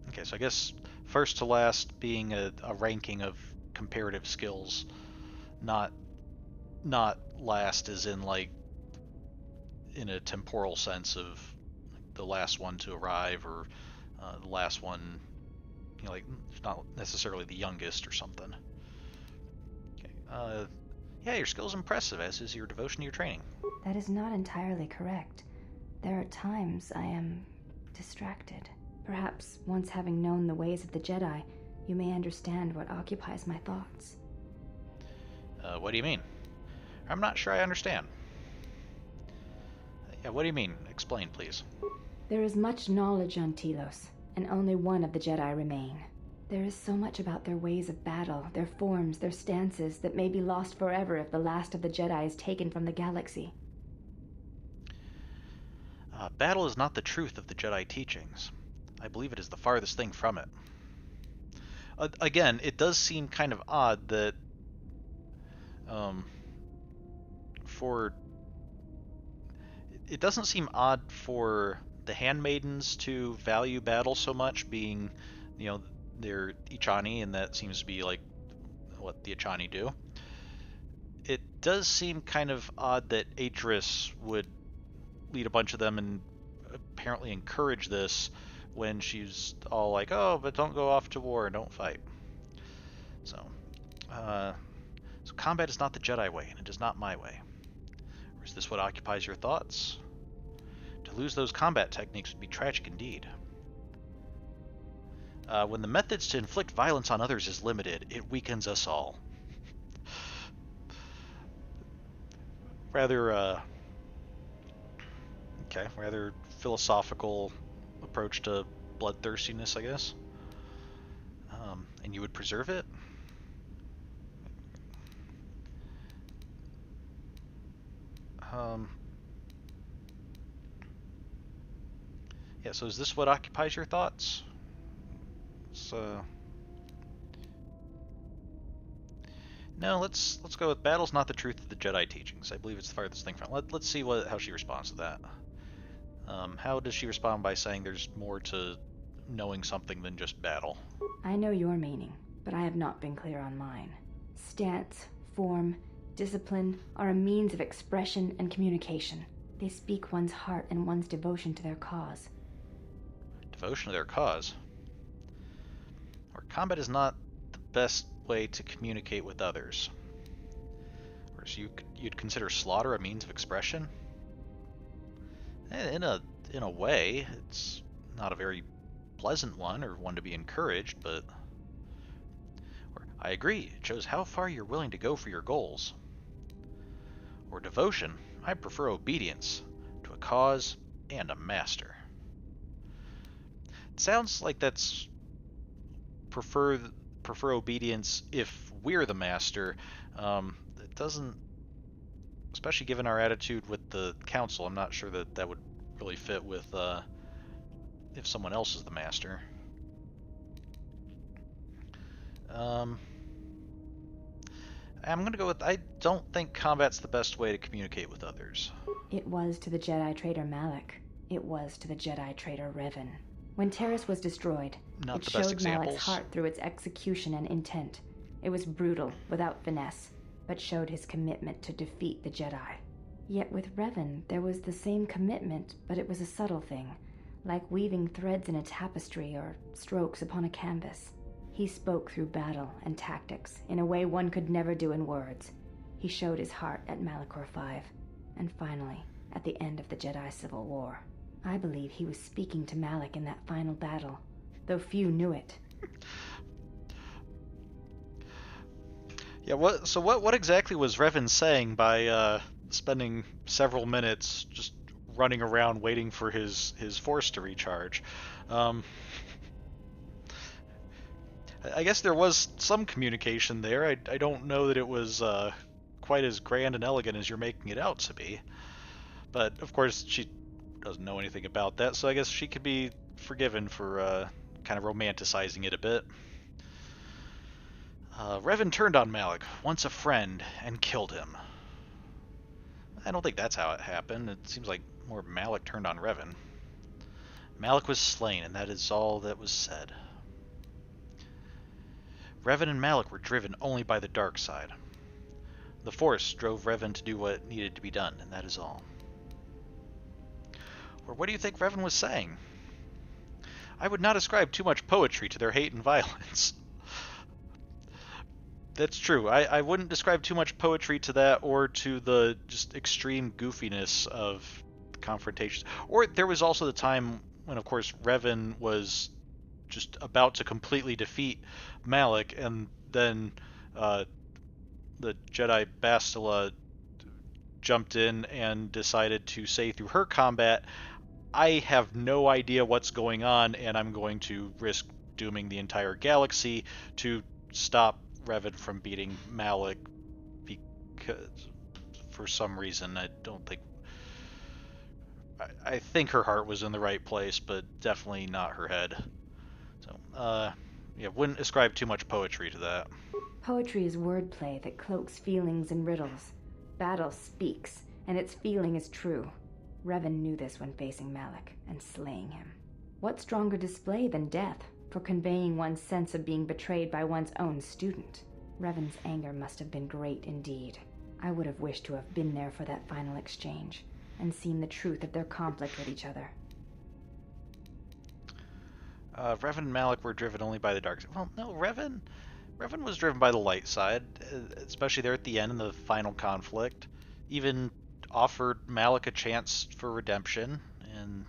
Okay, so I guess first to last being a ranking of comparative skills, not last as in like in a temporal sense of the last one to arrive, or the last one, like not necessarily the youngest or something. Okay. Yeah, your skill's impressive, as is your devotion to your training. That is not entirely correct. There are times I am distracted. Perhaps once having known the ways of the Jedi, you may understand what occupies my thoughts. What do you mean? I'm not sure I understand. Yeah, what do you mean? Explain, please. There is much knowledge on Telos, and only one of the Jedi remain. There is so much about their ways of battle, their forms, their stances, that may be lost forever if the last of the Jedi is taken from the galaxy. Battle is not the truth of the Jedi teachings. I believe it is the farthest thing from it. Again, it does seem kind of odd that it doesn't seem odd for the Handmaidens to value battle so much, being, they're Echani, and that seems to be like what the Echani do. It does seem kind of odd that Atris would lead a bunch of them and apparently encourage this when she's all like, oh, but don't go off to war, don't fight. So combat is not the Jedi way, and it is not my way. Or is this what occupies your thoughts? To lose those combat techniques would be tragic indeed. When the methods to inflict violence on others is limited, it weakens us all. Rather philosophical approach to bloodthirstiness, I guess. And you would preserve it? Yeah, so is this what occupies your thoughts? No, let's go with battle's not the truth of the Jedi teachings. I believe it's the farthest thing from. Let's see how she responds to that. How does she respond by saying there's more to knowing something than just battle? I know your meaning, but I have not been clear on mine. Stance, form, discipline are a means of expression and communication. They speak one's heart and one's devotion to their cause. Devotion to their cause? Or combat is not the best way to communicate with others. Or so you'd consider slaughter a means of expression? In a way, it's not a very pleasant one or one to be encouraged, but I agree, it shows how far you're willing to go for your goals. Or devotion, I prefer obedience to a cause and a master. It sounds like that's prefer obedience if we're the master. It doesn't, especially given our attitude with the council, I'm not sure that would really fit with if someone else is the master. I'm going to go with, I don't think combat's the best way to communicate with others. It was to the Jedi traitor Malak. It was to the Jedi traitor Revan. When Taris was destroyed, it showed Malak's heart through its execution and intent. It was brutal, without finesse, but showed his commitment to defeat the Jedi. Yet with Revan, there was the same commitment, but it was a subtle thing, like weaving threads in a tapestry or strokes upon a canvas. He spoke through battle and tactics in a way one could never do in words. He showed his heart at Malachor V, and finally, at the end of the Jedi Civil War. I believe he was speaking to Malak in that final battle, though few knew it. Yeah, what exactly was Revan saying by spending several minutes just running around waiting for his force to recharge? I guess there was some communication there. I don't know that it was quite as grand and elegant as you're making it out to be. But, of course, she doesn't know anything about that, so I guess she could be forgiven for kind of romanticizing it a bit. Revan turned on Malak, once a friend, and killed him. I don't think that's how it happened. It seems like more Malak turned on Revan. Malak was slain, and that is all that was said. Revan and Malak were driven only by the dark side. The Force drove Revan to do what needed to be done, and that is all. Or what do you think Revan was saying? I would not ascribe too much poetry to their hate and violence. That's true. I wouldn't describe too much poetry to that or to the just extreme goofiness of confrontations. Or there was also the time when, of course, Revan was just about to completely defeat Malak, and then the Jedi Bastila jumped in and decided to say through her combat, I have no idea what's going on, and I'm going to risk dooming the entire galaxy to stop Revan from beating Malik, because for some reason I think her heart was in the right place, but definitely not her head. So, yeah, wouldn't ascribe too much poetry to that. Poetry is wordplay that cloaks feelings in riddles. Battle speaks, and its feeling is true. Revan knew this when facing Malik and slaying him. What stronger display than death for conveying one's sense of being betrayed by one's own student? Revan's anger must have been great indeed. I would have wished to have been there for that final exchange and seen the truth of their conflict with each other. Revan and Malik were driven only by the dark side. Well, no, Revan was driven by the light side, especially there at the end in the final conflict. Even offered Malik a chance for redemption, and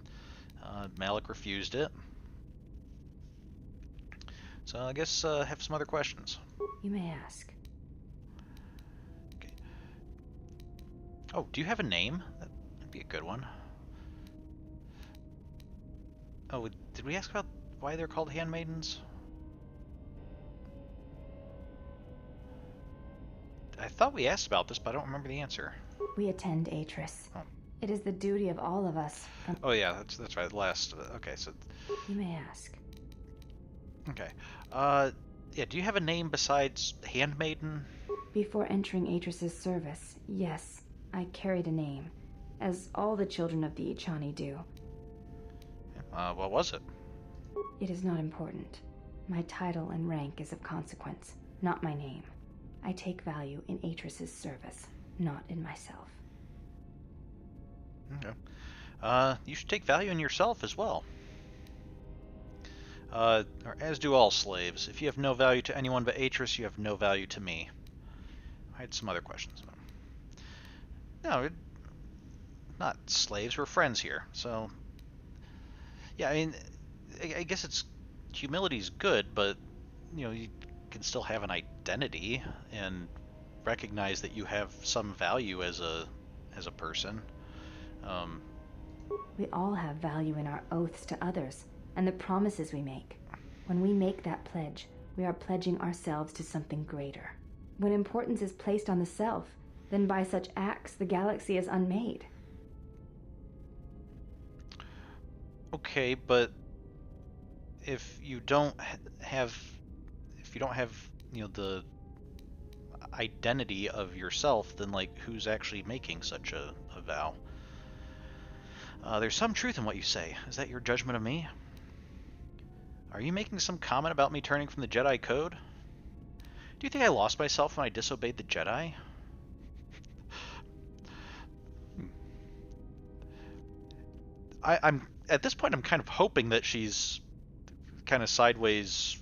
Malik refused it. So I guess I have some other questions. You may ask. Okay. Oh, do you have a name? That'd be a good one. Oh, did we ask about why they're called Handmaidens? I thought we asked about this, but I don't remember the answer. We attend Atris. Oh. It is the duty of all of us. Oh yeah, that's right. Last. Okay, so. You may ask. Okay. Yeah. Do you have a name besides Handmaiden? Before entering Atris's service, yes, I carried a name, as all the children of the Echani do. What was it? It is not important. My title and rank is of consequence, not my name. I take value in Atris's service, not in myself. Okay. You should take value in yourself as well. Or as do all slaves. If you have no value to anyone but Atris, you have no value to me. I had some other questions. No, not slaves. We're friends here. So, yeah, I mean, I guess humility's good, but, you know, you can still have an identity and recognize that you have some value as a person. We all have value in our oaths to others and the promises we make. When we make that pledge, we are pledging ourselves to something greater. When importance is placed on the self, then by such acts the galaxy is unmade. Okay, but if you don't have, you know, the identity of yourself, then like who's actually making such a vow? There's some truth in what you say. Is that your judgment of me? Are you making some comment about me turning from the Jedi Code? Do you think I lost myself when I disobeyed the Jedi? I'm at this point I'm kind of hoping that she's kind of sideways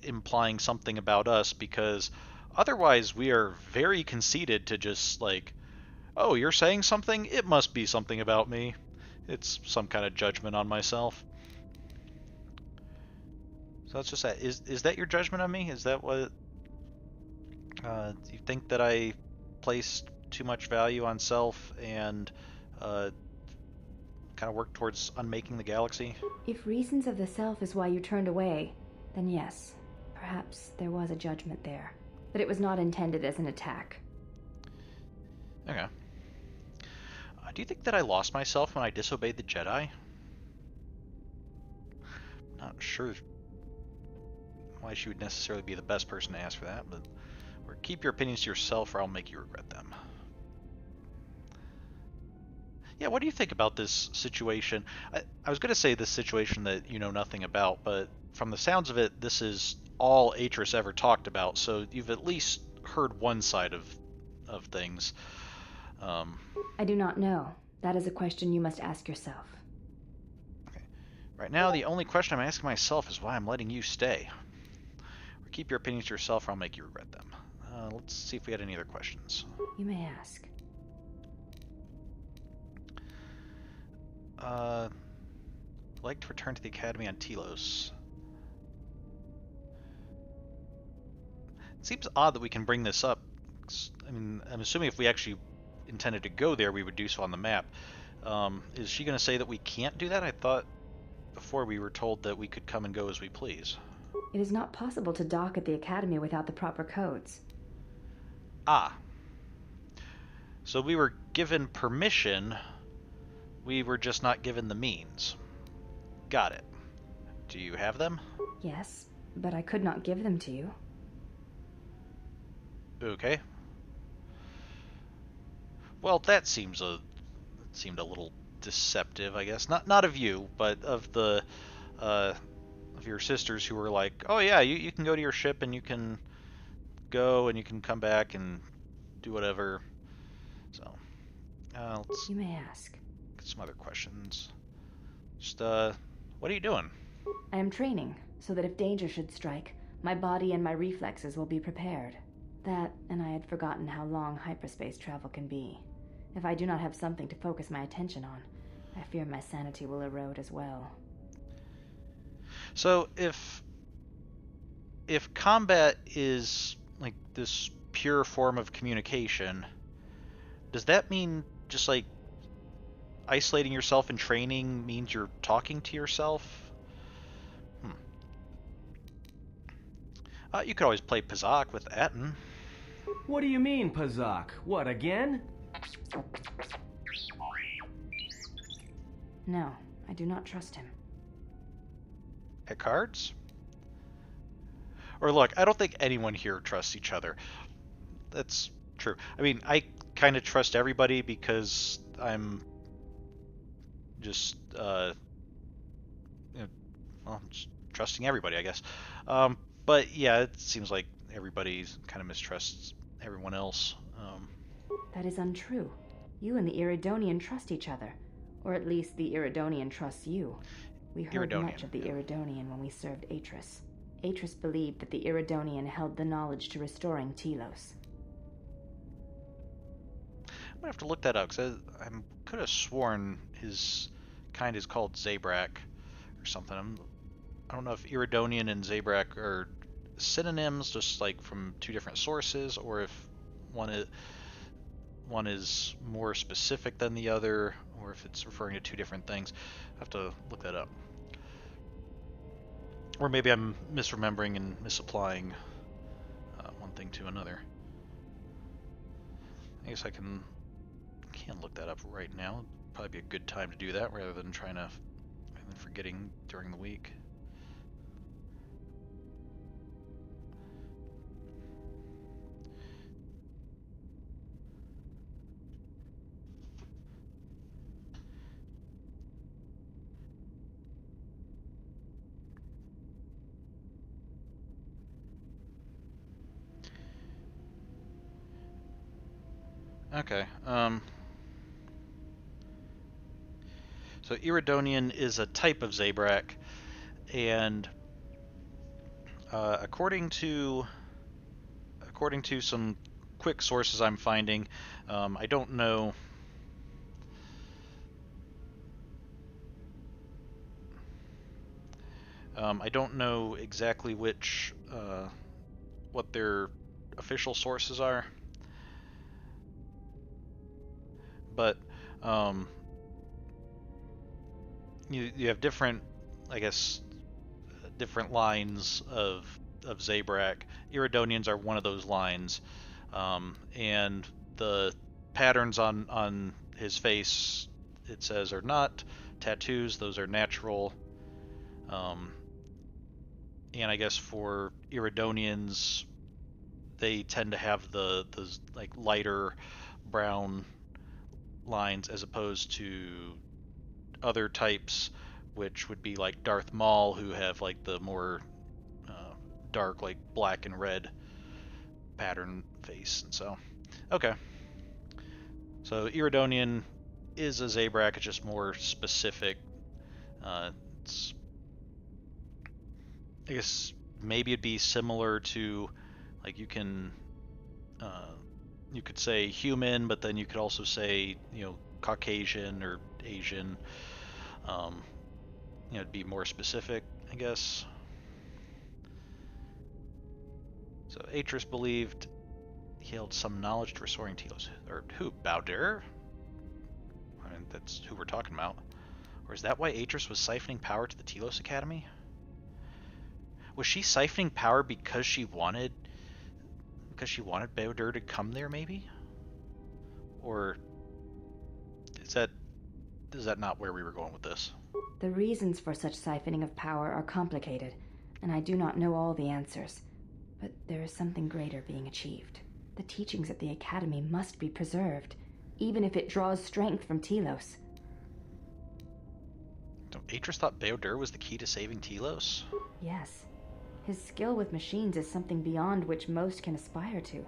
implying something about us, because otherwise we are very conceited to just like, oh, you're saying something? It must be something about me. It's some kind of judgment on myself. So that's just that. Is that your judgment on me? Is that what... do you think that I placed too much value on self and kind of worked towards unmaking the galaxy? If reasons of the self is why you turned away, then yes, perhaps there was a judgment there. But it was not intended as an attack. Okay. Do you think that I lost myself when I disobeyed the Jedi? Not sure why she would necessarily be the best person to ask for that, but or keep your opinions to yourself or I'll make you regret them. Yeah, what do you think about this situation? I was going to say this situation that you know nothing about, but from the sounds of it, this is all Atris ever talked about, so you've at least heard one side of things. I do not know. That is a question you must ask yourself. Okay. Right now, the only question I'm asking myself is why I'm letting you stay. Or keep your opinions to yourself or I'll make you regret them. Let's see if we had any other questions. You may ask. I'd like to return to the Academy on Telos. It seems odd that we can bring this up. I mean, I'm assuming if we actually intended to go there, we would do so on the map. Is she going to say that we can't do that? I thought before we were told that we could come and go as we please. It is not possible to dock at the Academy without the proper codes. Ah. So we were given permission, we were just not given the means. Got it. Do you have them? Yes, but I could not give them to you. Okay. Well, that seemed a little deceptive, I guess. Not of you, but of the of your sisters who were like, "Oh yeah, you can go to your ship and you can go and you can come back and do whatever." So, let's You may ask. get some other questions. Just what are you doing? I am training, so that if danger should strike, my body and my reflexes will be prepared. That, and I had forgotten how long hyperspace travel can be. If I do not have something to focus my attention on, I fear my sanity will erode as well. So if combat is like this pure form of communication, does that mean just like isolating yourself in training means you're talking to yourself? You could always play Pazak with Atton. What do you mean, Pazak? What, again? No, I do not trust him. At cards? Or look, I don't think anyone here trusts each other. That's true. I mean, I kind of trust everybody because I'm just, just trusting everybody, I guess. But yeah, it seems like everybody kind of mistrusts everyone else. That is untrue. You and the Iridonian trust each other. Or at least the Iridonian trusts you. We heard much of the Iridonian when we served Atris. Atris believed that the Iridonian held the knowledge to restoring Telos. I'm gonna have to look that up, because I could have sworn his kind is called Zabrak or something. I don't know if Iridonian and Zabrak are synonyms, just like from two different sources, or if one is more specific than the other, or if it's referring to two different things. I have to look that up. Or maybe I'm misremembering and misapplying one thing to another. I guess I can look that up right now. It'd probably be a good time to do that rather than forgetting during the week. Okay, so Iridonian is a type of Zabrak, and according to some quick sources I'm finding, I don't know. I don't know exactly what their official sources are. But you have different, I guess, different lines of Zabrak. Iridonians are one of those lines, and the patterns on his face, it says, are not tattoos; those are natural. And I guess for Iridonians, they tend to have the like lighter brown lines as opposed to other types, which would be like Darth Maul, who have like the more dark, like black and red pattern face. And so, okay, so Iridonian is a Zabrak. It's just more specific. It's, I guess maybe it'd be similar to, like, you could say human, but then you could also say, Caucasian or Asian. It'd be more specific, I guess. So Atris believed he held some knowledge to restoring Telos. Or who? Bowder? I mean, that's who we're talking about. Or is that why Atris was siphoning power to the Telos Academy? Was she siphoning power because she wanted Bowder to come there, maybe? Or is that not where we were going with this? The reasons for such siphoning of power are complicated, and I do not know all the answers. But there is something greater being achieved. The teachings at the Academy must be preserved, even if it draws strength from Telos. Atris thought Bowder was the key to saving Telos? Yes. His skill with machines is something beyond which most can aspire to.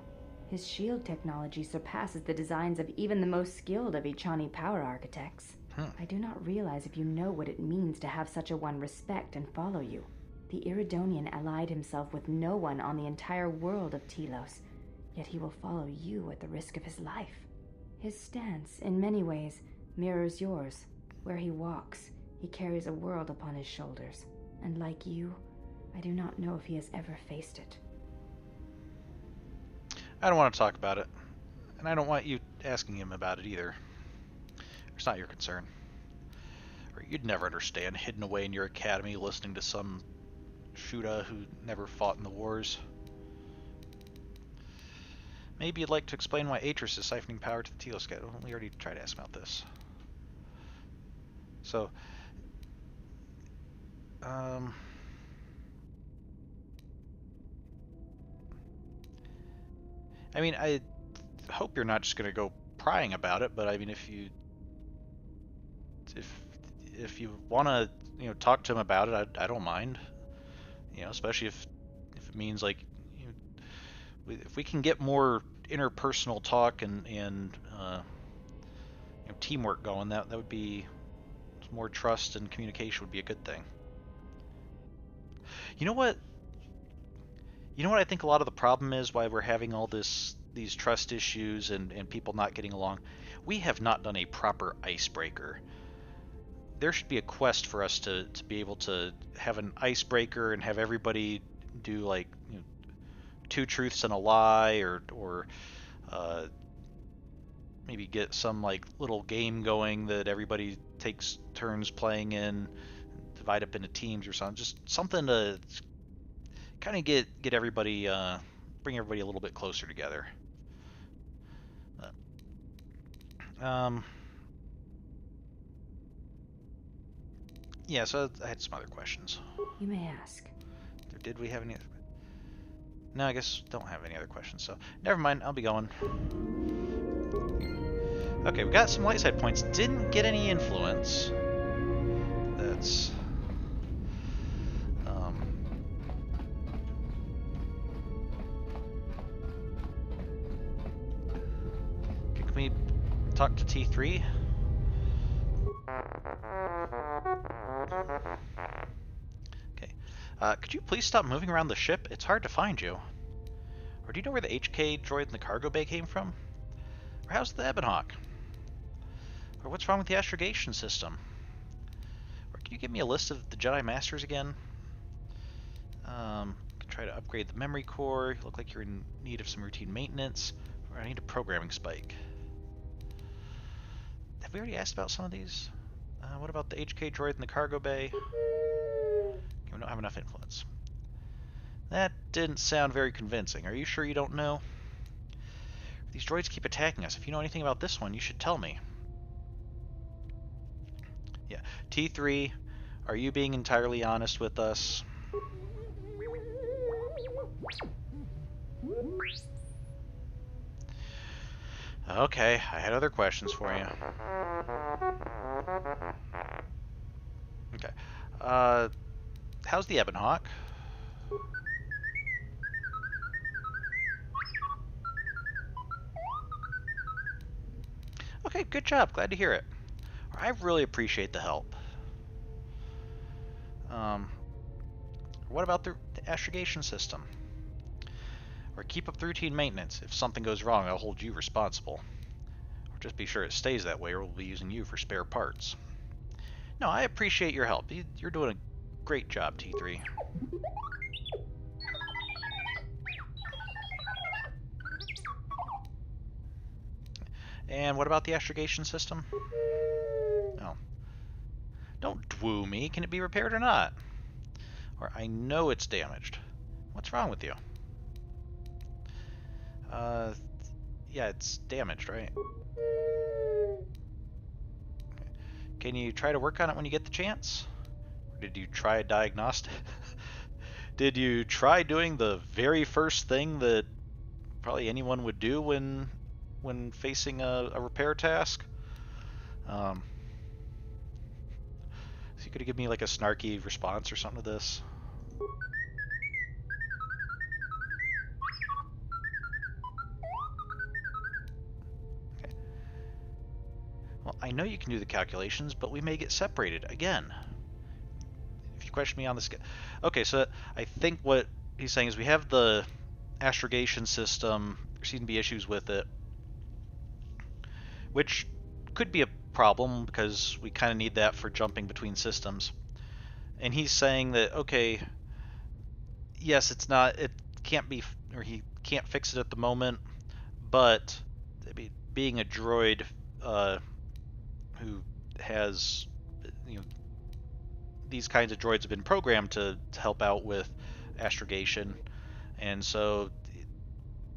His shield technology surpasses the designs of even the most skilled of Echani power architects. I do not realize if you know what it means to have such a one respect and follow you. The Iridonian allied himself with no one on the entire world of Telos, yet he will follow you at the risk of his life. His stance, in many ways, mirrors yours. Where he walks, he carries a world upon his shoulders, and like you, I do not know if he has ever faced it. I don't want to talk about it, and I don't want you asking him about it either. It's not your concern. Or you'd never understand, hidden away in your academy listening to some Shuda who never fought in the wars. Maybe you'd like to explain why Atris is siphoning power to the Telos Academy. We already tried to ask about this. So, I mean, I hope you're not just going to go prying about it, but I mean, if you want to, talk to him about it, I don't mind. Especially if it means like, if we can get more interpersonal talk and teamwork going, that would be more trust and communication would be a good thing. You know what I think a lot of the problem is why we're having all these trust issues and people not getting along? We have not done a proper icebreaker. There should be a quest for us to be able to have an icebreaker and have everybody do like 2 truths and a lie, or maybe get some like little game going that everybody takes turns playing in, divide up into teams or something. Just something to kind of get everybody, bring everybody a little bit closer together. Yeah, so I had some other questions. You may ask. Did we have any? No, I guess don't have any other questions, so never mind, I'll be going. Okay, we got some light side points. Didn't get any influence. That's... Can we talk to T3? Okay. Could you please stop moving around the ship? It's hard to find you. Or do you know where the HK droid in the cargo bay came from? Or how's the Ebonhawk? Or what's wrong with the astrogation system? Or can you give me a list of the Jedi Masters again? Try to upgrade the memory core. You look like you're in need of some routine maintenance. Or I need a programming spike. Have we already asked about some of these? What about the HK droid in the cargo bay? Okay, we don't have enough influence. That didn't sound very convincing. Are you sure you don't know? These droids keep attacking us. If you know anything about this one, you should tell me. Yeah. T3, are you being entirely honest with us? Okay, I had other questions for you. Okay. How's the Ebonhawk? Okay, good job. Glad to hear it. I really appreciate the help. What about the astrogation system? Or keep up the routine maintenance. If something goes wrong, I'll hold you responsible. Or just be sure it stays that way, or we'll be using you for spare parts. No, I appreciate your help. You're doing a great job, T3. And what about the astrogation system? Oh. Don't dwoo me. Can it be repaired or not? Or I know it's damaged. What's wrong with you? Yeah, it's damaged, right? Can you try to work on it when you get the chance? Or did you try a diagnostic? Did you try doing the very first thing that probably anyone would do when facing a repair task? So you could give me like a snarky response or something to this. Okay. Well, I know you can do the calculations, but we may get separated again. If you question me on this, okay. So I think what he's saying is we have the astrogation system. There seem to be issues with it, which could be a problem because we kind of need that for jumping between systems. And he's saying that, okay, yes, it can't be, or he can't fix it at the moment, but being a droid who has, these kinds of droids have been programmed to help out with astrogation, and so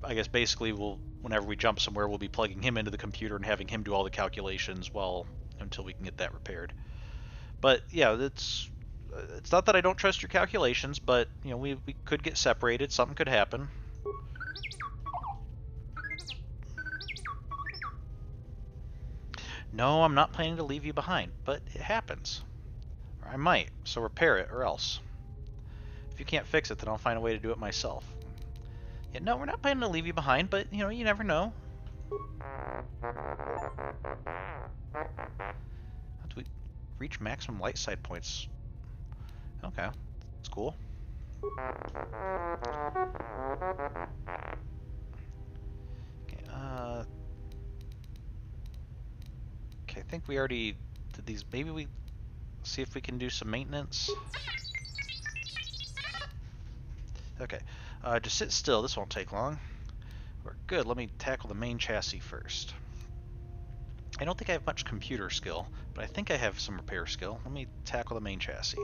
I guess basically whenever we jump somewhere, we'll be plugging him into the computer and having him do all the calculations until we can get that repaired. But yeah, it's not that I don't trust your calculations, but we could get separated. Something could happen. No, I'm not planning to leave you behind, but it happens. Or I might, so repair it or else. If you can't fix it, then I'll find a way to do it myself. Yeah, no, we're not planning to leave you behind, but you never know. How do we reach maximum light side points? Okay, that's cool. Okay, I think we already did these. Maybe we see if we can do some maintenance. Okay, just sit still. This won't take long. We're good. Let me tackle the main chassis first. I don't think I have much computer skill, but I think I have some repair skill. Let me tackle the main chassis.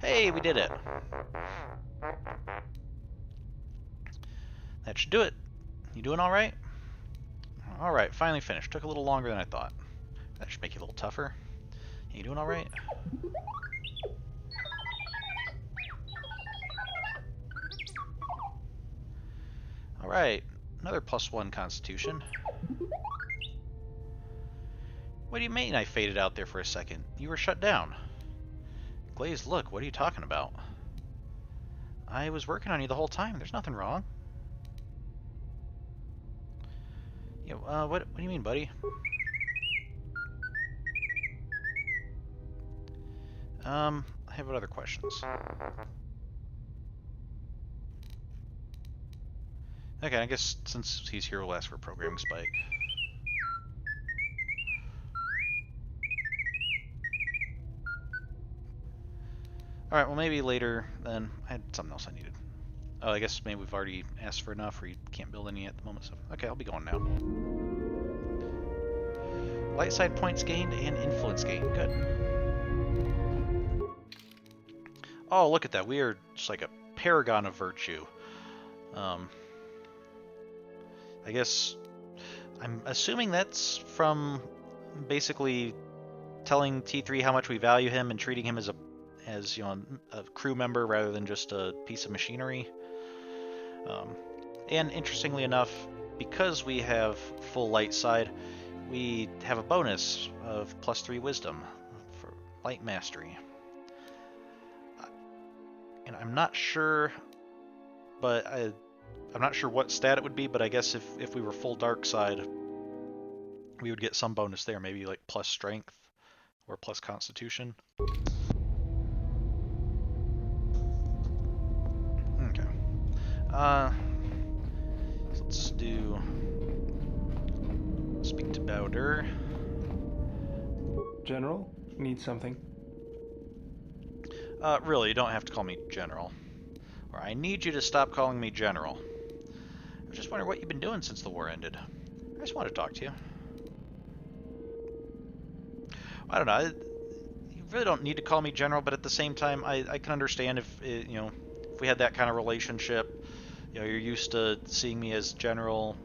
Hey, we did it. That should do it. You doing all right? All right, finally finished. Took a little longer than I thought. That should make you a little tougher. You doing all right? All right, another +1 Constitution. What do you mean I faded out there for a second? You were shut down. Glazed look, what are you talking about? I was working on you the whole time. There's nothing wrong. What do you mean, buddy? I have other questions. Okay, I guess since he's here, we'll ask for a programming spike. Alright, well maybe later then. I had something else I needed. Oh, I guess maybe we've already asked for enough, or you can't build any at the moment. So okay, I'll be going now. Light side points gained and influence gained. Good. Oh, look at that. We are just like a paragon of virtue. I guess I'm assuming that's from basically telling T3 how much we value him and treating him as a crew member rather than just a piece of machinery. And interestingly enough, because we have full light side, we have a bonus of +3 wisdom for light mastery. And I'm not sure, but I'm not sure what stat it would be, but I guess if we were full dark side, we would get some bonus there, maybe like plus strength or plus constitution. Okay. So let's do speak to Bowder. General, need something? Really, you don't have to call me General. Or I need you to stop calling me General. was just wondering what you've been doing since the war ended. I just wanted to talk to you. I don't know. You really don't need to call me General, but at the same time, I can understand if if we had that kind of relationship. You're used to seeing me as General.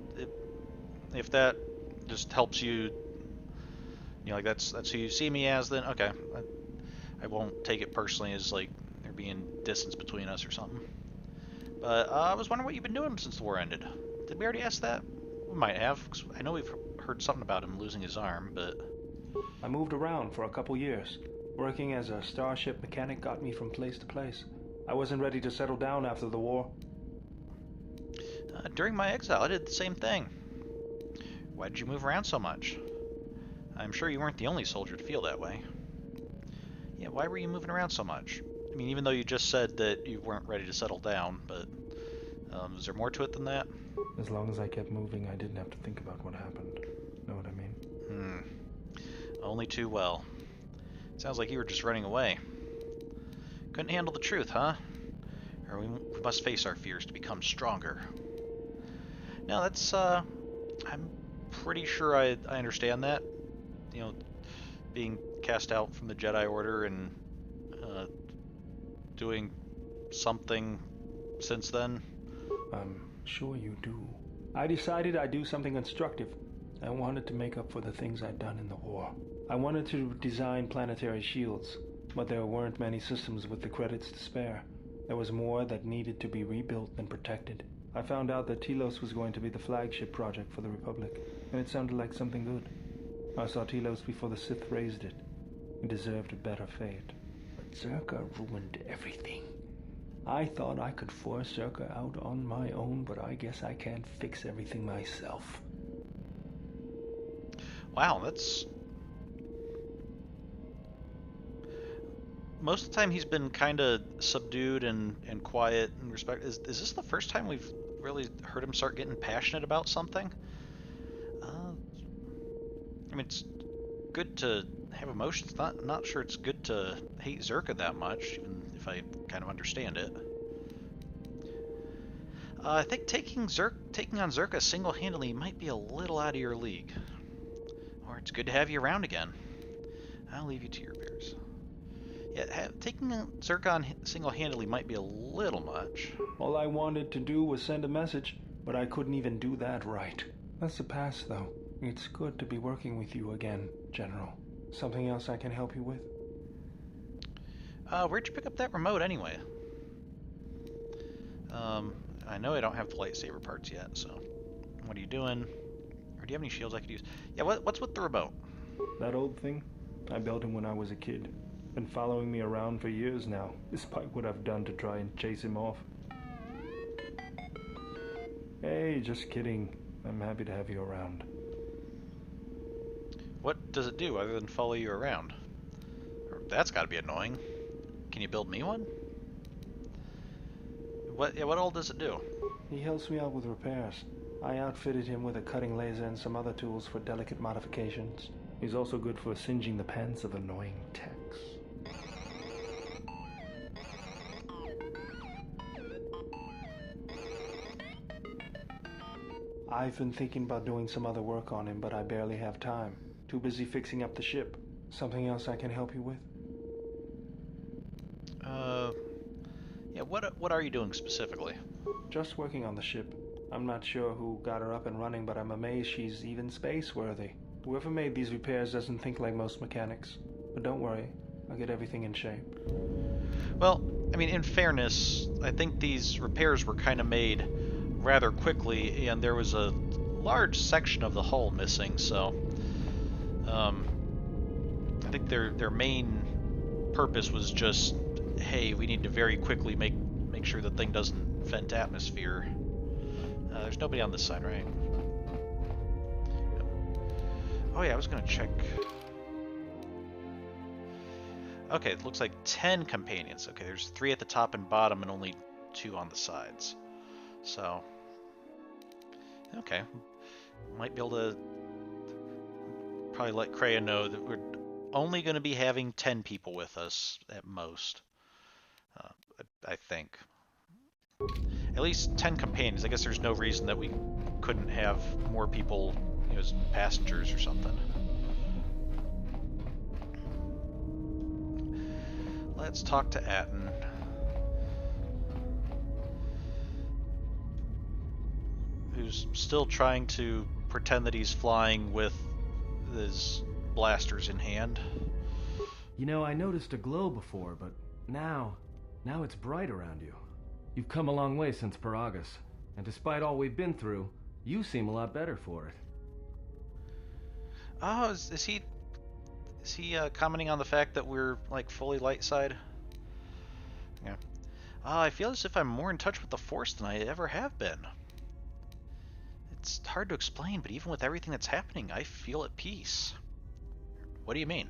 If that just helps you, like that's who you see me as, then okay. I won't take it personally as like there being distance between us or something. But I was wondering what you've been doing since the war ended. Did we already ask that? We might have, 'cause I know we've heard something about him losing his arm, but... I moved around for a couple years. Working as a starship mechanic got me from place to place. I wasn't ready to settle down after the war. During my exile, I did the same thing. Why did you move around so much? I'm sure you weren't the only soldier to feel that way. Yeah, why were you moving around so much? I mean, even though you just said that you weren't ready to settle down, but is there more to it than that? As long as I kept moving, I didn't have to think about what happened. Know what I mean? Only too well. Sounds like you were just running away. Couldn't handle the truth, huh? Or we must face our fears to become stronger. No, that's, I'm pretty sure I understand that. Being cast out from the Jedi Order and doing something since then. I'm sure you do. I decided I'd do something constructive. I wanted to make up for the things I'd done in the war. I wanted to design planetary shields, but there weren't many systems with the credits to spare. There was more that needed to be rebuilt and protected. I found out that Telos was going to be the flagship project for the Republic, and it sounded like something good. I saw Telos before the Sith raised it. It deserved a better fate. But Zerka ruined everything. I thought I could force Zerka out on my own, but I guess I can't fix everything myself. Wow, that's... Most of the time he's been kind of subdued and quiet and respect. Is this the first time we've really heard him start getting passionate about something? I mean, it's good to have emotions. Not sure it's good to hate Zerka that much, even if I kind of understand it. I think taking on Zerka single-handedly might be a little out of your league. Or it's good to have you around again. I'll leave you to your affairs. Yeah, taking Zerka on single-handedly might be a little much. All I wanted to do was send a message, but I couldn't even do that right. That's the past, though. It's good to be working with you again, General. Something else I can help you with? Where'd you pick up that remote anyway? I know I don't have the lightsaber parts yet, so... What are you doing? Or do you have any shields I could use? Yeah, what's with the remote? That old thing? I built him when I was a kid. Been following me around for years now, despite what I've done to try and chase him off. Hey, just kidding. I'm happy to have you around. What does it do other than follow you around? That's gotta be annoying. Can you build me one? What all does it do? He helps me out with repairs. I outfitted him with a cutting laser and some other tools for delicate modifications. He's also good for singeing the pants of annoying techs. I've been thinking about doing some other work on him, but I barely have time. Too busy fixing up the ship. Something else I can help you with? Yeah, what are you doing specifically? Just working on the ship. I'm not sure who got her up and running, but I'm amazed she's even space-worthy. Whoever made these repairs doesn't think like most mechanics. But don't worry, I'll get everything in shape. Well, I mean, in fairness, I think these repairs were kind of made rather quickly, and there was a large section of the hull missing, so... I think their main purpose was just, hey, we need to very quickly make sure the thing doesn't vent atmosphere. There's nobody on this side, right? Oh yeah, I was gonna check. Okay, it looks like 10 companions. Okay, there's 3 at the top and bottom and only 2 on the sides. So, okay. Might be able to probably let Kreia know that we're only going to be having 10 people with us at most. I think. at least 10 companions. I guess there's no reason that we couldn't have more people, you know, as passengers or something. Let's talk to Atton. Who's still trying to pretend that he's flying with his blasters in hand. You know, I noticed a glow before, but now it's bright around you. You've come a long way since Paragus, and despite all we've been through, you seem a lot better for it. Oh, is he commenting on the fact that we're like fully light side? Yeah. I feel as if I'm more in touch with the Force than I ever have been. It's hard to explain, but even with everything that's happening, I feel at peace. What do you mean?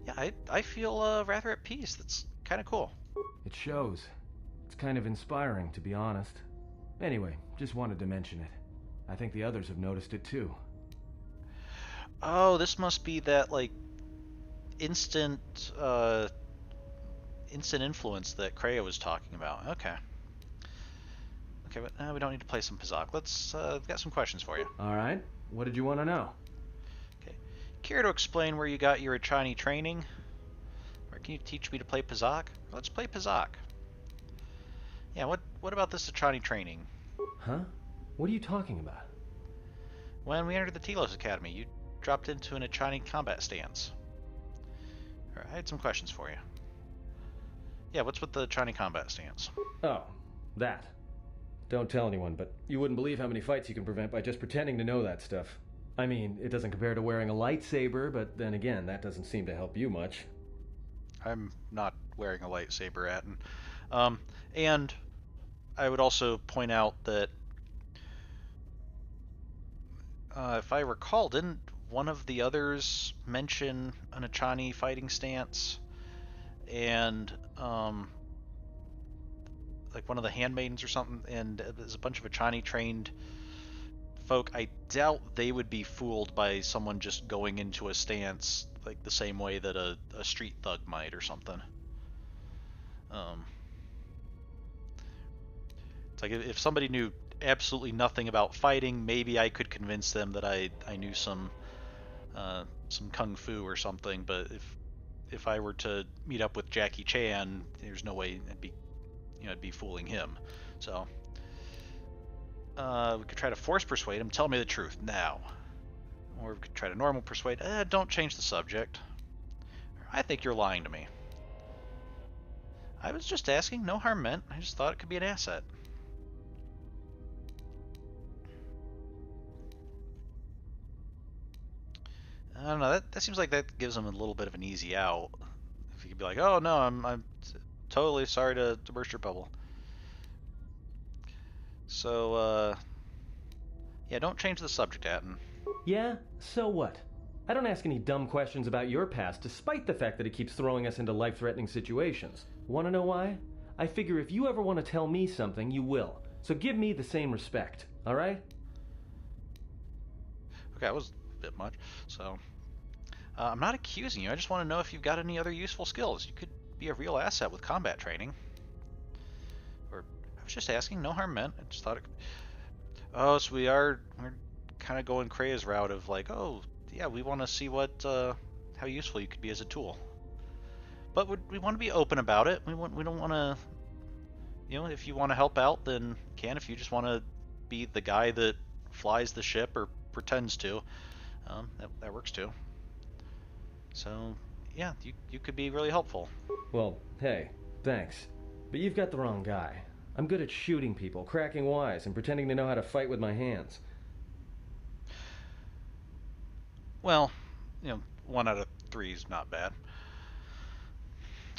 Yeah, I feel rather at peace. That's kind of cool. It shows. It's kind of inspiring, to be honest. Anyway, just wanted to mention it. I think the others have noticed it too. Oh, this must be that, like, instant influence that Kreia was talking about. Okay. Okay, but we don't need to play some Pazak. Let's, I've got some questions for you. Alright, what did you want to know? Okay. Care to explain where you got your Echani training? Or can you teach me to play Pazak? Let's play Pazak. Yeah, what about this Echani training? Huh? What are you talking about? When we entered the Telos Academy, you dropped into an Echani combat stance. Alright, I had some questions for you. Yeah, what's with the Echani combat stance? Oh, that. Don't tell anyone, but you wouldn't believe how many fights you can prevent by just pretending to know that stuff. I mean, it doesn't compare to wearing a lightsaber, but then again, that doesn't seem to help you much. I'm not wearing a lightsaber, Atton. And I would also point out that if I recall, didn't one of the others mention an Echani fighting stance? And like one of the Handmaidens or something, and there's a bunch of Echani trained folk. I doubt they would be fooled by someone just going into a stance like the same way that a street thug might or something. It's like if somebody knew absolutely nothing about fighting, maybe I could convince them that I knew some kung fu or something. But if I were to meet up with Jackie Chan, there's no way I'd be fooling him. So we could try to force persuade him. Tell me the truth now. Or we could try to normal persuade. Don't change the subject. I think you're lying to me. I was just asking. No harm meant. I just thought it could be an asset. I don't know. That seems like that gives him a little bit of an easy out. If he could be like, "Oh no, I'm totally sorry to burst your bubble." So, yeah, don't change the subject, Atton. Yeah? So what? I don't ask any dumb questions about your past, despite the fact that it keeps throwing us into life-threatening situations. Want to know why? I figure if you ever want to tell me something, you will. So give me the same respect, alright? Okay, that was a bit much. So, I'm not accusing you. I just want to know if you've got any other useful skills. You could be a real asset with combat training. Or, I was just asking. No harm meant. I just thought it... Oh, so we're kind of going Kreia's route of like, oh, yeah, we want to see what, how useful you could be as a tool. But we want to be open about it. We don't want to, you know, if you want to help out, then you can. If you just want to be the guy that flies the ship or pretends to, that works too. So, yeah, you could be really helpful. Well, hey, thanks. But you've got the wrong guy. I'm good at shooting people, cracking wise, and pretending to know how to fight with my hands. Well, you know, 1 out of 3 is not bad.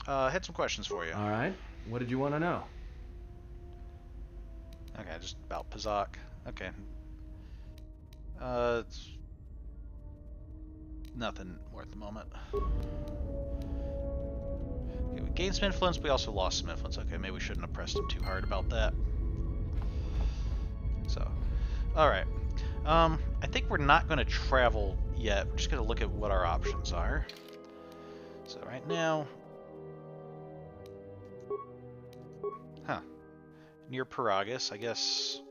I had some questions for you. Alright, what did you want to know? Okay, just about Pazak. Okay. It's nothing more at the moment. Okay, we gained some influence, but we also lost some influence. Okay, maybe we shouldn't have pressed him too hard about that. So, alright. I think we're not going to travel yet. We're just going to look at what our options are. So right now... Huh. Near Paragus, I guess.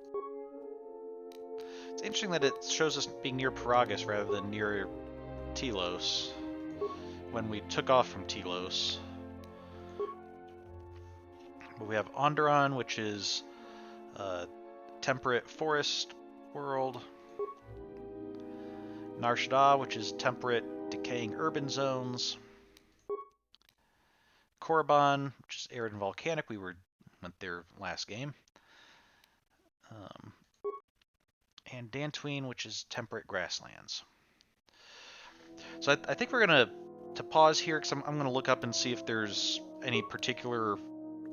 It's interesting that it shows us being near Paragus rather than near Telos when we took off from Telos. But we have Onderon, which is temperate forest world. Nar Shaddaa, which is temperate decaying urban zones. Korriban, which is arid and volcanic. We went there last game. And Dantooine, which is temperate grasslands. So I think we're gonna pause here because I'm gonna look up and see if there's any particular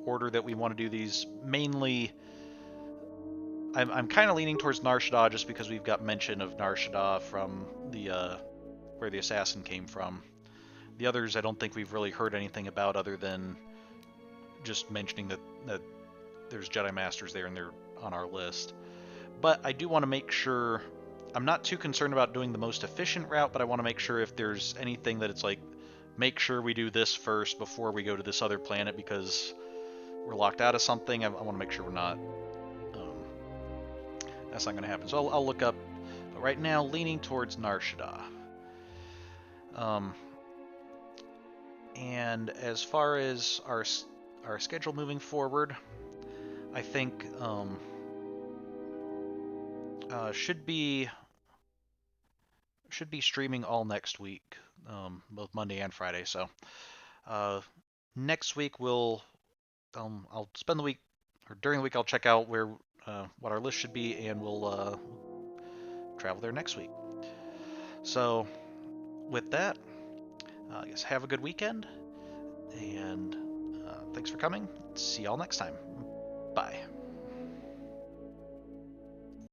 order that we want to do these. Mainly, I'm kind of leaning towards Nar Shaddaa just because we've got mention of Nar Shaddaa from the where the assassin came from. The others I don't think we've really heard anything about other than just mentioning that there's Jedi Masters there and they're on our list. But I do want to make sure, I'm not too concerned about doing the most efficient route, but I want to make sure if there's anything that it's like, make sure we do this first before we go to this other planet because we're locked out of something. I want to make sure we're not, that's not going to happen. So I'll look up, but right now leaning towards Nar Shaddaa. And as far as our schedule moving forward, I think should be streaming all next week, both Monday and Friday. So next week I'll spend the week, or during the week I'll check out where what our list should be, and we'll travel there next week. So with that, I guess have a good weekend, and thanks for coming. See y'all next time. Bye.